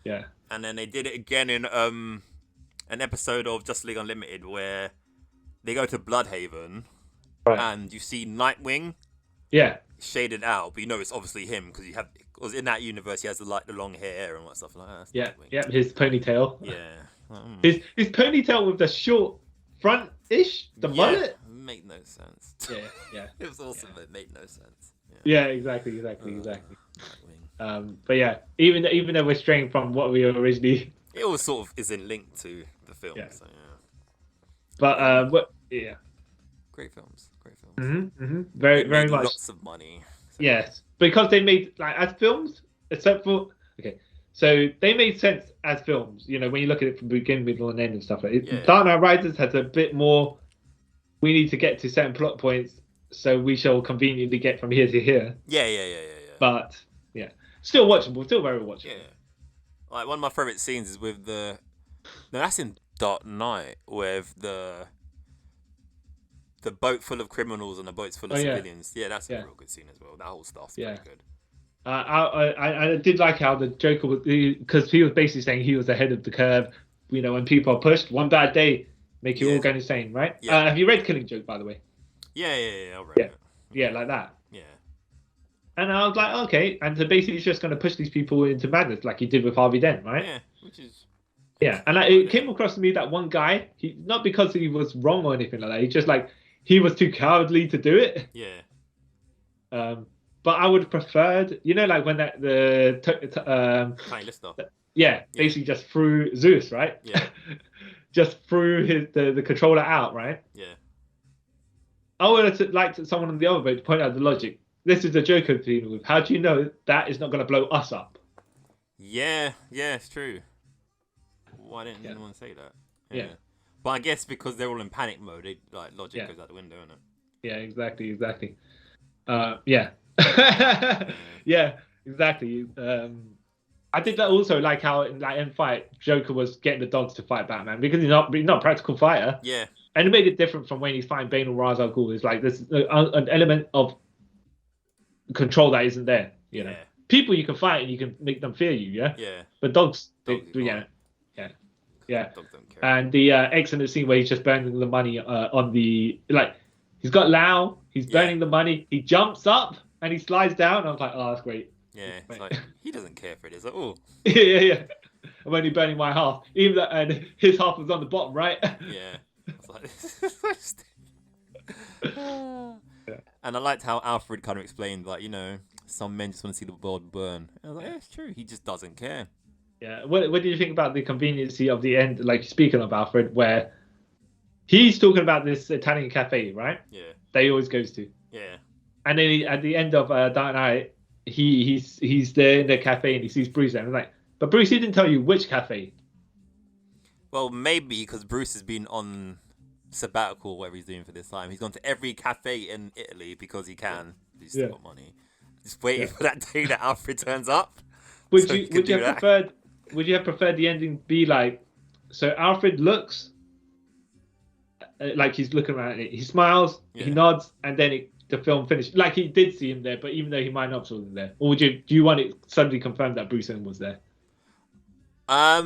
B: Yeah.
D: And then they did it again in an episode of Justice League Unlimited where they go to Bloodhaven and you see Nightwing shaded out, but you know it's obviously him because in that universe he has the long hair and all that stuff like that.
B: Nightwing. His ponytail.
D: Yeah.
B: His ponytail with the short front-ish, the mullet.
D: Made no sense.
B: Yeah.
D: It was awesome, but it made no sense.
B: Yeah, exactly. But yeah, even though we're straying from what we originally.
D: It all sort of is in link to the film.
B: Yeah.
D: So,
B: But
D: great films.
B: Very
D: they made
B: much.
D: Lots of money. So.
B: Yes, because they made as films, except for so they made sense as films. When you look at it from beginning, middle, and end and stuff. Dark Knight Rises has a bit more. We need to get to certain plot points, so we shall conveniently get from here to here.
D: Yeah.
B: But still watchable, still very watchable.
D: Yeah. Like one of my favorite scenes is with that's in Dark Knight with the boat full of criminals and the boats full of civilians. Yeah, that's a real good scene as well. That whole stuff's pretty good.
B: I did like how the Joker was, because he was basically saying he was ahead of the curve, when people are pushed, one bad day make you all
D: Yes.
B: go insane, right?
D: Yeah.
B: Have you read Killing Joke, by the way?
D: Yeah. I read
B: Yeah.
D: it.
B: Yeah, like that.
D: Yeah.
B: And I was like, okay. And so basically, he's just going to push these people into madness, like he did with Harvey Dent, right?
D: Yeah. Which is.
B: Yeah. And it came across to me that one guy, he not because he was wrong or anything like that, he just like he was too cowardly to do it.
D: Yeah.
B: But I would have preferred, like when
D: Tiny Lister.
B: yeah, basically just threw Zeus, right?
D: Yeah.
B: Just threw the controller out, right?
D: Yeah.
B: I would have liked someone on the other boat to point out the logic. This is the Joker dealing with. How do you know that is not going to blow us up?
D: Yeah. It's true. Why didn't anyone say that?
B: Yeah.
D: But I guess because they're all in panic mode, logic goes out the window, isn't it?
B: Yeah, exactly. Yeah. Yeah, exactly. I did that also, like how in that end fight, Joker was getting the dogs to fight Batman because he's not a practical fighter.
D: Yeah.
B: And it made it different from when he's fighting Bane or Ra's al Ghul. It's like there's an element of control that isn't there.
D: Yeah.
B: People you can fight and you can make them fear you. Yeah.
D: Yeah.
B: But dogs,
D: Dogs you
B: yeah.
D: Dogs don't care.
B: And the excellent scene where he's just burning the money on the he's got Lau, he's burning the money, he jumps up and he slides down. I was like, oh, that's great.
D: Yeah, it's like he doesn't care for it. It's like, oh.
B: yeah. I'm only burning my half, even though, and his half was on the bottom, right?
D: Yeah. It's like, this is so stupid. And I liked how Alfred kind of explained, like, some men just want to see the world burn. And I was like, yeah, it's true. He just doesn't care.
B: Yeah. What do you think about the conveniency of the end? Like speaking of Alfred, where he's talking about this Italian cafe, right?
D: Yeah.
B: That he always goes to.
D: Yeah.
B: And then at the end of Dark Knight, he's there in the cafe and he sees Bruce there. And I'm like, but Bruce, he didn't tell you which cafe.
D: Well, maybe because Bruce has been on sabbatical, whatever he's doing for this time. He's gone to every cafe in Italy because he can. He's still got money. Just waiting for that day that Alfred turns up.
B: Would you have preferred the ending be like, so Alfred looks like he's looking around it. He smiles, he nods, and then the film finished. Like he did see him there, but even though he might not have seen him there. Or do you want it suddenly confirmed that Bruce Wayne was there?
D: I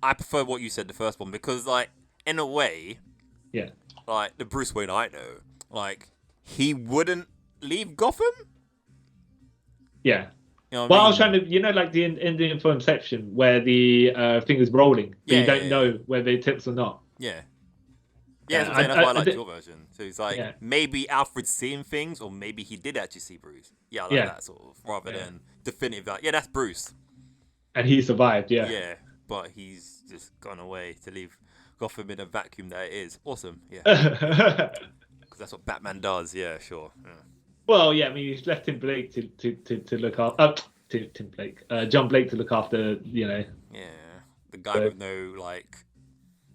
D: prefer what you said, the first one, because like in a way, like the Bruce Wayne I know, like he wouldn't leave Gotham.
B: Yeah.
D: You know
B: I was trying to, like the Indian film Inception where the thing is rolling, but you don't know whether it tips or not.
D: Yeah. Yeah, that's why I like your version. So it's like maybe Alfred's seeing things, or maybe he did actually see Bruce. Yeah, I like that sort of, rather than definitive. Like, that's Bruce.
B: And he survived. Yeah.
D: Yeah, but he's just gone away to leave Gotham in a vacuum that it is. Awesome. Yeah. Because that's what Batman does. Yeah, sure. Yeah.
B: Well, yeah, I mean, he's left Tim Blake to look after Tim Blake, John Blake to look after. Yeah,
D: the guy with no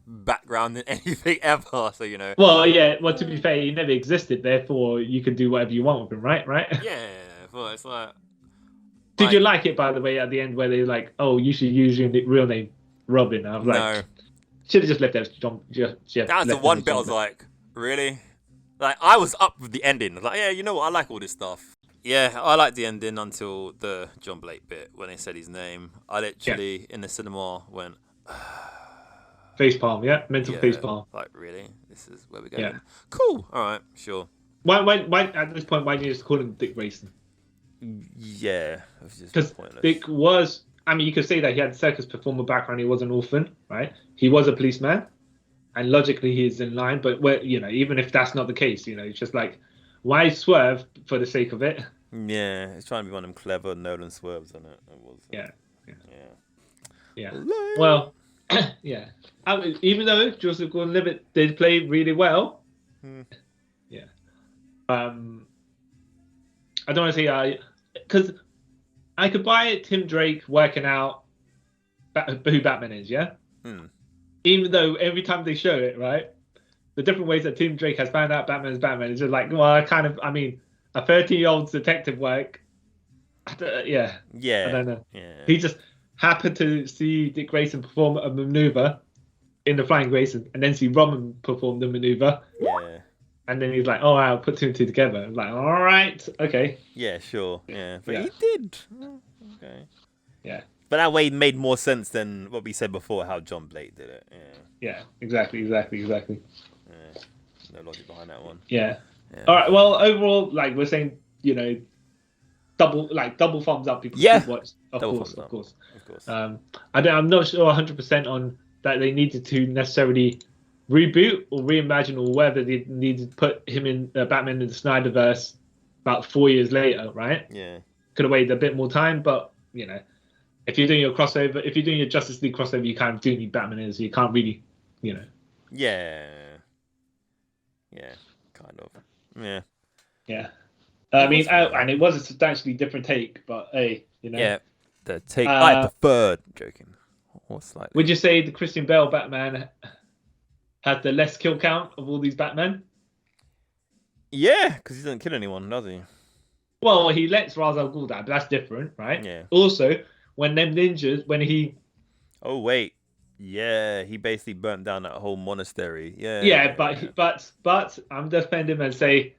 D: background in anything ever. So
B: Well, yeah. Well, to be fair, he never existed. Therefore, you can do whatever you want with him, right?
D: Yeah. Well, it's like.
B: Did you like it, by the way, at the end where they're like, "Oh, you should use your real name, Robin"? I was like,
D: no.
B: Should have just left that.
D: That was the one bit I was like, really? Like, I was up with the ending. I was like, yeah, you know what? I like all this stuff. Yeah, I liked the ending until the John Blake bit when they said his name. I literally, in the cinema, went...
B: Facepalm, mental facepalm.
D: Like, really? This is where we're going?
B: Yeah.
D: Cool. All right, sure.
B: Why, at this point, why do you just call him Dick Grayson?
D: Yeah,
B: because Dick was... I mean, you could say that he had a circus performer background. He was an orphan, right? He was a policeman. And logically, he's in line. But, even if that's not the case, it's just like, why swerve for the sake of it?
D: Yeah, it's trying to be one of them clever Nolan swerves, isn't it? It was.
B: Yeah. Well, yeah. I mean, even though Joseph Gordon-Levitt did play really well, yeah. I don't want to say because I could buy Tim Drake working out who Batman is, yeah. Even though every time they show it, right, the different ways that Tim Drake has found out Batman is Batman is just like, well, a 30-year-old's detective work. I don't know. Yeah. He just happened to see Dick Grayson perform a maneuver in the Flying Grayson, and then see Robin perform the maneuver.
D: Yeah.
B: And then he's like, "Oh, I'll put two and two together." I'm like, "All right, okay."
D: Yeah, sure. Yeah, but he did. Okay.
B: Yeah.
D: But that way made more sense than what we said before, how John Blake did it.
B: Yeah, exactly.
D: Yeah. No logic behind that one.
B: Yeah. All right. Well, overall, like we're saying, double thumbs up. People should watch. Of course. I'm not sure 100% on that they needed to necessarily reboot or reimagine or whether they needed to put him in Batman in the Snyderverse about 4 years later, right?
D: Yeah.
B: Could have waited a bit more time, but if you're doing your crossover, if you're doing your Justice League crossover, you kind of do need Batman in, so you can't really,
D: Yeah. Kind of. Yeah.
B: Yeah. I mean, and it was a substantially different take, but hey,
D: Yeah. The take I preferred. Joking. Or slightly.
B: Would you say the Christian Bale Batman had the less kill count of all these Batmen?
D: Yeah, because he doesn't kill anyone, does he?
B: Well, he lets Ra's al Ghul die, but that's different, right?
D: Yeah.
B: Also, when them ninjas, when he...
D: Oh, wait. Yeah, he basically burnt down that whole monastery. Yeah.
B: Yeah, but I'm defending him and say,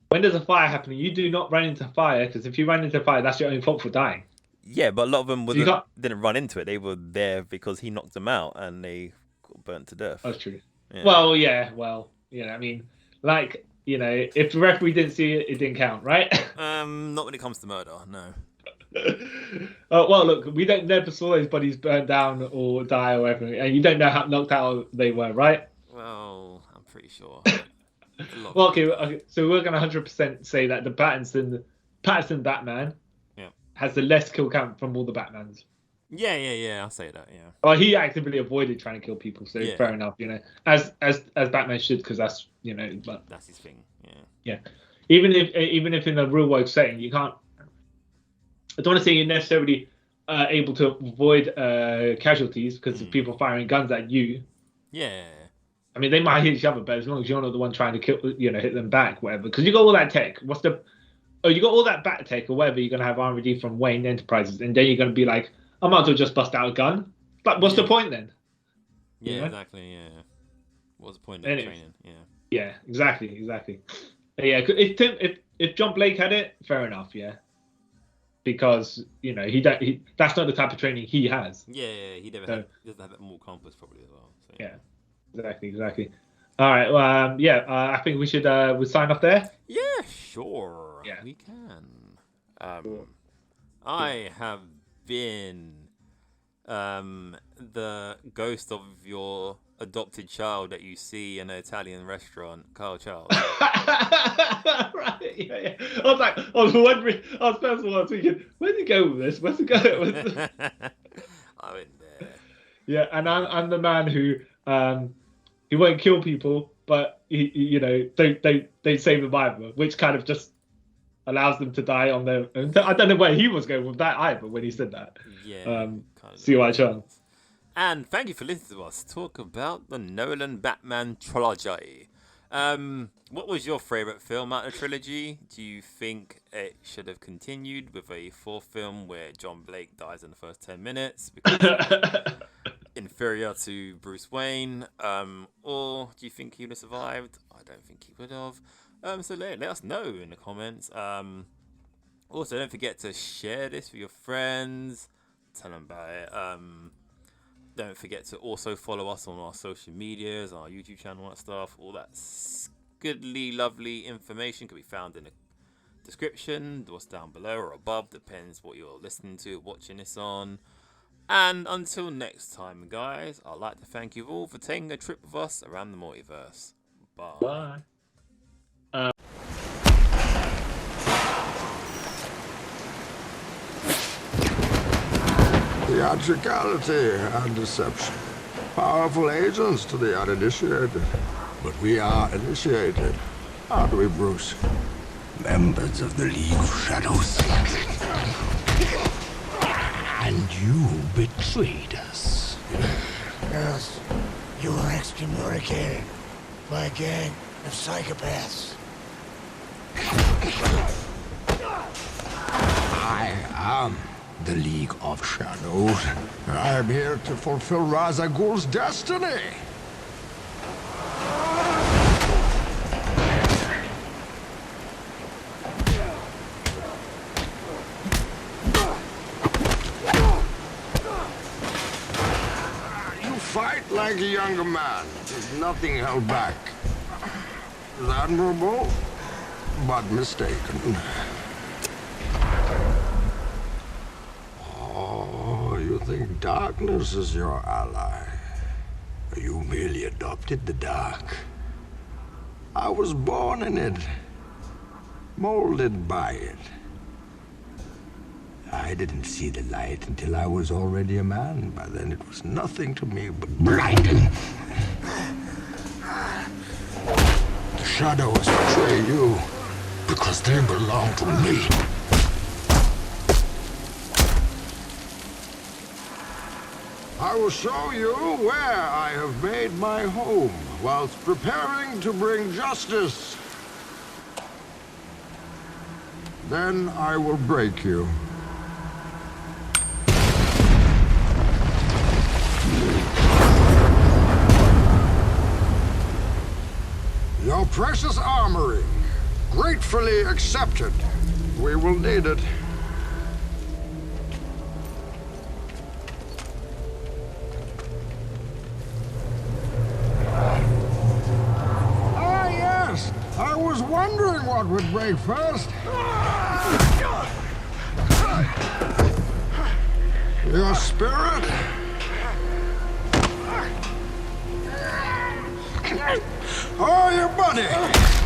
B: when there's a fire happening, you do not run into fire, because if you run into fire, that's your own fault for dying.
D: Yeah, but a lot of them didn't run into it. They were there because he knocked them out and they got burnt to death.
B: That's true.
D: Yeah.
B: Well, I mean, if the referee didn't see it, it didn't count, right?
D: Not when it comes to murder, no.
B: Well, look, we never saw those bodies burn down or die or whatever, and you don't know how knocked out they were, right?
D: Well, I'm pretty sure.
B: Well, okay, so we're gonna 100% say that the Pattinson Batman has the less kill count from all the Batmans.
D: Yeah, I'll say that. Yeah.
B: Well, he actively avoided trying to kill people, so fair enough. As Batman should, because that's but
D: that's his thing.
B: Yeah. Even if in a real world setting, you can't. I don't want to say you're necessarily able to avoid casualties because of people firing guns at you.
D: Yeah.
B: I mean, they might hit each other, but as long as you're not the one trying to kill, hit them back, whatever. Because you got all that tech. You got all that bat tech or whatever. You're gonna have R&D from Wayne Enterprises, and then you're gonna be like, I might as well just bust out a gun. But what's the point then?
D: Yeah, exactly. Yeah. What's the point of training? Yeah.
B: Yeah, exactly. Yeah, if John Blake had it, fair enough. Yeah. Because that's not the type of training he has.
D: Yeah, he doesn't have that more compass probably as well. So.
B: Yeah, exactly. All right, well, I think we should sign off there.
D: Yeah, sure. Yeah, we can. I have been the ghost of your adopted child that you see in an Italian restaurant, Carl Charles.
B: Right, yeah. I was wondering. First of all, I was thinking, where'd he go with this? Where's he going with this?
D: I'm in there.
B: Yeah, and I'm the man who he won't kill people, but he don't save them either, which kind of just allows them to die on their own. I don't know where he was going with that either when he said that.
D: Yeah.
B: See what chance.
D: And thank you for listening to us talk about the Nolan Batman Trilogy. What was your favourite film out of the trilogy? Do you think it should have continued with a fourth film where John Blake dies in the first 10 minutes because inferior to Bruce Wayne? Or do you think he would have survived? I don't think he would have. So let us know in the comments. Also, don't forget to share this with your friends. Tell them about it. Don't forget to also follow us on our social medias, our YouTube channel, all that stuff. All that goodly, lovely information can be found in the description, what's down below or above, depends what you're listening to, watching this on. And until next time, guys, I'd like to thank you all for taking a trip with us around the multiverse. Bye.
E: Theatricality and deception. Powerful agents to the uninitiated. But we are initiated, aren't we, Bruce?
F: Members of the League of Shadows. And you betrayed us.
G: Yes, you were excommunicated by a gang of psychopaths.
E: I am the League of Shadows. I'm here to fulfill Ra's al Ghul's destiny. like a younger man. There's nothing held back. It's admirable, but mistaken. Oh, you think darkness is your ally? You merely adopted the dark. I was born in it, molded by it. I didn't see the light until I was already a man. By then it was nothing to me but blinding. The shadows betray you because they belong to me. I will show you where I have made my home whilst preparing to bring justice. Then I will break you. Your precious armory, gratefully accepted. We will need it. Ah, yes. I was wondering what would break first. Your spirit? Oh, your body!